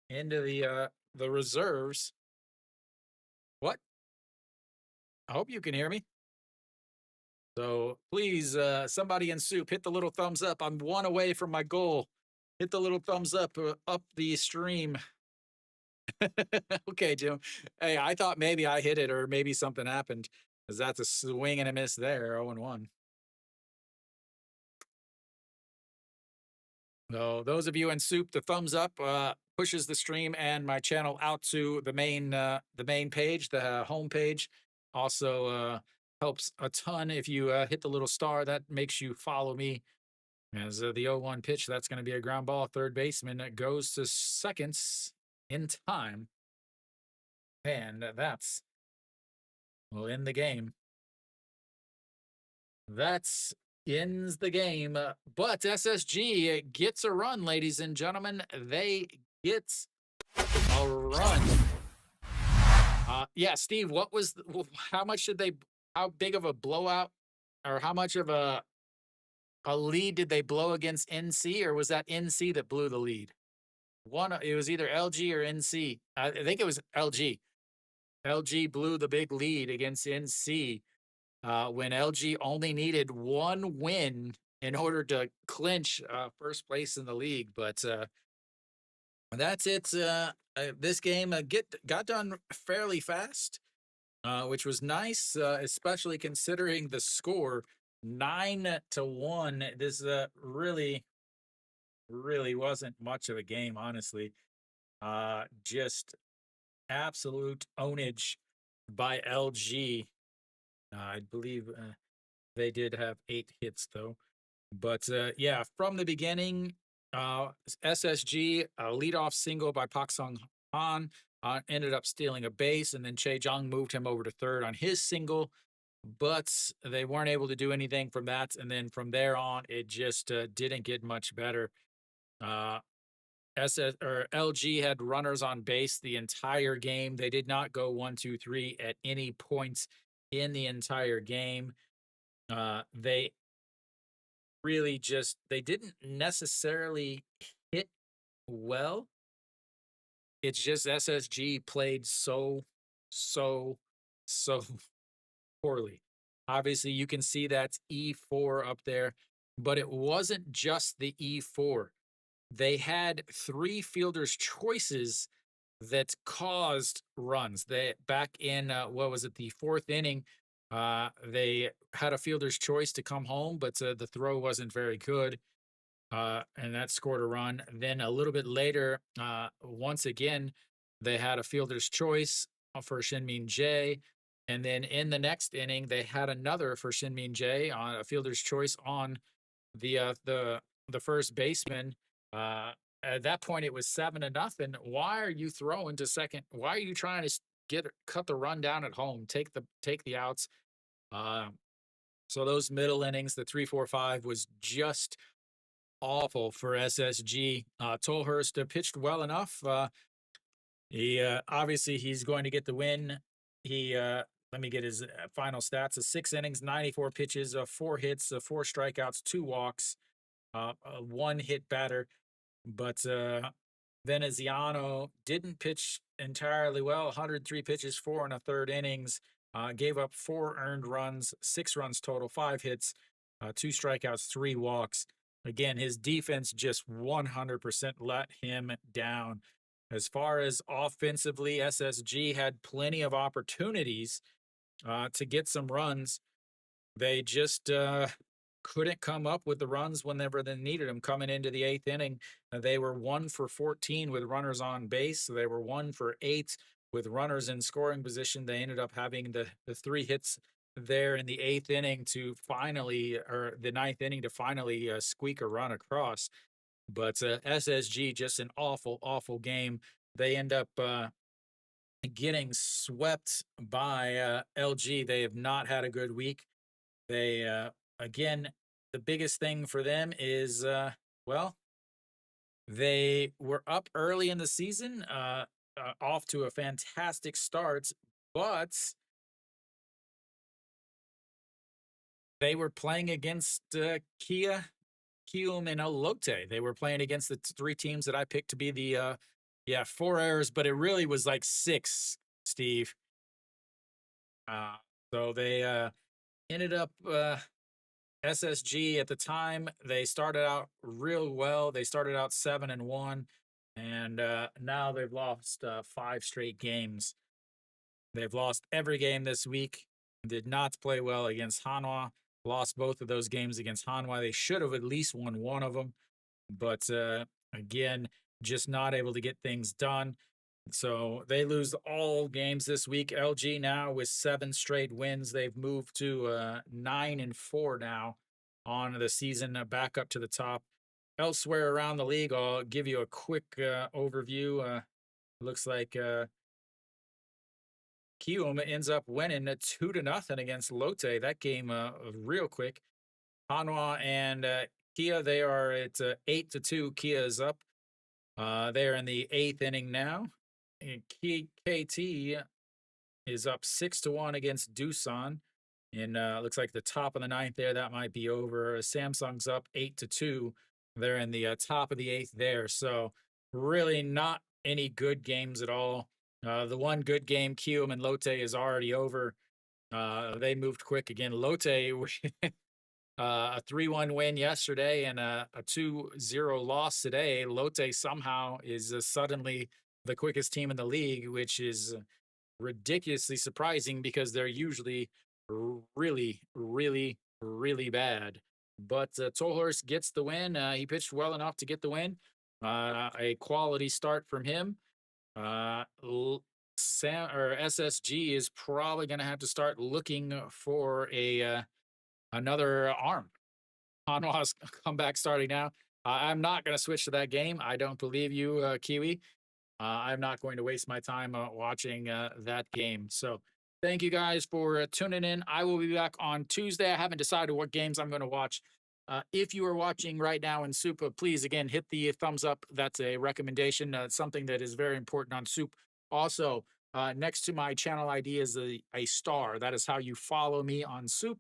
the reserves. What? I hope you can hear me. So please, somebody in SOOP, hit the little thumbs up. I'm one away from my goal. Hit the little thumbs up the stream. Okay, Jim. Hey, I thought maybe I hit it or maybe something happened, because that's a swing and a miss there, 0-1. So those of you in SOOP, the thumbs up pushes the stream and my channel out to the main page, the home page. Also helps a ton if you hit the little star. That makes you follow me. As the 0-1 pitch, that's going to be a ground ball. Third baseman goes to seconds in time. And that's will end the game. That's ends the game. But SSG gets a run, ladies and gentlemen. They get a run. Yeah, Steve, how big of a blowout, or how much of a lead did they blow against NC, or was that NC that blew the lead? It was either LG or NC. I think it was LG. LG blew the big lead against NC when LG only needed one win in order to clinch first place in the league. But that's it. This game got done fairly fast, which was nice, especially considering the score 9-1. This really wasn't much of a game, honestly. Just absolute ownage by LG. I believe they did have 8 hits, though. But yeah, from the beginning, SSG, a leadoff single by Pak Sung Han, ended up stealing a base, and then Chae Jung moved him over to third on his single. But they weren't able to do anything from that. And then from there on, it just didn't get much better. LG had runners on base the entire game. They did not go 1, 2, 3 at any points in the entire game. They really they didn't necessarily hit well. It's just SSG played so poorly. Obviously, you can see that's E4 up there, but it wasn't just the E4. They had 3 fielders' choices that caused runs. They back in what was it, the 4th inning, they had a fielder's choice to come home, but the throw wasn't very good, and that scored a run. Then a little bit later, once again, they had a fielder's choice for Shinmin Jae, and then in the next inning, they had another for Shinmin Jae on a fielder's choice on the first baseman. At that point, it was 7-0. Why are you throwing to second? Why are you trying to cut the run down at home? Take the outs. So those middle innings, the 3, 4, 5 was just awful for SSG. Tolhurst pitched well enough. He obviously he's going to get the win. He let me get his final stats: 6 innings, 94 pitches, 4 hits, 4 strikeouts, 2 walks, 1 hit batter. But Veneziano didn't pitch entirely well. 103 pitches, 4 1/3 innings. Gave up 4 earned runs, 6 runs total, 5 hits, 2 strikeouts, 3 walks. Again, his defense just 100% let him down. As far as offensively, SSG had plenty of opportunities to get some runs. They just couldn't come up with the runs whenever they needed them. Coming into the 8th inning, they were 1 for 14 with runners on base. So they were 1 for 8 with runners in scoring position. They ended up having the 3 hits there in the 8th inning to finally, or the 9th inning to finally squeak a run across. But SSG, just an awful game. They end up getting swept by LG. They have not had a good week. They again, the biggest thing for them is well, they were up early in the season, off to a fantastic start, but they were playing against Kium, and Olote. They were playing against the three teams that I picked to be the yeah, 4 errors, but it really was like six, Steve. Uh, so they ended up SSG at the time. They started out real well. They started out 7-1, and now they've lost 5 straight games. They've lost every game this week. Did not play well against Hanwha. Lost both of those games against Hanwha. They should have at least won one of them, but again, just not able to get things done. So they lose all games this week. LG now with 7 straight wins. They've moved to 9-4 now on the season, back up to the top. Elsewhere around the league, I'll give you a quick overview. Looks like Kium ends up winning 2-0 against Lotte. That game real quick. Hanwha and Kia, they are at 8-2. Kia is up. They are in the 8th inning now. And KT is up 6-1 against Doosan. And looks like the top of the 9th there, that might be over. Samsung's up 8-2. They're in the top of the 8th there. So really not any good games at all. The one good game, Kium and Lotte, is already over. They moved quick again. Lotte, a 3-1 win yesterday and a 2-0 loss today. Lotte somehow is suddenly the quickest team in the league, which is ridiculously surprising because they're usually really, really, really bad. But Tolhurst gets the win. He pitched well enough to get the win. A quality start from him. SSG is probably going to have to start looking for another arm. Hanwha's comeback starting now. I'm not going to switch to that game. I don't believe you, Kiwi. I'm not going to waste my time watching that game. So thank you guys for tuning in. I will be back on Tuesday. I haven't decided what games I'm going to watch. If you are watching right now in SOOP, please, again, hit the thumbs up. That's a recommendation. Something that is very important on SOOP. Also, next to my channel ID is a star. That is how you follow me on SOOP.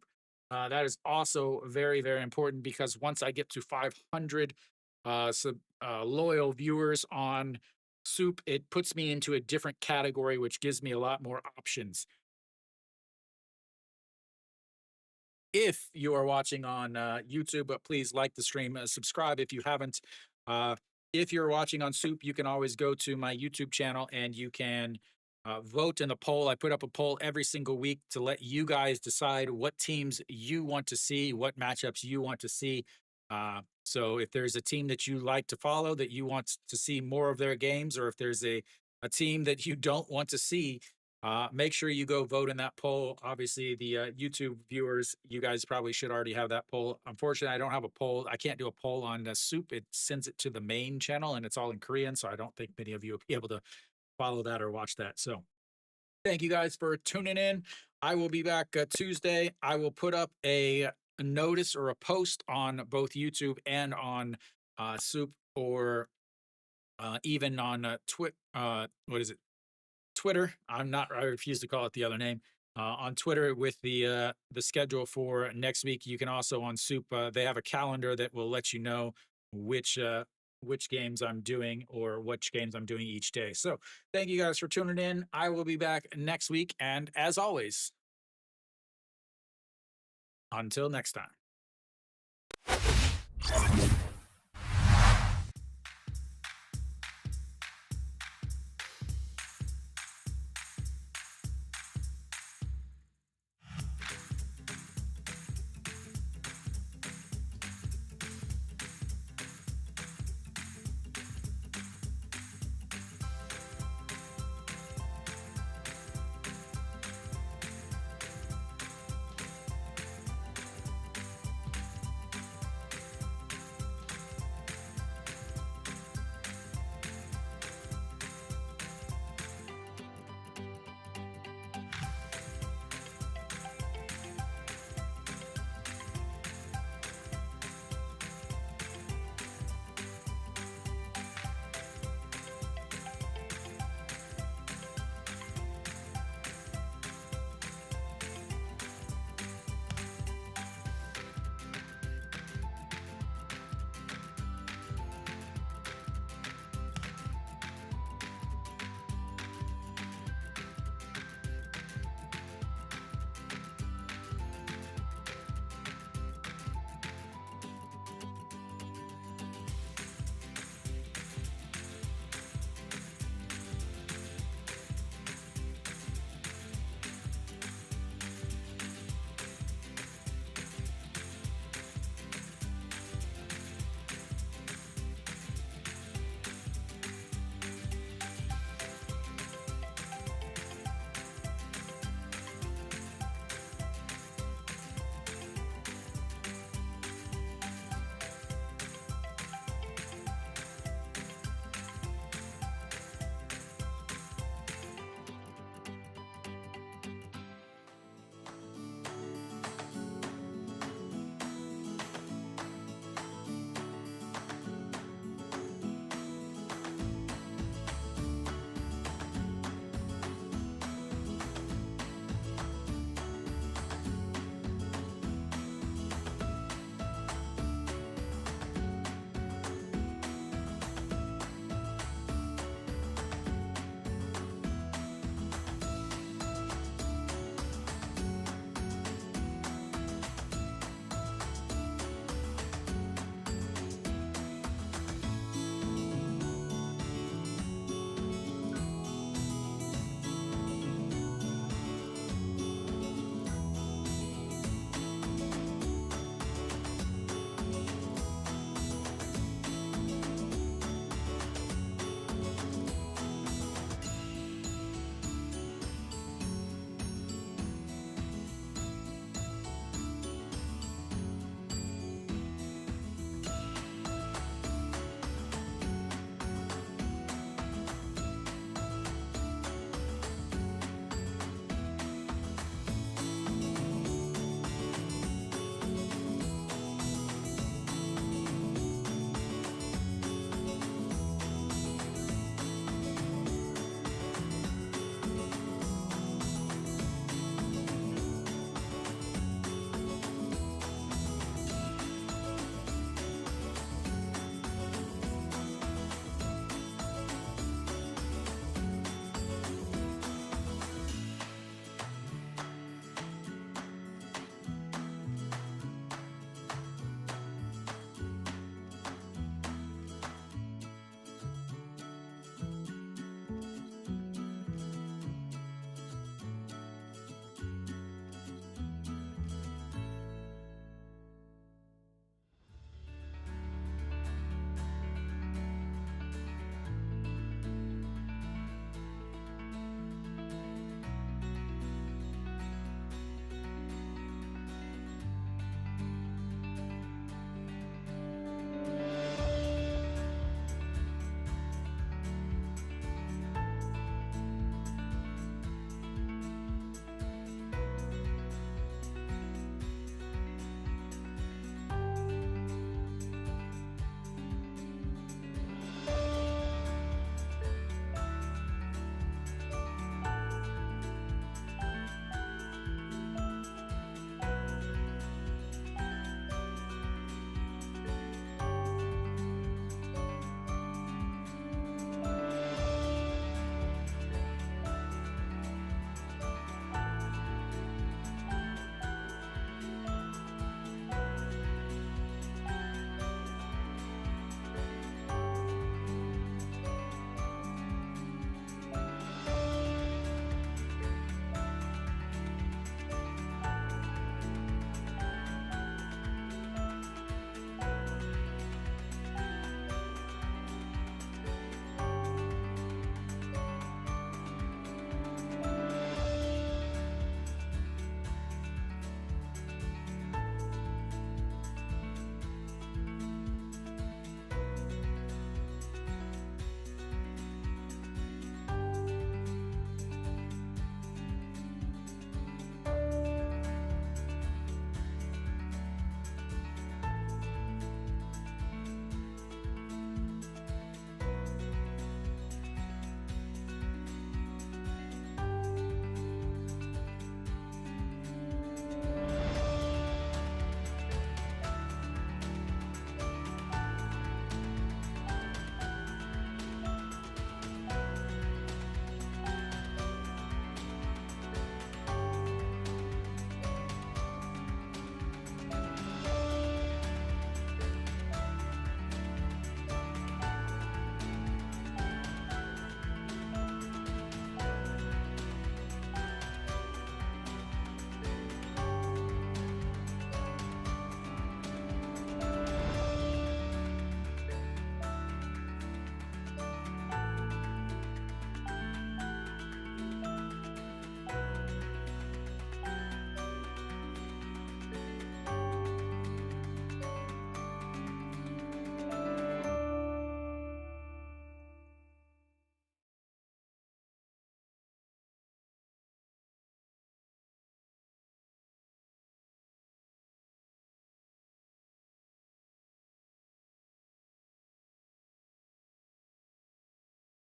That is also very, very important because once I get to 500 loyal viewers on SOOP, it puts me into a different category, which gives me a lot more options. If you are watching on YouTube, please like the stream, subscribe if you haven't. If you're watching on SOOP, you can always go to my YouTube channel and you can vote in the poll. I put up a poll every single week to let you guys decide what teams you want to see, what matchups you want to see. So if there's a team that you like to follow, that you want to see more of their games, or if there's a team that you don't want to see, make sure you go vote in that poll. Obviously, the YouTube viewers, you guys probably should already have that poll. Unfortunately, I don't have a poll. I can't do a poll on SOOP. It sends it to the main channel, and it's all in Korean, so I don't think many of you will be able to follow that or watch that. So thank you guys for tuning in. I will be back Tuesday. I will put up a notice or a post on both YouTube and on SOOP, or even on Twitter. I refuse to call it the other name. On Twitter with the schedule for next week. You can also on SOOP, they have a calendar that will let you know which games I'm doing or which games I'm doing each day. So thank you guys for tuning in. I will be back next week. And as always, until next time.